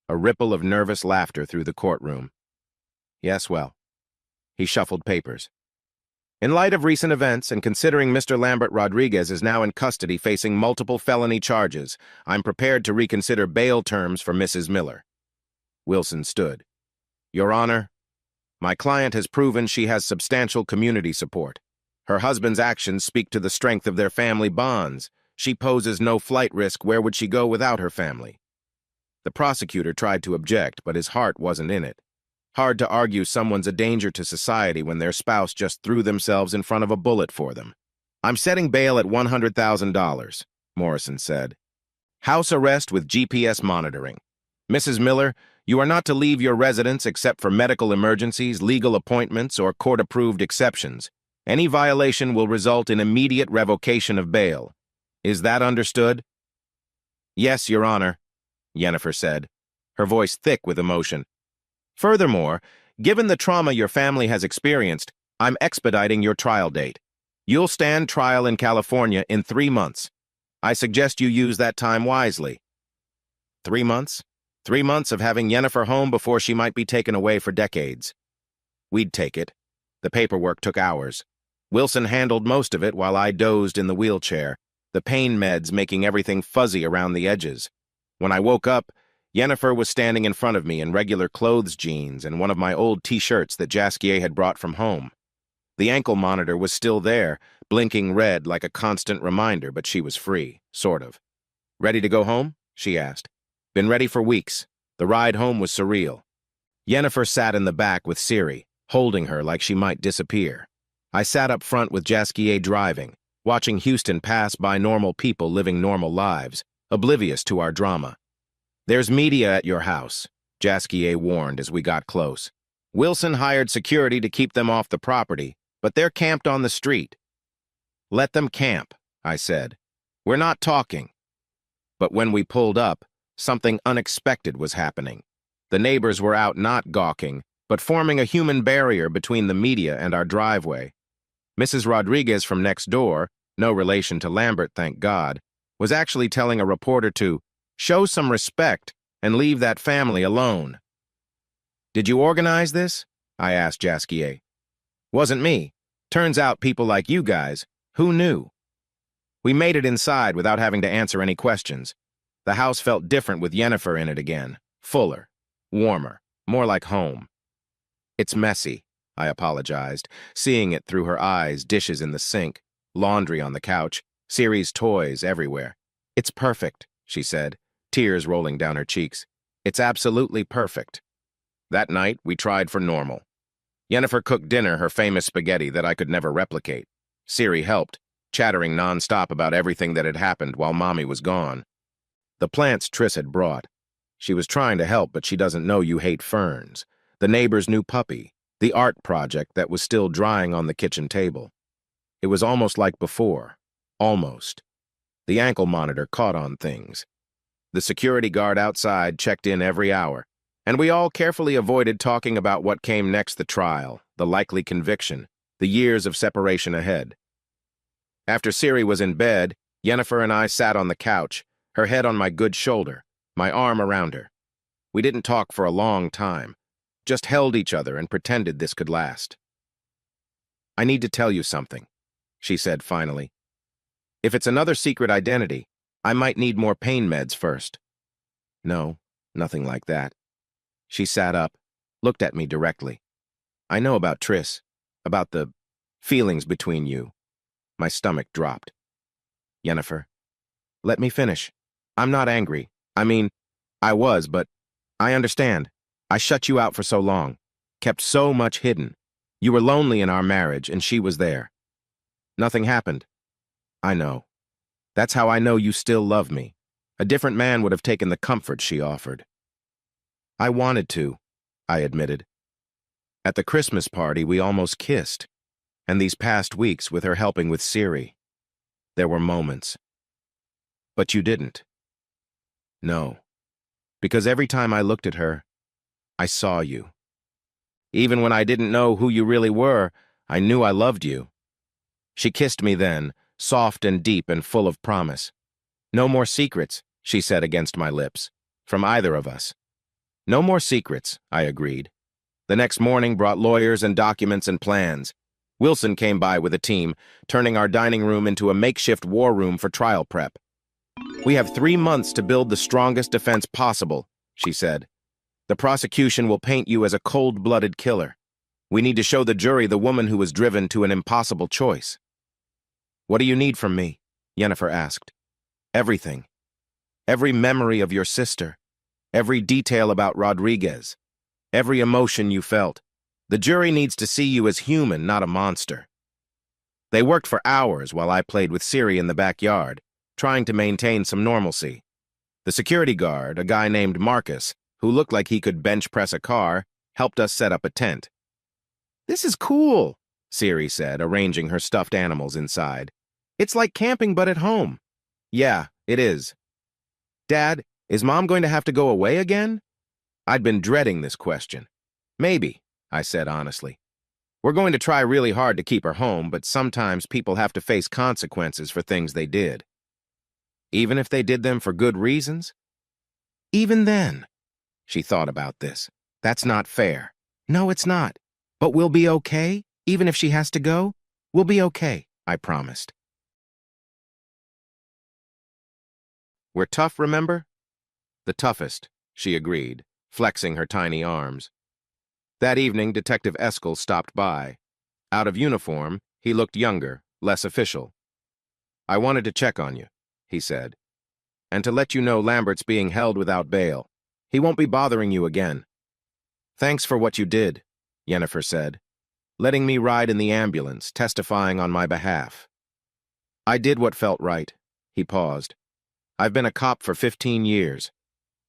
A ripple of nervous laughter through the courtroom. Yes, well. He shuffled papers. In light of recent events and considering Mr. Lambert Rodriguez is now in custody facing multiple felony charges, I'm prepared to reconsider bail terms for Mrs. Miller. Wilson stood. Your Honor, my client has proven she has substantial community support. Her husband's actions speak to the strength of their family bonds. She poses no flight risk. Where would she go without her family? The prosecutor tried to object, but his heart wasn't in it. Hard to argue someone's a danger to society when their spouse just threw themselves in front of a bullet for them. I'm setting bail at $100,000, Morrison said. House arrest with GPS monitoring. Mrs. Miller, you are not to leave your residence except for medical emergencies, legal appointments, or court-approved exceptions. Any violation will result in immediate revocation of bail. Is that understood? Yes, Your Honor, Yennefer said, her voice thick with emotion. Furthermore, given the trauma your family has experienced, I'm expediting your trial date. You'll stand trial in California in 3 months. I suggest you use that time wisely. 3 months? 3 months of having Yennefer home before she might be taken away for decades. We'd take it. The paperwork took hours. Wilson handled most of it while I dozed in the wheelchair. the pain meds making everything fuzzy around the edges. When I woke up, Yennefer was standing in front of me in regular clothes jeans and one of my old t-shirts that Jasquier had brought from home. The ankle monitor was still there, blinking red like a constant reminder, but she was free, sort of. "Ready to go home?" she asked. "Been ready for weeks. The ride home was surreal." Yennefer sat in the back with Ciri, holding her like she might disappear. I sat up front with Jasquier driving, watching Houston pass by normal people living normal lives, oblivious to our drama. "There's media at your house," Jasquier warned as we got close. "Wilson hired security to keep them off the property, but they're camped on the street." "Let them camp," I said. "We're not talking." But when we pulled up, something unexpected was happening. The neighbors were out not gawking, but forming a human barrier between the media and our driveway. Mrs. Rodriguez from next door, no relation to Lambert, thank God, was actually telling a reporter to show some respect and leave that family alone. "Did you organize this?" I asked Jasquier. "Wasn't me. Turns out people like you guys. Who knew?" We made it inside without having to answer any questions. The house felt different with Yennefer in it again. Fuller, warmer, more like home. "It's messy," I apologized, seeing it through her eyes, dishes in the sink, laundry on the couch, Ciri's toys everywhere. "It's perfect," she said, tears rolling down her cheeks. "It's absolutely perfect." That night, we tried for normal. Yennefer cooked dinner, her famous spaghetti that I could never replicate. Ciri helped, chattering nonstop about everything that had happened while Mommy was gone. The plants Triss had brought. She was trying to help, but she doesn't know you hate ferns. The neighbor's new puppy. The art project that was still drying on the kitchen table. It was almost like before. Almost. The ankle monitor caught on things. The security guard outside checked in every hour, and we all carefully avoided talking about what came next: the trial, the likely conviction, the years of separation ahead. After Ciri was in bed, Yennefer and I sat on the couch, her head on my good shoulder, my arm around her. We didn't talk for a long time, just held each other and pretended this could last. "I need to tell you something," she said finally. "If it's another secret identity, I might need more pain meds first." "No, nothing like that." She sat up, looked at me directly. "I know about Triss, about the feelings between you." My stomach dropped. "Yennefer, let me finish. I'm not angry. I mean, I was, but I understand. I shut you out for so long, kept so much hidden. You were lonely in our marriage, and she was there. Nothing happened. I know. That's how I know you still love me. A different man would have taken the comfort she offered." "I wanted to," I admitted. "At the Christmas party, we almost kissed. And these past weeks with her helping with Ciri. There were moments. But you didn't." "No. Because every time I looked at her, I saw you. Even when I didn't know who you really were, I knew I loved you." She kissed me then, soft and deep and full of promise. "No more secrets," she said against my lips, "from either of us." "No more secrets," I agreed. The next morning brought lawyers and documents and plans. Wilson came by with a team, turning our dining room into a makeshift war room for trial prep. "We have 3 months to build the strongest defense possible," she said. "The prosecution will paint you as a cold-blooded killer. We need to show the jury the woman who was driven to an impossible choice." "What do you need from me?" Yennefer asked. "Everything. Every memory of your sister. Every detail about Rodriguez. Every emotion you felt. The jury needs to see you as human, not a monster." They worked for hours while I played with Ciri in the backyard, trying to maintain some normalcy. The security guard, a guy named Marcus, who looked like he could bench press a car, helped us set up a tent. "This is cool," Ciri said, arranging her stuffed animals inside. "It's like camping but at home." "Yeah, it is." "Dad, is Mom going to have to go away again?" I'd been dreading this question. "Maybe," I said honestly. "We're going to try really hard to keep her home, but sometimes people have to face consequences for things they did. Even if they did them for good reasons?" "Even then." She thought about this. "That's not fair." "No, it's not. But we'll be okay, even if she has to go. We'll be okay," I promised. We're tough, remember? The toughest, she agreed, flexing her tiny arms. That evening, Detective Eskel stopped by. Out of uniform, he looked younger, less official. I wanted to check on you, he said, and to let you know Lambert's being held without bail. He won't be bothering you again. Thanks for what you did, Yennefer said, letting me ride in the ambulance, testifying on my behalf. I did what felt right. He paused. I've been a cop for 15 years.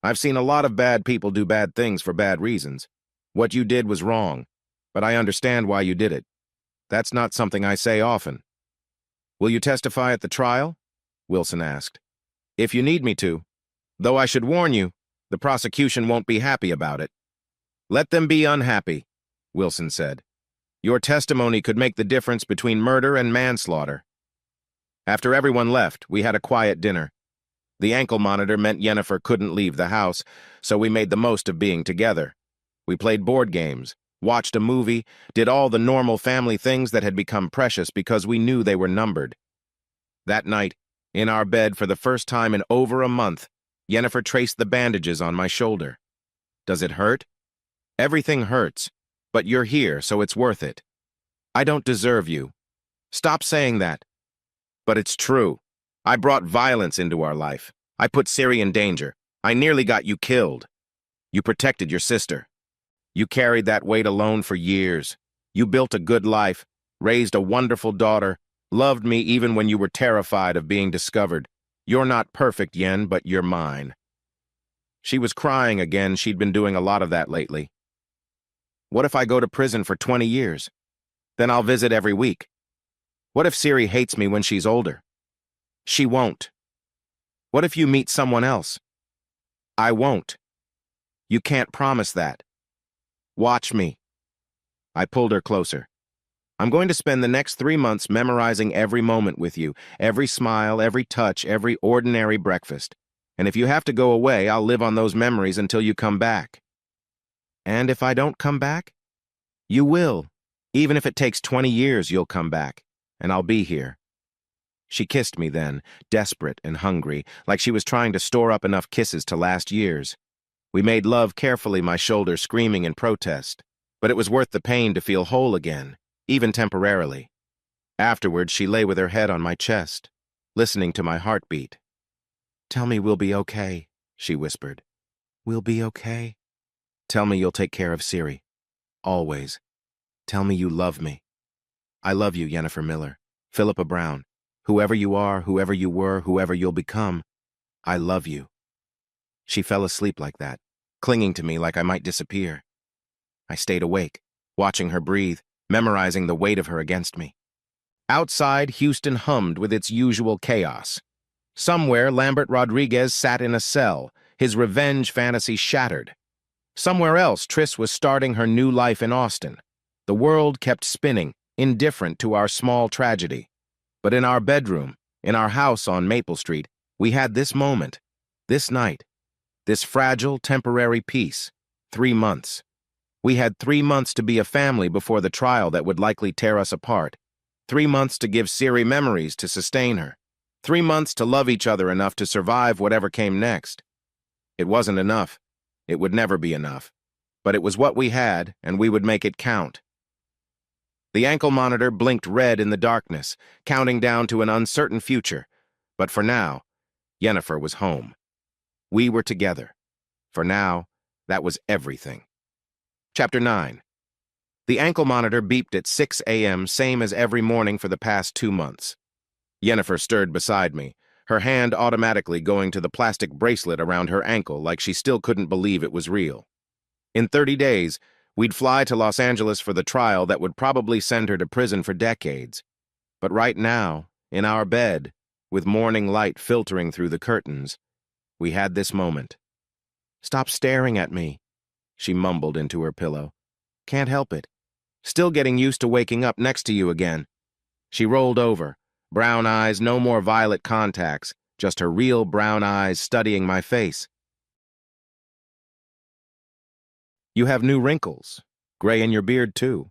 I've seen a lot of bad people do bad things for bad reasons. What you did was wrong, but I understand why you did it. That's not something I say often. Will you testify at the trial? Wilson asked. If you need me to. Though I should warn you, the prosecution won't be happy about it. Let them be unhappy, Wilson said. Your testimony could make the difference between murder and manslaughter. After everyone left, we had a quiet dinner. The ankle monitor meant Yennefer couldn't leave the house, so we made the most of being together. We played board games, watched a movie, did all the normal family things that had become precious because we knew they were numbered. That night, in our bed for the first time in over a month, Yennefer traced the bandages on my shoulder. Does it hurt? Everything hurts, but you're here, so it's worth it. I don't deserve you. Stop saying that. But it's true. I brought violence into our life. I put Ciri in danger. I nearly got you killed. You protected your sister. You carried that weight alone for years. You built a good life, raised a wonderful daughter, loved me even when you were terrified of being discovered. You're not perfect, Yen, but you're mine. She was crying again. She'd been doing a lot of that lately. What if I go to prison for 20 years? Then I'll visit every week. What if Ciri hates me when she's older? She won't. What if you meet someone else? I won't. You can't promise that. Watch me. I pulled her closer. I'm going to spend the next 3 months memorizing every moment with you, every smile, every touch, every ordinary breakfast. And if you have to go away, I'll live on those memories until you come back. And if I don't come back? You will. Even if it takes 20 years, you'll come back, and I'll be here. She kissed me then, desperate and hungry, like she was trying to store up enough kisses to last years. We made love carefully, my shoulder screaming in protest, but it was worth the pain to feel whole again, even temporarily. Afterwards, she lay with her head on my chest, listening to my heartbeat. Tell me we'll be okay, she whispered. We'll be okay. Tell me you'll take care of Ciri. Always. Tell me you love me. I love you, Yennefer Miller, Philippa Brown. Whoever you are, whoever you were, whoever you'll become, I love you. She fell asleep like that, clinging to me like I might disappear. I stayed awake, watching her breathe, memorizing the weight of her against me. Outside, Houston hummed with its usual chaos. Somewhere, Lambert Rodriguez sat in a cell, his revenge fantasy shattered. Somewhere else, Triss was starting her new life in Austin. The world kept spinning, indifferent to our small tragedy. But in our bedroom, in our house on Maple Street, we had this moment, this night, this fragile, temporary peace. 3 months. We had 3 months to be a family before the trial that would likely tear us apart. 3 months to give Ciri memories to sustain her. 3 months to love each other enough to survive whatever came next. It wasn't enough. It would never be enough. But it was what we had, and we would make it count. The ankle monitor blinked red in the darkness, counting down to an uncertain future. But for now, Yennefer was home. We were together. For now, that was everything. Chapter 9. The ankle monitor beeped at 6 a.m., same as every morning for the past 2 months. Yennefer stirred beside me, her hand automatically going to the plastic bracelet around her ankle like she still couldn't believe it was real. In 30 days, we'd fly to Los Angeles for the trial that would probably send her to prison for decades. But right now, in our bed, with morning light filtering through the curtains, we had this moment. Stop staring at me, she mumbled into her pillow. Can't help it. Still getting used to waking up next to you again. She rolled over, brown eyes, no more violet contacts, just her real brown eyes studying my face. You have new wrinkles. Gray in your beard, too.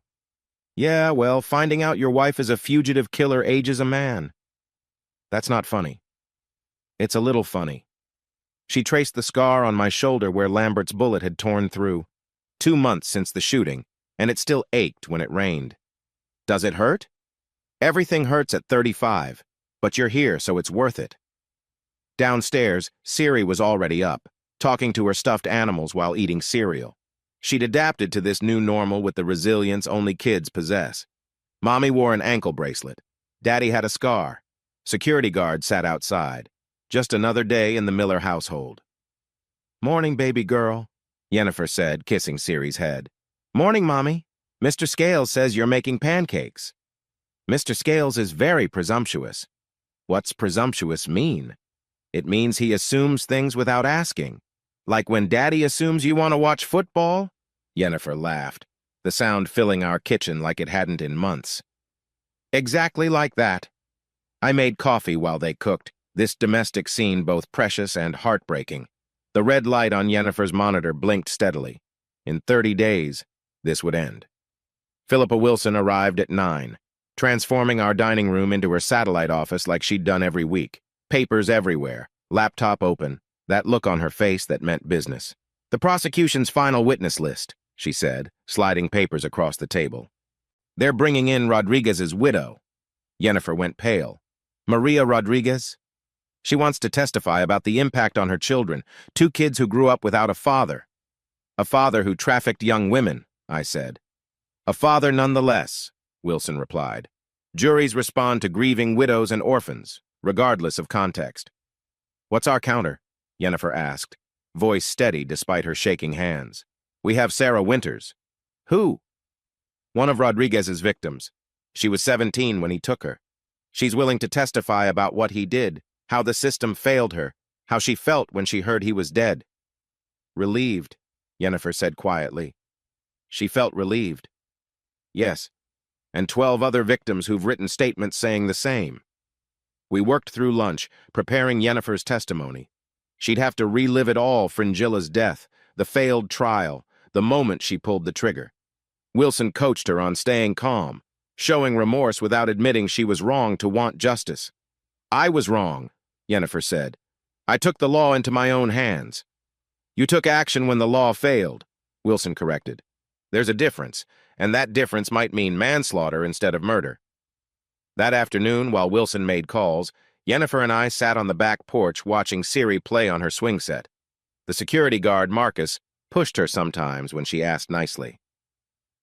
Yeah, well, finding out your wife is a fugitive killer ages a man. That's not funny. It's a little funny, She traced the scar on my shoulder where Lambert's bullet had torn through. 2 months since the shooting, and it still ached when it rained. Does it hurt? Everything hurts at 35, but you're here, so it's worth it. Downstairs, Siri was already up, talking to her stuffed animals while eating cereal. She'd adapted to this new normal with the resilience only kids possess. Mommy wore an ankle bracelet. Daddy had a scar. Security guards sat outside. Just another day in the Miller household. "Morning, baby girl," Yennefer said, kissing Siri's head. "Morning, Mommy. Mr. Scales says you're making pancakes." Mr. Scales is very presumptuous. What's presumptuous mean? It means he assumes things without asking. Like when Daddy assumes you want to watch football? Yennefer laughed, the sound filling our kitchen like it hadn't in months. Exactly like that. I made coffee while they cooked, this domestic scene both precious and heartbreaking. The red light on Yennefer's monitor blinked steadily. In 30 days, this would end. Philippa Wilson arrived at 9, transforming our dining room into her satellite office like she'd done every week. Papers everywhere, laptop open, that look on her face that meant business. "The prosecution's final witness list," she said, sliding papers across the table. "They're bringing in Rodriguez's widow." Yennefer went pale. "Maria Rodriguez? She wants to testify about the impact on her children, 2 kids who grew up without a father. A father who trafficked young women," I said. "A father nonetheless," Wilson replied. "Juries respond to grieving widows and orphans, regardless of context." "What's our counter?" Yennefer asked, voice steady despite her shaking hands. "We have Sarah Winters." "Who?" "One of Rodriguez's victims. She was 17 when he took her. She's willing to testify about what he did, how the system failed her, how she felt when she heard he was dead." "Relieved," Yennefer said quietly. "She felt relieved." "Yes, and 12 other victims who've written statements saying the same." We worked through lunch, preparing Yennefer's testimony. She'd have to relive it all: Fringilla's death, the failed trial, the moment she pulled the trigger. Wilson coached her on staying calm, showing remorse without admitting she was wrong to want justice. "I was wrong," Yennefer said. "I took the law into my own hands." "You took action when the law failed," Wilson corrected. "There's a difference, and that difference might mean manslaughter instead of murder." That afternoon, while Wilson made calls, Yennefer and I sat on the back porch watching Siri play on her swing set. The security guard, Marcus, pushed her sometimes when she asked nicely.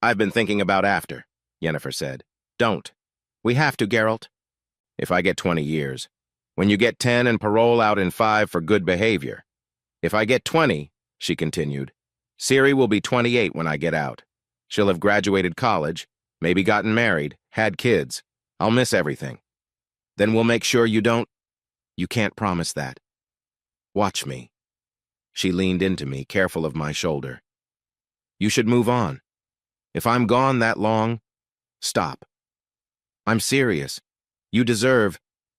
"I've been thinking about after," Yennefer said. "Don't. We have to, Geralt." "If I get 20 years. When you get 10 and parole out in 5 for good behavior. If I get 20, she continued, Siri will be 28 when I get out. She'll have graduated college, maybe gotten married, had kids. I'll miss everything. Then we'll make sure you don't." "You can't promise that. Watch me." She leaned into me, careful of my shoulder. "You should move on. If I'm gone that long, stop. I'm serious.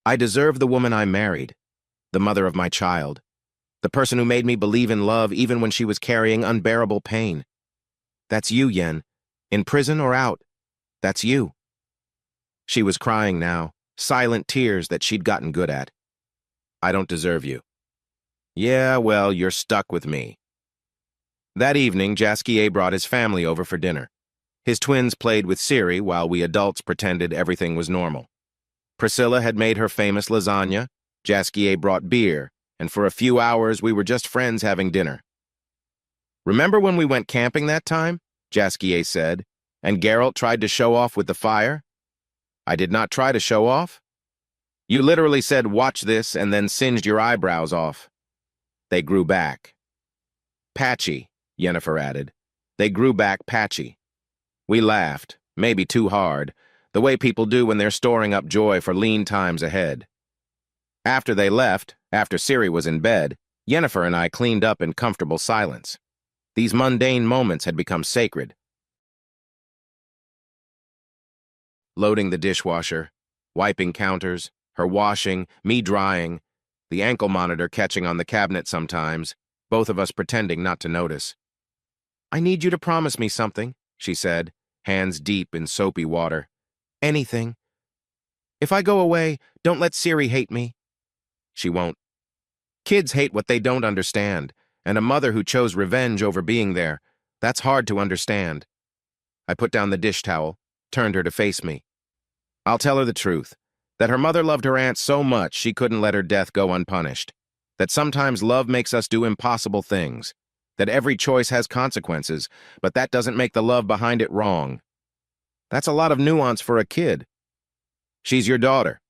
I deserve the woman I married, the mother of my child, the person who made me believe in love even when she was carrying unbearable pain. That's you, Yen. In prison or out, that's you." She was crying now, silent tears that she'd gotten good at. "I don't deserve you." "Yeah, well, you're stuck with me." That evening, Jasquier brought his family over for dinner. His twins played with Siri while we adults pretended everything was normal. Priscilla had made her famous lasagna, Jasquier brought beer, and for a few hours we were just friends having dinner. "Remember when we went camping that time?" Jasquier said, "and Geralt tried to show off with the fire?" "I did not try to show off. You literally said, 'Watch this,' and then singed your eyebrows off." "They grew back." "Patchy," Yennefer added. "They grew back patchy." We laughed, maybe too hard, the way people do when they're storing up joy for lean times ahead. After they left, after Siri was in bed, Yennefer and I cleaned up in comfortable silence. These mundane moments had become sacred. Loading the dishwasher, wiping counters, her washing, me drying, the ankle monitor catching on the cabinet sometimes, both of us pretending not to notice. "I need you to promise me something," she said, hands deep in soapy water. "Anything. If I go away, don't let Siri hate me." "She won't." Kids hate what they don't understand, and a mother who chose revenge over being there, that's hard to understand. I put down the dish towel, turned her to face me. I'll tell her the truth, that her mother loved her aunt so much she couldn't let her death go unpunished, that sometimes love makes us do impossible things, that every choice has consequences, but that doesn't make the love behind it wrong. That's a lot of nuance for a kid. She's your daughter.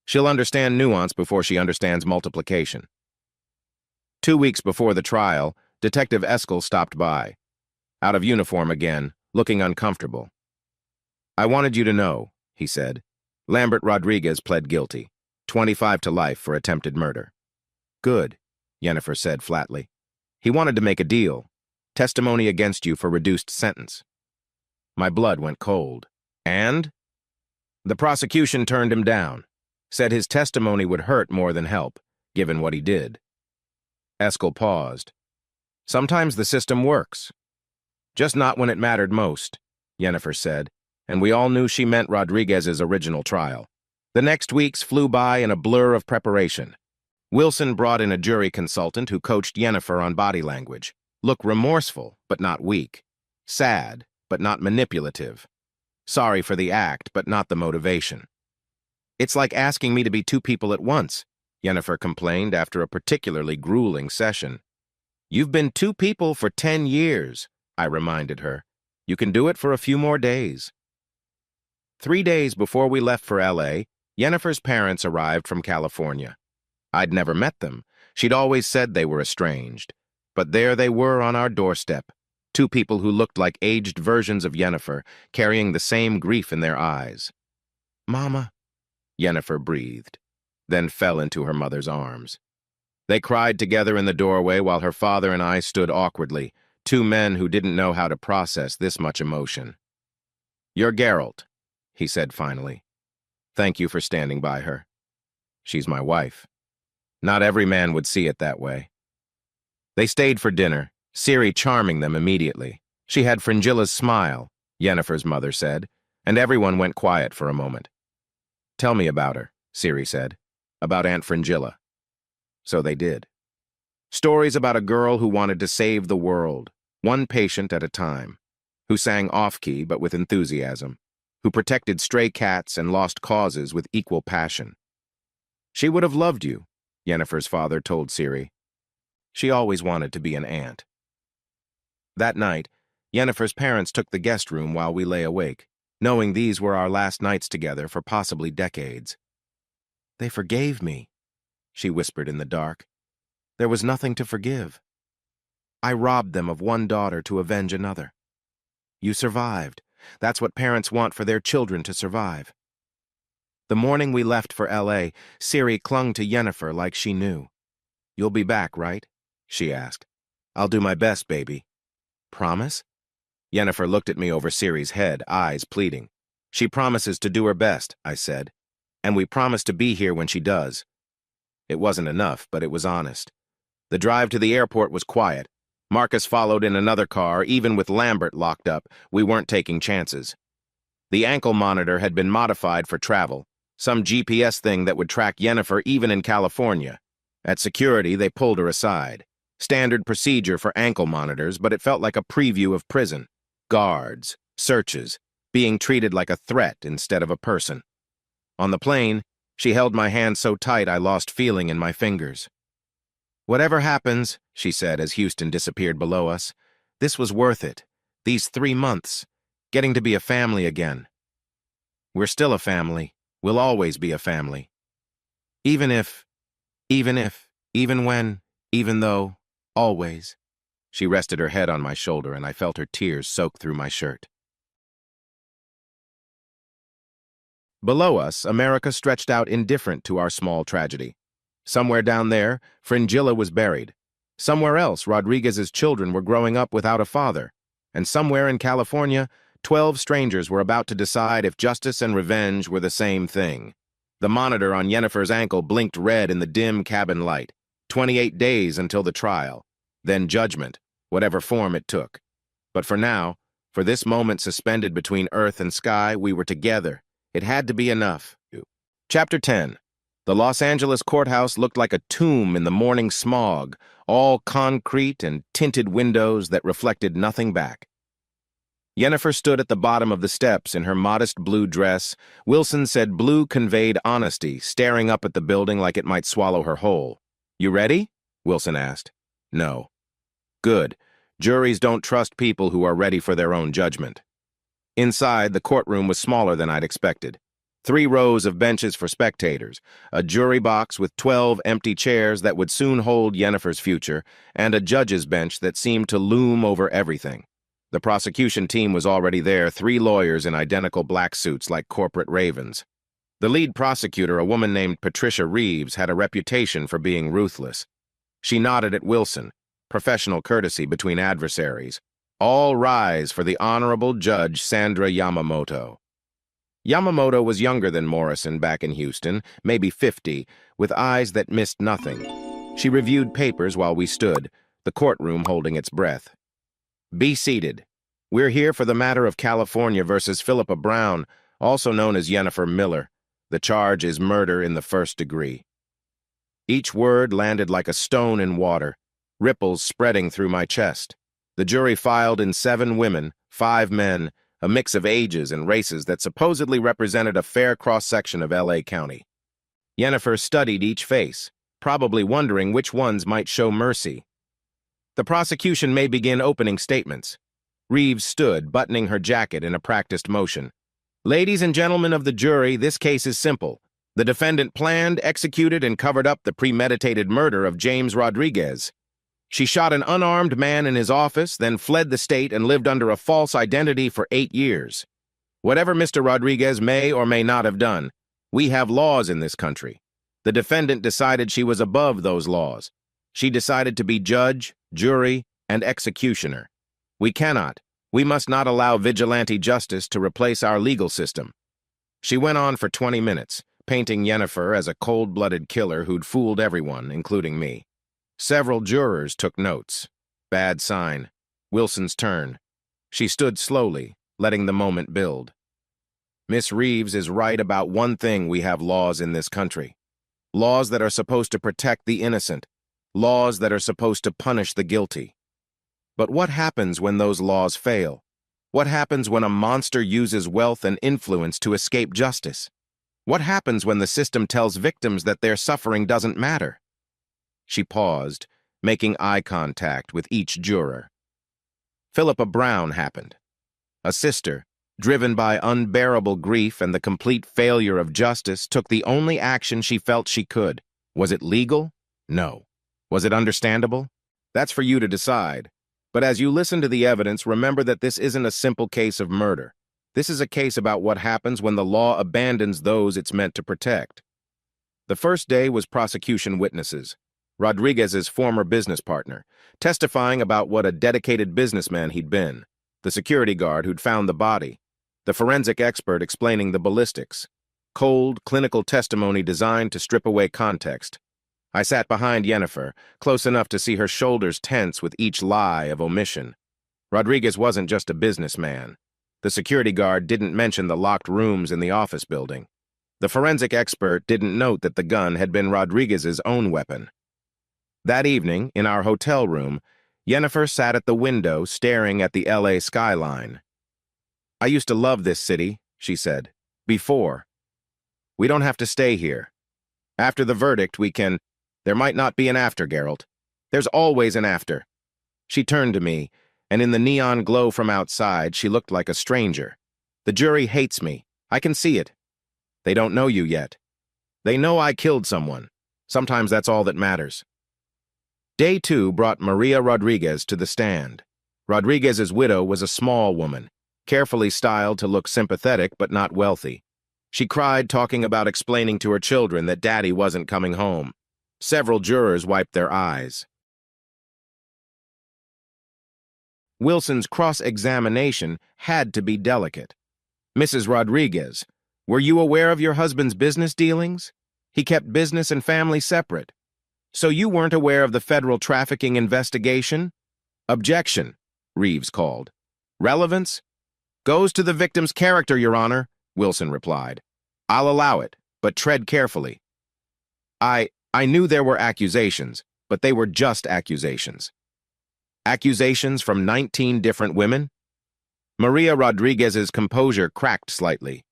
She'll understand nuance before she understands multiplication. 2 weeks before the trial, Detective Eskel stopped by, out of uniform again, looking uncomfortable. "I wanted you to know," he said. "Lambert Rodriguez pled guilty, 25 to life for attempted murder." "Good," Yennefer said flatly. "He wanted to make a deal. Testimony against you for reduced sentence." My blood went cold. "And?" "The prosecution turned him down, said his testimony would hurt more than help, given what he did." Eskel paused. "Sometimes the system works. Just not when it mattered most," Yennefer said, and we all knew she meant Rodriguez's original trial. The next weeks flew by in a blur of preparation. Wilson brought in a jury consultant who coached Yennefer on body language. Look remorseful, but not weak. Sad, but not manipulative. Sorry for the act, but not the motivation. "It's like asking me to be two people at once," Yennefer complained after a particularly grueling session. "You've been two people for 10 years, I reminded her. "You can do it for a few more days." 3 days before we left for LA, Yennefer's parents arrived from California. I'd never met them. She'd always said they were estranged. But there they were on our doorstep, two people who looked like aged versions of Yennefer, carrying the same grief in their eyes. "Mama," Yennefer breathed, then fell into her mother's arms. They cried together in the doorway while her father and I stood awkwardly, two men who didn't know how to process this much emotion. "You're Geralt," he said finally. "Thank you for standing by her. She's my wife." Not every man would see it that way. They stayed for dinner, Ciri charming them immediately. She had Fringilla's smile, Yennefer's mother said, and everyone went quiet for a moment. "Tell me about her," Ciri said. "About Aunt Fringilla." So they did. Stories about a girl who wanted to save the world, one patient at a time, who sang off-key but with enthusiasm, who protected stray cats and lost causes with equal passion. "She would have loved you," Yennefer's father told Ciri. "She always wanted to be an aunt." That night, Yennefer's parents took the guest room while we lay awake, knowing these were our last nights together for possibly decades. "They forgave me," she whispered in the dark. "There was nothing to forgive. I robbed them of one daughter to avenge another. You survived. That's what parents want for their children to survive." The morning we left for LA, Ciri clung to Yennefer like she knew. "You'll be back, right?" she asked. "I'll do my best, baby." "Promise?" Yennefer looked at me over Ciri's head, eyes pleading. "She promises to do her best," I said. "And we promise to be here when she does." It wasn't enough, but it was honest. The drive to the airport was quiet. Marcus followed in another car. Even with Lambert locked up, we weren't taking chances. The ankle monitor had been modified for travel, some GPS thing that would track Yennefer even in California. At security, they pulled her aside. Standard procedure for ankle monitors, but it felt like a preview of prison. Guards, searches, being treated like a threat instead of a person. On the plane, she held my hand so tight I lost feeling in my fingers. "Whatever happens," she said as Houston disappeared below us, "this was worth it. These 3 months, getting to be a family again. We're still a family. We'll always be a family. Even when, even though, always." She rested her head on my shoulder and I felt her tears soak through my shirt. Below us, America stretched out indifferent to our small tragedy. Somewhere down there, Fringilla was buried. Somewhere else, Rodriguez's children were growing up without a father. And somewhere in California, 12 strangers were about to decide if justice and revenge were the same thing. The monitor on Yennefer's ankle blinked red in the dim cabin light. 28 days until the trial. Then judgment, whatever form it took. But for now, for this moment suspended between earth and sky, we were together. It had to be enough. Chapter 10. The Los Angeles courthouse looked like a tomb in the morning smog, all concrete and tinted windows that reflected nothing back. Yennefer stood at the bottom of the steps in her modest blue dress. Wilson said blue conveyed honesty, staring up at the building like it might swallow her whole. "You ready?" Wilson asked. "No." "Good. Juries don't trust people who are ready for their own judgment." Inside, the courtroom was smaller than I'd expected. 3 rows of benches for spectators, a jury box with 12 empty chairs that would soon hold Yennefer's future, and a judge's bench that seemed to loom over everything. The prosecution team was already there, 3 lawyers in identical black suits like corporate ravens. The lead prosecutor, a woman named Patricia Reeves, had a reputation for being ruthless. She nodded at Wilson, professional courtesy between adversaries. "All rise for the Honorable Judge Sandra Yamamoto." Yamamoto was younger than Morrison back in Houston, maybe 50, with eyes that missed nothing. She reviewed papers while we stood, the courtroom holding its breath. "Be seated. We're here for the matter of California versus Philippa Brown, also known as Yennefer Miller. The charge is murder in the first degree." Each word landed like a stone in water, ripples spreading through my chest. The jury filed in 7 women, 5 men, a mix of ages and races that supposedly represented a fair cross-section of L.A. County. Yennefer studied each face, probably wondering which ones might show mercy. "The prosecution may begin opening statements." Reeves stood, buttoning her jacket in a practiced motion. "Ladies and gentlemen of the jury, this case is simple. The defendant planned, executed, and covered up the premeditated murder of James Rodriguez. She shot an unarmed man in his office, then fled the state and lived under a false identity for 8 years. Whatever Mr. Rodriguez may or may not have done, we have laws in this country. The defendant decided she was above those laws. She decided to be judge, jury, and executioner. We must not allow vigilante justice to replace our legal system." She went on for 20 minutes, painting Yennefer as a cold-blooded killer who'd fooled everyone, including me. Several jurors took notes. Bad sign. Wilson's turn. She stood slowly, letting the moment build. "Miss Reeves is right about one thing: we have laws in this country. Laws that are supposed to protect the innocent. Laws that are supposed to punish the guilty. But what happens when those laws fail? What happens when a monster uses wealth and influence to escape justice? What happens when the system tells victims that their suffering doesn't matter?" She paused, making eye contact with each juror. Philippa Brown happened. A sister, driven by unbearable grief and the complete failure of justice, took the only action she felt she could. Was it legal? No. Was it understandable? That's for you to decide. But as you listen to the evidence, remember that this isn't a simple case of murder. This is a case about what happens when the law abandons those it's meant to protect. The first day was prosecution witnesses. Rodriguez's former business partner, testifying about what a dedicated businessman he'd been, the security guard who'd found the body, the forensic expert explaining the ballistics. Cold, clinical testimony designed to strip away context. I sat behind Yennefer, close enough to see her shoulders tense with each lie of omission. Rodriguez wasn't just a businessman. The security guard didn't mention the locked rooms in the office building. The forensic expert didn't note that the gun had been Rodriguez's own weapon. That evening, in our hotel room, Yennefer sat at the window staring at the LA skyline. "I used to love this city," she said. "Before. We don't have to stay here. After the verdict, we can..." "There might not be an after, Geralt. There's always an after." She turned to me, and in the neon glow from outside, she looked like a stranger. "The jury hates me. I can see it. They don't know you yet. They know I killed someone. Sometimes that's all that matters." Day 2 brought Maria Rodriguez to the stand. Rodriguez's widow was a small woman, carefully styled to look sympathetic but not wealthy. She cried, talking about explaining to her children that Daddy wasn't coming home. Several jurors wiped their eyes. Wilson's cross-examination had to be delicate. "Mrs. Rodriguez, were you aware of your husband's business dealings? He kept business and family separate. So you weren't aware of the federal trafficking investigation?" "Objection," Reeves called. "Relevance? Goes to the victim's character, Your Honor," Wilson replied. "I'll allow it, but tread carefully." I knew there were accusations, but they were just accusations. Accusations from 19 different women? Maria Rodriguez's composure cracked slightly.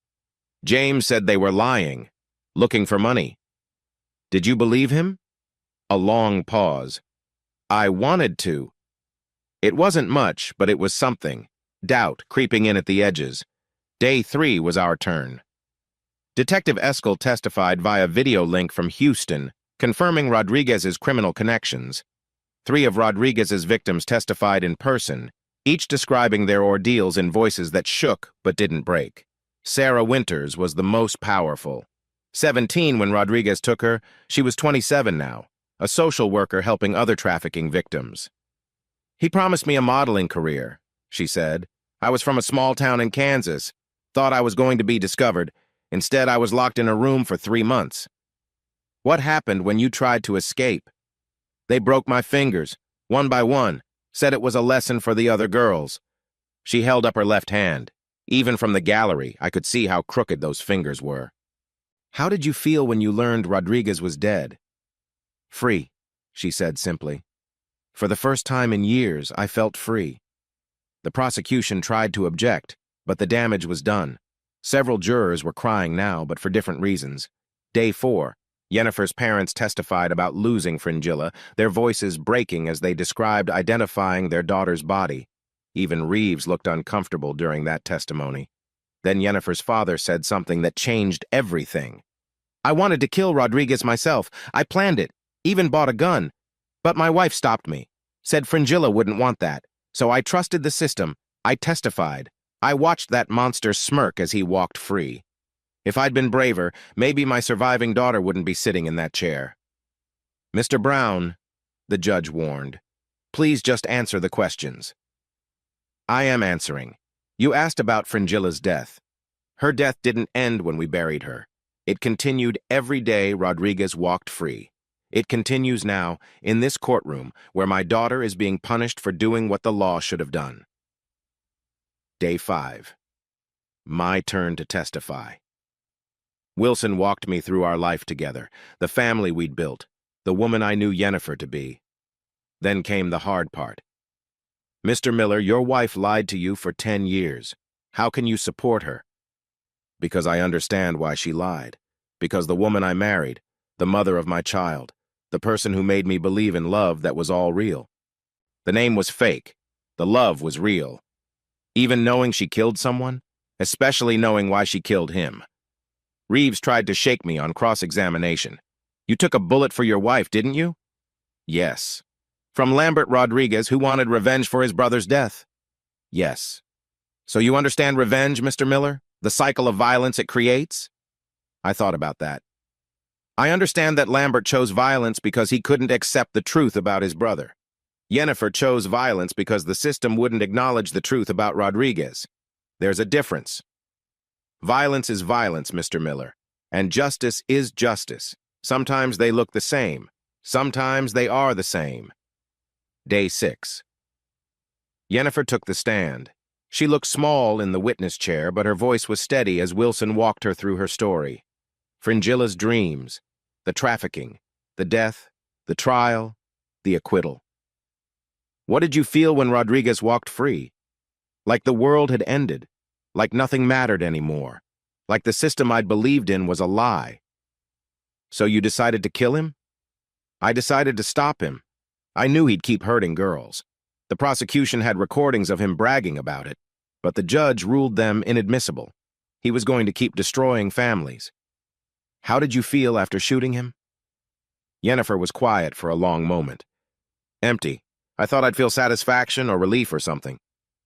James said they were lying, looking for money. Did you believe him? A long pause. I wanted to. It wasn't much, but it was something. Doubt creeping in at the edges. Day 3 was our turn. Detective Eskel testified via video link from Houston, confirming Rodriguez's criminal connections. 3 of Rodriguez's victims testified in person, each describing their ordeals in voices that shook but didn't break. Sarah Winters was the most powerful. 17 when Rodriguez took her, she was 27 now, a social worker helping other trafficking victims. He promised me a modeling career, she said. I was from a small town in Kansas, thought I was going to be discovered. Instead, I was locked in a room for 3 months. What happened when you tried to escape? They broke my fingers, one by one, said it was a lesson for the other girls. She held up her left hand. Even from the gallery, I could see how crooked those fingers were. How did you feel when you learned Rodriguez was dead? Free, she said simply. For the first time in years, I felt free. The prosecution tried to object, but the damage was done. Several jurors were crying now, but for different reasons. Day 4, Yennefer's parents testified about losing Fringilla, their voices breaking as they described identifying their daughter's body. Even Reeves looked uncomfortable during that testimony. Then Yennefer's father said something that changed everything. I wanted to kill Rodriguez myself. I planned it, even bought a gun. But my wife stopped me, said Fringilla wouldn't want that. So I trusted the system. I testified. I watched that monster smirk as he walked free. If I'd been braver, maybe my surviving daughter wouldn't be sitting in that chair. Mr. Brown, the judge warned, please just answer the questions. I am answering. You asked about Fringilla's death. Her death didn't end when we buried her. It continued every day Rodriguez walked free. It continues now, in this courtroom, where my daughter is being punished for doing what the law should have done. Day 5. My turn to testify. Wilson walked me through our life together, the family we'd built, the woman I knew Yennefer to be. Then came the hard part. Mr. Miller, your wife lied to you for 10 years. How can you support her? Because I understand why she lied. Because the woman I married, the mother of my child, the person who made me believe in love that was all real. The name was fake. The love was real. Even knowing she killed someone, especially knowing why she killed him. Reeves tried to shake me on cross-examination. You took a bullet for your wife, didn't you? Yes. From Lambert Rodriguez, who wanted revenge for his brother's death? Yes. So you understand revenge, Mr. Miller? The cycle of violence it creates? I thought about that. I understand that Lambert chose violence because he couldn't accept the truth about his brother. Yennefer chose violence because the system wouldn't acknowledge the truth about Rodriguez. There's a difference. Violence is violence, Mr. Miller, and justice is justice. Sometimes they look the same. Sometimes they are the same. Day 6. Yennefer took the stand. She looked small in the witness chair, but her voice was steady as Wilson walked her through her story. Fringilla's dreams, the trafficking, the death, the trial, the acquittal. What did you feel when Rodriguez walked free? Like the world had ended, like nothing mattered anymore, like the system I'd believed in was a lie. So you decided to kill him? I decided to stop him. I knew he'd keep hurting girls. The prosecution had recordings of him bragging about it, but the judge ruled them inadmissible. He was going to keep destroying families. How did you feel after shooting him? Yennefer was quiet for a long moment. Empty. I thought I'd feel satisfaction or relief or something,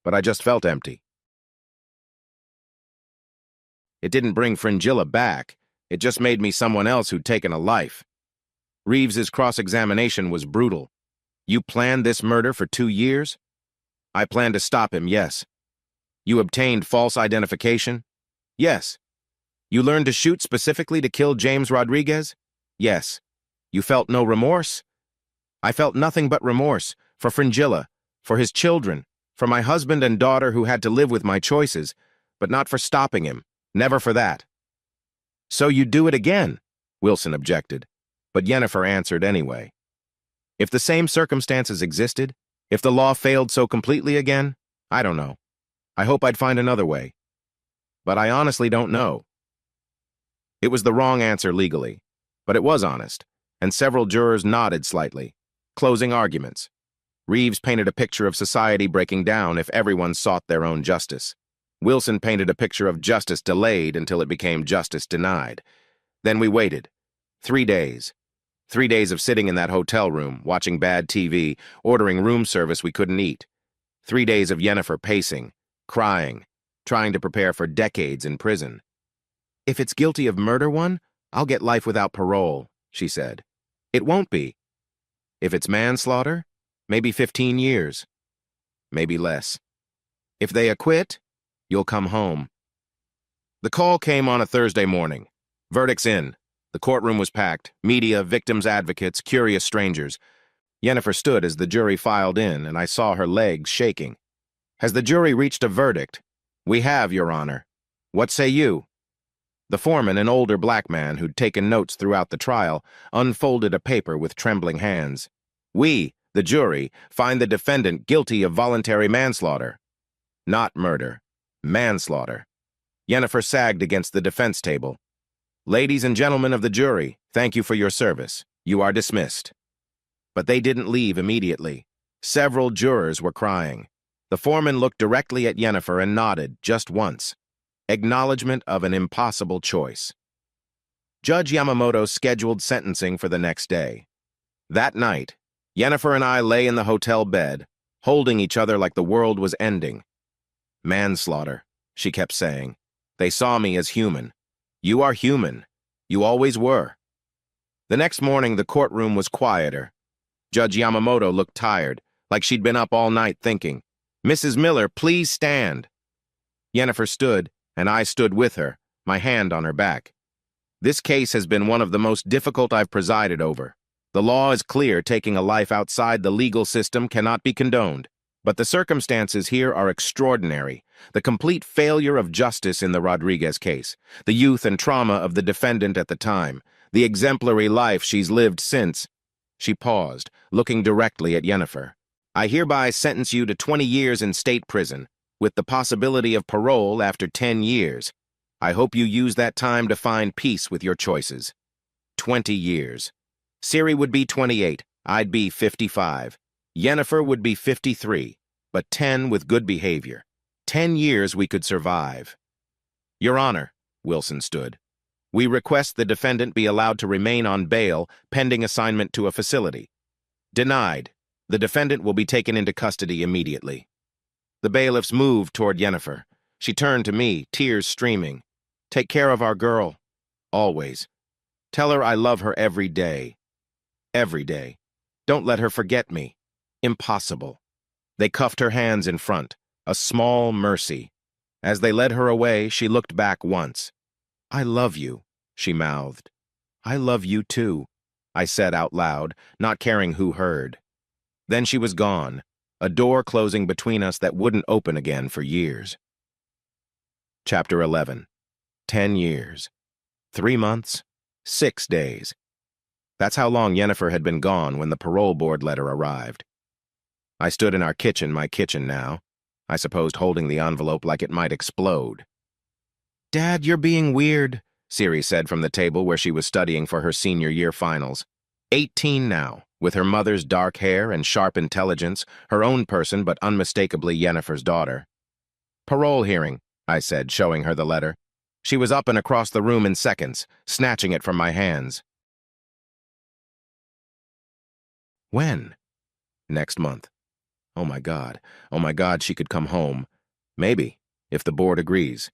but I just felt empty. It didn't bring Fringilla back. It just made me someone else who'd taken a life. Reeves's cross-examination was brutal. You planned this murder for 2 years? I planned to stop him, yes. You obtained false identification? Yes. You learned to shoot specifically to kill James Rodriguez? Yes. You felt no remorse? I felt nothing but remorse, for Fringilla, for his children, for my husband and daughter who had to live with my choices, but not for stopping him, never for that. So you do it again, Wilson objected. but Yennefer answered anyway. If the same circumstances existed, if the law failed so completely again, I don't know. I hope I'd find another way. But I honestly don't know. It was the wrong answer legally, but it was honest, and several jurors nodded slightly. Closing arguments. Reeves painted a picture of society breaking down if everyone sought their own justice. Wilson painted a picture of justice delayed until it became justice denied. Then we waited. 3 days. 3 days of sitting in that hotel room, watching bad TV, ordering room service we couldn't eat. 3 days of Yennefer pacing, crying, trying to prepare for decades in prison. If it's guilty of murder one, I'll get life without parole, she said. It won't be. If it's manslaughter, maybe 15 years. Maybe less. If they acquit, you'll come home. The call came on a Thursday morning. Verdicts in. The courtroom was packed. Media, victims' advocates, curious strangers. Yennefer stood as the jury filed in, and I saw her legs shaking. Has the jury reached a verdict? We have, Your Honor. What say you? The foreman, an older black man who'd taken notes throughout the trial, unfolded a paper with trembling hands. We, the jury, find the defendant guilty of voluntary manslaughter. Not murder. Manslaughter. Yennefer sagged against the defense table. Ladies and gentlemen of the jury, thank you for your service. You are dismissed. But they didn't leave immediately. Several jurors were crying. The foreman looked directly at Yennefer and nodded just once. Acknowledgement of an impossible choice. Judge Yamamoto scheduled sentencing for the next day. That night, Yennefer and I lay in the hotel bed, holding each other like the world was ending. Manslaughter, she kept saying. They saw me as human. You are human. You always were. The next morning, the courtroom was quieter. Judge Yamamoto looked tired, like she'd been up all night thinking. Mrs. Miller, please stand. Yennefer stood, and I stood with her, my hand on her back. This case has been one of the most difficult I've presided over. The law is clear, taking a life outside the legal system cannot be condoned. But the circumstances here are extraordinary. The complete failure of justice in the Rodriguez case, the youth and trauma of the defendant at the time, the exemplary life she's lived since. She paused, looking directly at Yennefer. I hereby sentence you to 20 years in state prison, with the possibility of parole after 10 years. I hope you use that time to find peace with your choices. 20 years. Ciri would be 28, I'd be 55. Yennefer would be 53, but 10 with good behavior. 10 years we could survive. Your Honor, Wilson stood. We request the defendant be allowed to remain on bail pending assignment to a facility. Denied. The defendant will be taken into custody immediately. The bailiffs moved toward Yennefer. She turned to me, tears streaming. Take care of our girl. Always. Tell her I love her every day. Every day. Don't let her forget me. Impossible. They cuffed her hands in front, a small mercy. As they led her away, she looked back once. I love you, she mouthed. I love you too, I said out loud, not caring who heard. Then she was gone, a door closing between us that wouldn't open again for years. Chapter 11. 10 years. 3 months. 6 days. That's how long Yennefer had been gone when the parole board letter arrived. I stood in our kitchen, my kitchen now, I supposed holding the envelope like it might explode. Dad, you're being weird, Ciri said from the table where she was studying for her senior year finals. 18 now, with her mother's dark hair and sharp intelligence, her own person but unmistakably Yennefer's daughter. Parole hearing, I said, showing her the letter. She was up and across the room in seconds, snatching it from my hands. When? Next month. Oh my God, she could come home. Maybe, if the board agrees.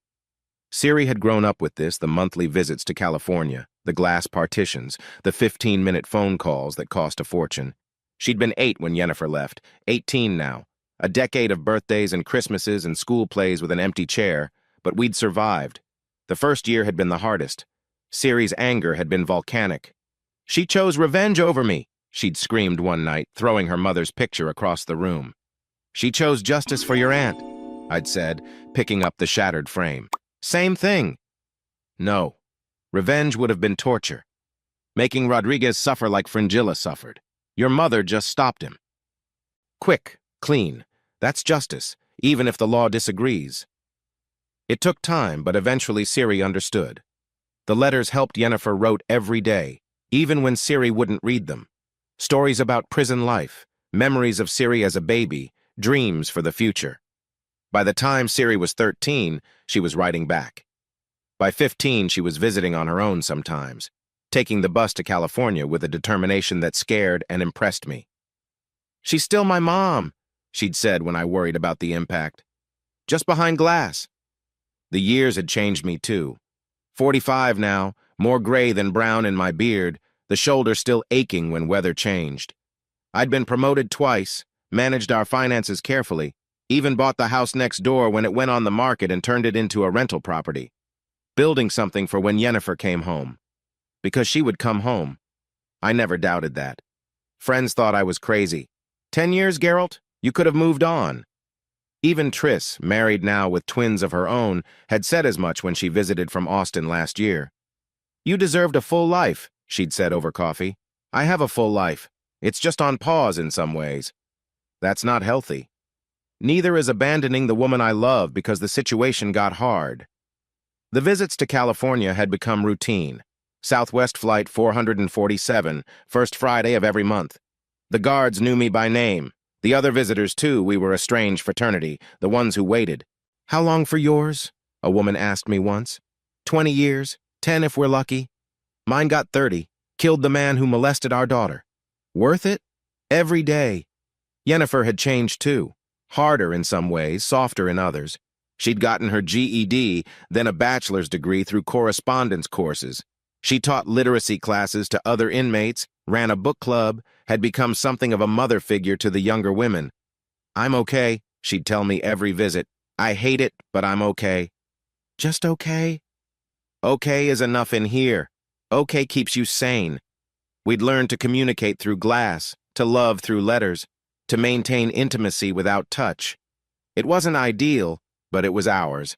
Ciri had grown up with this, the monthly visits to California, the glass partitions, the 15-minute phone calls that cost a fortune. She'd been 8 when Yennefer left, 18 now. A decade of birthdays and Christmases and school plays with an empty chair, but we'd survived. The first year had been the hardest. Ciri's anger had been volcanic. She chose revenge over me, she'd screamed one night, throwing her mother's picture across the room. She chose justice for your aunt, I'd said, picking up the shattered frame. Same thing. No. Revenge would have been torture. making Rodriguez suffer like Fringilla suffered. Your mother just stopped him. Quick, clean. That's justice, even if the law disagrees. It took time, but eventually Siri understood. The letters helped Yennefer wrote every day, even when Siri wouldn't read them. Stories about prison life, memories of Siri as a baby, dreams for the future. By the time Siri was 13, she was writing back. By 15, she was visiting on her own sometimes, taking the bus to California with a determination that scared and impressed me. "She's still my mom," she'd said when I worried about the impact. "Just behind glass." The years had changed me too. 45 now, more gray than brown in my beard, the shoulder still aching when weather changed. I'd been promoted twice, managed our finances carefully, even bought the house next door when it went on the market and turned it into a rental property. Building something for when Yennefer came home. Because she would come home. I never doubted that. Friends thought I was crazy. 10 years, Geralt? You could have moved on. Even Triss, married now with twins of her own, had said as much when she visited from Austin last year. "You deserved a full life," she'd said over coffee. "I have a full life. It's just on pause in some ways. That's not healthy. Neither is abandoning the woman I love because the situation got hard." The visits to California had become routine. Southwest Flight 447, first Friday of every month. The guards knew me by name. The other visitors, too. We were a strange fraternity, the ones who waited. "How long for yours?" a woman asked me once. 20 years, 10 if we're lucky. Mine got 30, killed the man who molested our daughter. Worth it? Every day. Yennefer had changed, too. Harder in some ways, softer in others. She'd gotten her GED, then a bachelor's degree through correspondence courses. She taught literacy classes to other inmates, ran a book club, had become something of a mother figure to the younger women. "I'm okay," she'd tell me every visit. "I hate it, but I'm okay." Just okay? Okay is enough in here. Okay keeps you sane. We'd learned to communicate through glass, to love through letters, to maintain intimacy without touch. It wasn't ideal, but it was ours.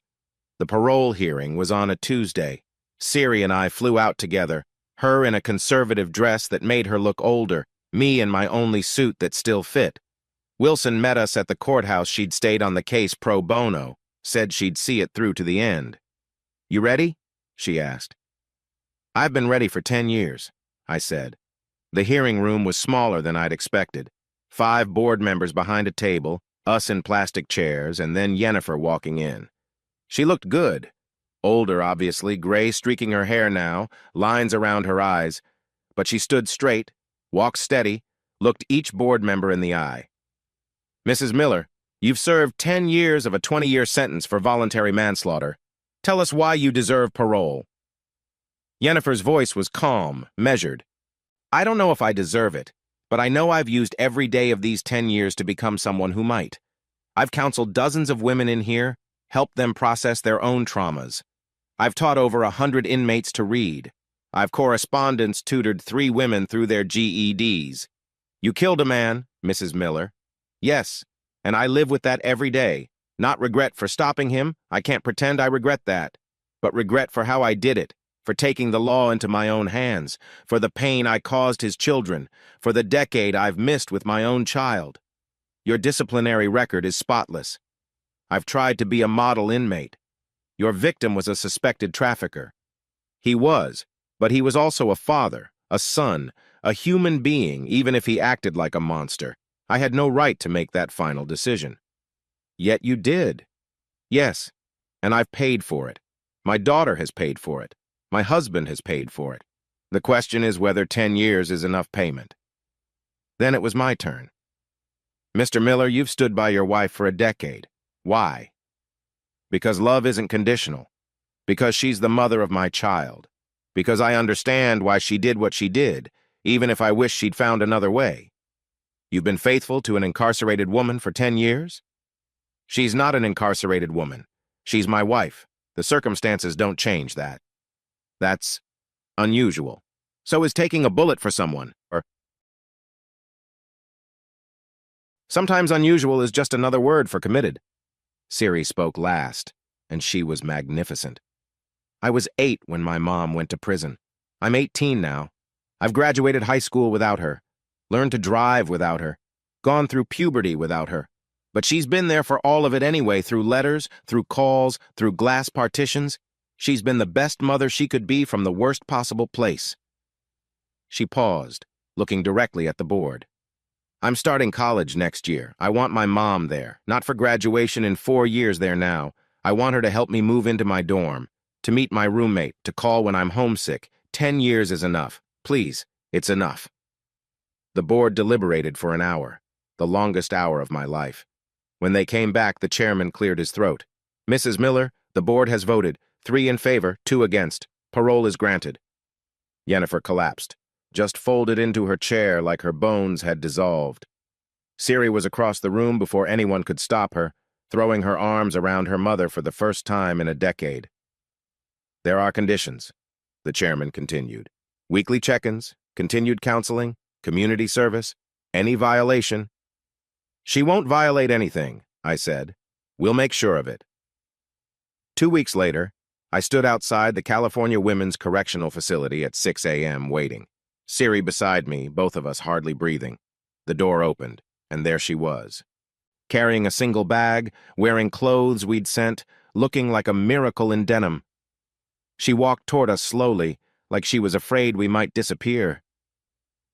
The parole hearing was on a Tuesday. Siri and I flew out together, her in a conservative dress that made her look older, me in my only suit that still fit. Wilson met us at the courthouse. She'd stayed on the case pro bono, said she'd see it through to the end. "You ready?" she asked. "I've been ready for 10 years, I said. The hearing room was smaller than I'd expected. 5 board members behind a table, us in plastic chairs, and then Yennefer walking in. She looked good. Older, obviously, gray streaking her hair now, lines around her eyes. But she stood straight, walked steady, looked each board member in the eye. "Mrs. Miller, you've served 10 years of a 20-year sentence for voluntary manslaughter. Tell us why you deserve parole." Yennefer's voice was calm, measured. "I don't know if I deserve it, but I know I've used every day of these 10 years to become someone who might. I've counseled dozens of women in here, helped them process their own traumas. I've taught over 100 inmates to read. I've correspondence tutored 3 women through their GEDs. You killed a man, Mrs. Miller. Yes, and I live with that every day. Not regret for stopping him, I can't pretend I regret that, but regret for how I did it, for taking the law into my own hands, for the pain I caused his children, for the decade I've missed with my own child. Your disciplinary record is spotless. I've tried to be a model inmate. Your victim was a suspected trafficker. He was, but he was also a father, a son, a human being, even if he acted like a monster. I had no right to make that final decision. Yet you did. Yes, and I've paid for it. My daughter has paid for it. My husband has paid for it. The question is whether 10 years is enough payment. Then it was my turn. Mr. Miller, you've stood by your wife for a decade. Why? Because love isn't conditional. Because she's the mother of my child. Because I understand why she did what she did, even if I wish she'd found another way. You've been faithful to an incarcerated woman for 10 years? She's not an incarcerated woman. She's my wife. The circumstances don't change that. That's unusual. So is taking a bullet for someone, or sometimes unusual is just another word for committed. Siri spoke last, and she was magnificent. I was 8 when my mom went to prison. I'm 18 now. I've graduated high school without her, learned to drive without her, gone through puberty without her. But she's been there for all of it anyway, through letters, through calls, through glass partitions. She's been the best mother she could be from the worst possible place. She paused, looking directly at the board. I'm starting college next year. I want my mom there, not for graduation in 4 years there now. I want her to help me move into my dorm, to meet my roommate, to call when I'm homesick. 10 years is enough. Please, it's enough. The board deliberated for an hour, the longest hour of my life. When they came back, the chairman cleared his throat. Mrs. Miller, the board has voted. 3 in favor, 2 against. Parole is granted. Yennefer collapsed, just folded into her chair like her bones had dissolved. Siri was across the room before anyone could stop her, throwing her arms around her mother for the first time in a decade. There are conditions, the chairman continued. Weekly check-ins, continued counseling, community service, any violation. She won't violate anything, I said. We'll make sure of it. 2 weeks later, I stood outside the California Women's Correctional Facility at 6 a.m. waiting. Siri beside me, both of us hardly breathing. The door opened, and there she was. Carrying a single bag, wearing clothes we'd sent, looking like a miracle in denim. She walked toward us slowly, like she was afraid we might disappear.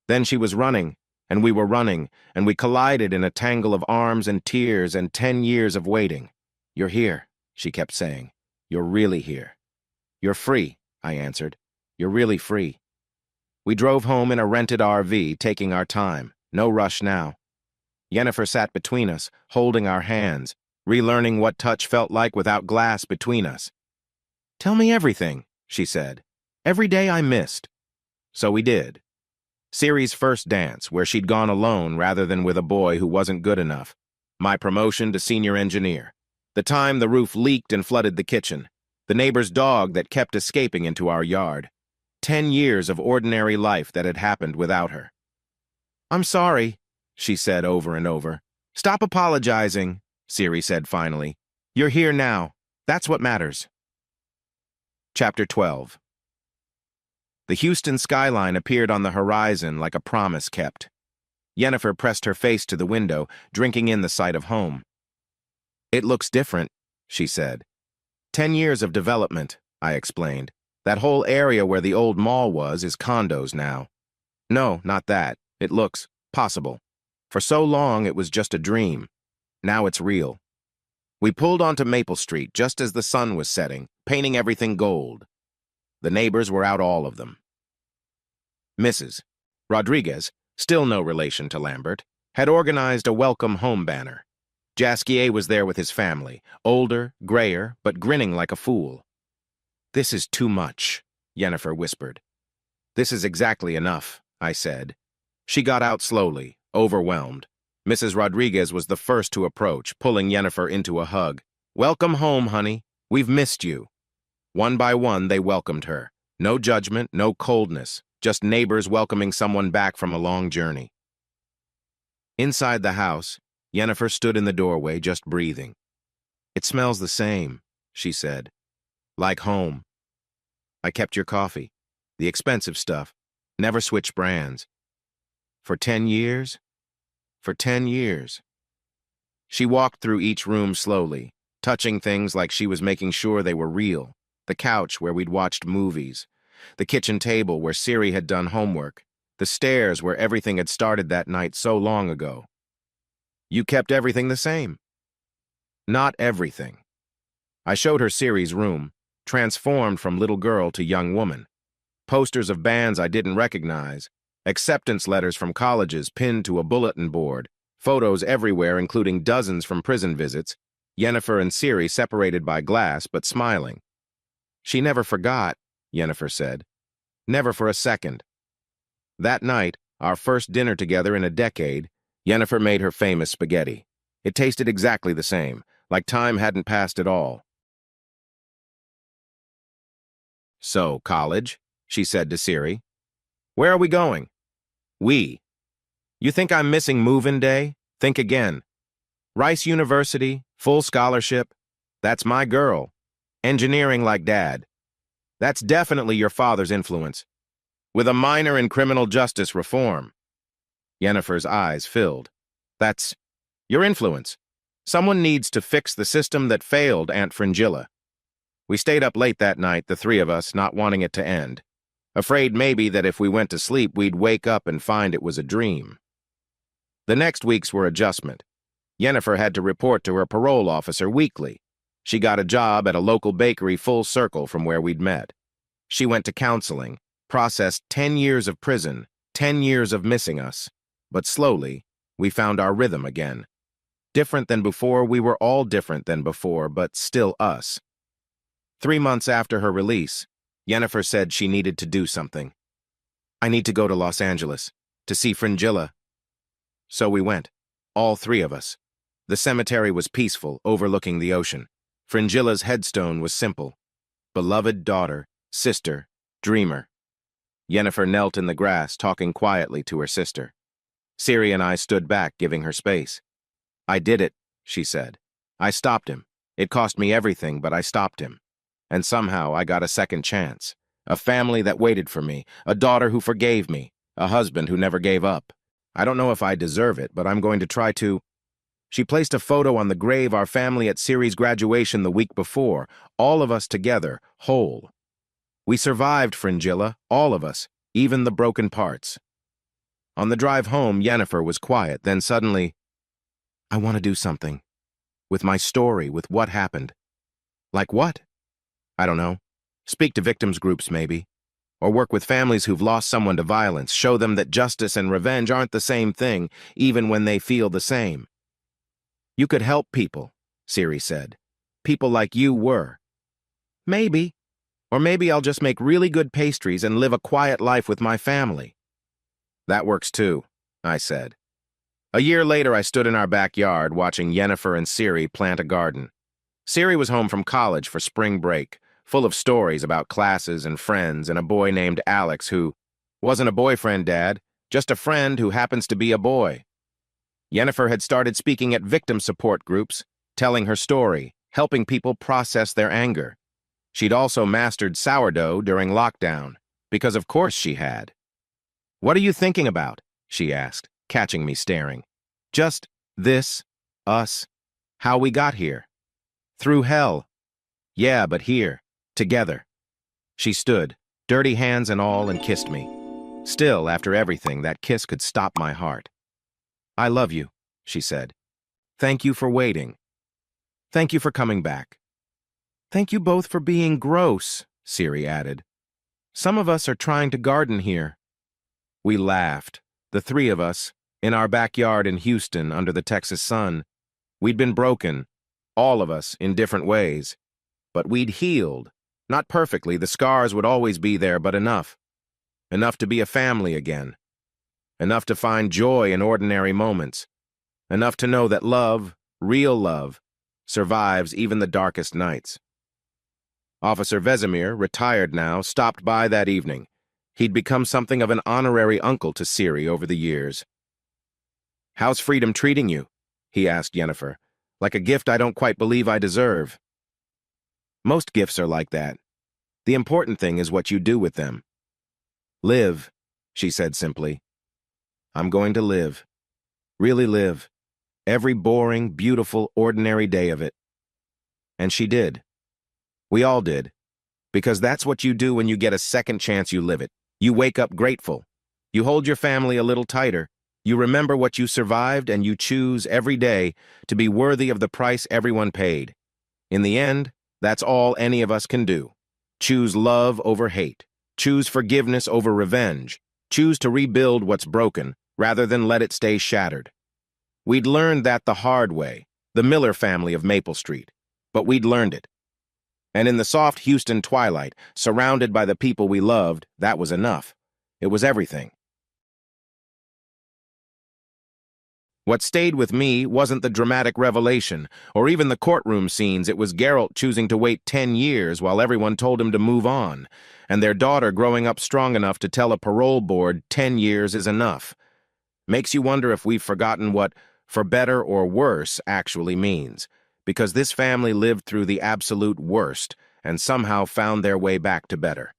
Then she was running, and we were running, and we collided in a tangle of arms and tears and 10 years of waiting. You're here, she kept saying. You're really here. You're free, I answered. You're really free. We drove home in a rented RV, taking our time. No rush now. Yennefer sat between us, holding our hands, relearning what touch felt like without glass between us. Tell me everything, she said. Every day I missed. So we did. Siri's first dance, where she'd gone alone rather than with a boy who wasn't good enough. My promotion to senior engineer. The time the roof leaked and flooded the kitchen. The neighbor's dog that kept escaping into our yard. 10 years of ordinary life that had happened without her. I'm sorry, she said over and over. Stop apologizing, Siri said finally. You're here now. That's what matters. Chapter 12. The Houston skyline appeared on the horizon like a promise kept. Yennefer pressed her face to the window, drinking in the sight of home. It looks different, she said. 10 years of development, I explained. That whole area where the old mall was is condos now. No, not that. It looks possible. For so long it was just a dream. Now it's real. We pulled onto Maple Street just as the sun was setting, painting everything gold. The neighbors were out, all of them. Mrs. Rodriguez, still no relation to Lambert, had organized a welcome home banner. Jasquier was there with his family, older, grayer, but grinning like a fool. This is too much, Yennefer whispered. This is exactly enough, I said. She got out slowly, overwhelmed. Mrs. Rodriguez was the first to approach, pulling Yennefer into a hug. Welcome home, honey. We've missed you. One by one, they welcomed her. No judgment, no coldness, just neighbors welcoming someone back from a long journey. Inside the house, Yennefer stood in the doorway, just breathing. It smells the same, she said. Like home. I kept your coffee, the expensive stuff, never switched brands. For 10 years? For 10 years. She walked through each room slowly, touching things like she was making sure they were real. The couch where we'd watched movies, the kitchen table where Siri had done homework, the stairs where everything had started that night so long ago. You kept everything the same. Not everything. I showed her Siri's room, transformed from little girl to young woman. Posters of bands I didn't recognize, acceptance letters from colleges pinned to a bulletin board, photos everywhere including dozens from prison visits, Yennefer and Siri separated by glass but smiling. She never forgot, Yennefer said. Never for a second. That night, our first dinner together in a decade, Yennefer made her famous spaghetti. It tasted exactly the same, like time hadn't passed at all. So, college, she said to Siri. Where are we going? We. You think I'm missing move-in day? Think again. Rice University, full scholarship. That's my girl. Engineering like Dad. That's definitely your father's influence. with a minor in criminal justice reform. Yennefer's eyes filled. That's your influence. Someone needs to fix the system that failed Aunt Fringilla. We stayed up late that night, the three of us, not wanting it to end. Afraid maybe that if we went to sleep, we'd wake up and find it was a dream. The next weeks were adjustment. Yennefer had to report to her parole officer weekly. She got a job at a local bakery full circle from where we'd met. She went to counseling, processed 10 years of prison, 10 years of missing us. But slowly, we found our rhythm again. Different than before, we were all different than before, but still us. 3 months after her release, Yennefer said she needed to do something. I need to go to Los Angeles, to see Fringilla. So we went, all three of us. The cemetery was peaceful, overlooking the ocean. Fringilla's headstone was simple. Beloved daughter, sister, dreamer. Yennefer knelt in the grass, talking quietly to her sister. Ciri and I stood back, giving her space. I did it, she said. I stopped him. It cost me everything, but I stopped him. And somehow I got a second chance. A family that waited for me, a daughter who forgave me, a husband who never gave up. I don't know if I deserve it, but I'm going to try to. She placed a photo on the grave our family at Ciri's graduation the week before, all of us together, whole. We survived, Fringilla, all of us, even the broken parts. On the drive home, Yennefer was quiet, then suddenly, I want to do something. With my story, with what happened. Like what? I don't know. Speak to victims groups, maybe. Or work with families who've lost someone to violence, show them that justice and revenge aren't the same thing, even when they feel the same. You could help people, Ciri said. People like you were. Maybe. Or maybe I'll just make really good pastries and live a quiet life with my family. That works too, I said. A year later, I stood in our backyard watching Yennefer and Ciri plant a garden. Ciri was home from college for spring break, full of stories about classes and friends and a boy named Alex who wasn't a boyfriend, Dad, just a friend who happens to be a boy. Yennefer had started speaking at victim support groups, telling her story, helping people process their anger. She'd also mastered sourdough during lockdown, because of course she had. What are you thinking about? She asked, catching me staring. Just this, us, how we got here. Through hell. Yeah, but here, together. She stood, dirty hands and all, and kissed me. Still, after everything, that kiss could stop my heart. I love you, she said. Thank you for waiting. Thank you for coming back. Thank you both for being gross, Ciri added. Some of us are trying to garden here. We laughed, the three of us, in our backyard in Houston under the Texas sun. We'd been broken, all of us in different ways. But we'd healed. Not perfectly, the scars would always be there, but enough. Enough to be a family again. Enough to find joy in ordinary moments. Enough to know that love, real love, survives even the darkest nights. Officer Vesemir, retired now, stopped by that evening. He'd become something of an honorary uncle to Ciri over the years. How's freedom treating you? He asked Yennefer. Like a gift I don't quite believe I deserve. Most gifts are like that. The important thing is what you do with them. Live, she said simply. I'm going to live. Really live. Every boring, beautiful, ordinary day of it. And she did. We all did. Because that's what you do when you get a second chance, you live it. You wake up grateful. You hold your family a little tighter. You remember what you survived, and you choose every day to be worthy of the price everyone paid. In the end, that's all any of us can do. Choose love over hate. Choose forgiveness over revenge. Choose to rebuild what's broken, rather than let it stay shattered. We'd learned that the hard way, the Miller family of Maple Street, but we'd learned it. And in the soft Houston twilight, surrounded by the people we loved, that was enough. It was everything. What stayed with me wasn't the dramatic revelation, or even the courtroom scenes. It was Geralt choosing to wait 10 years while everyone told him to move on, and their daughter growing up strong enough to tell a parole board 10 years is enough. Makes you wonder if we've forgotten what for better or worse actually means, because this family lived through the absolute worst and somehow found their way back to better.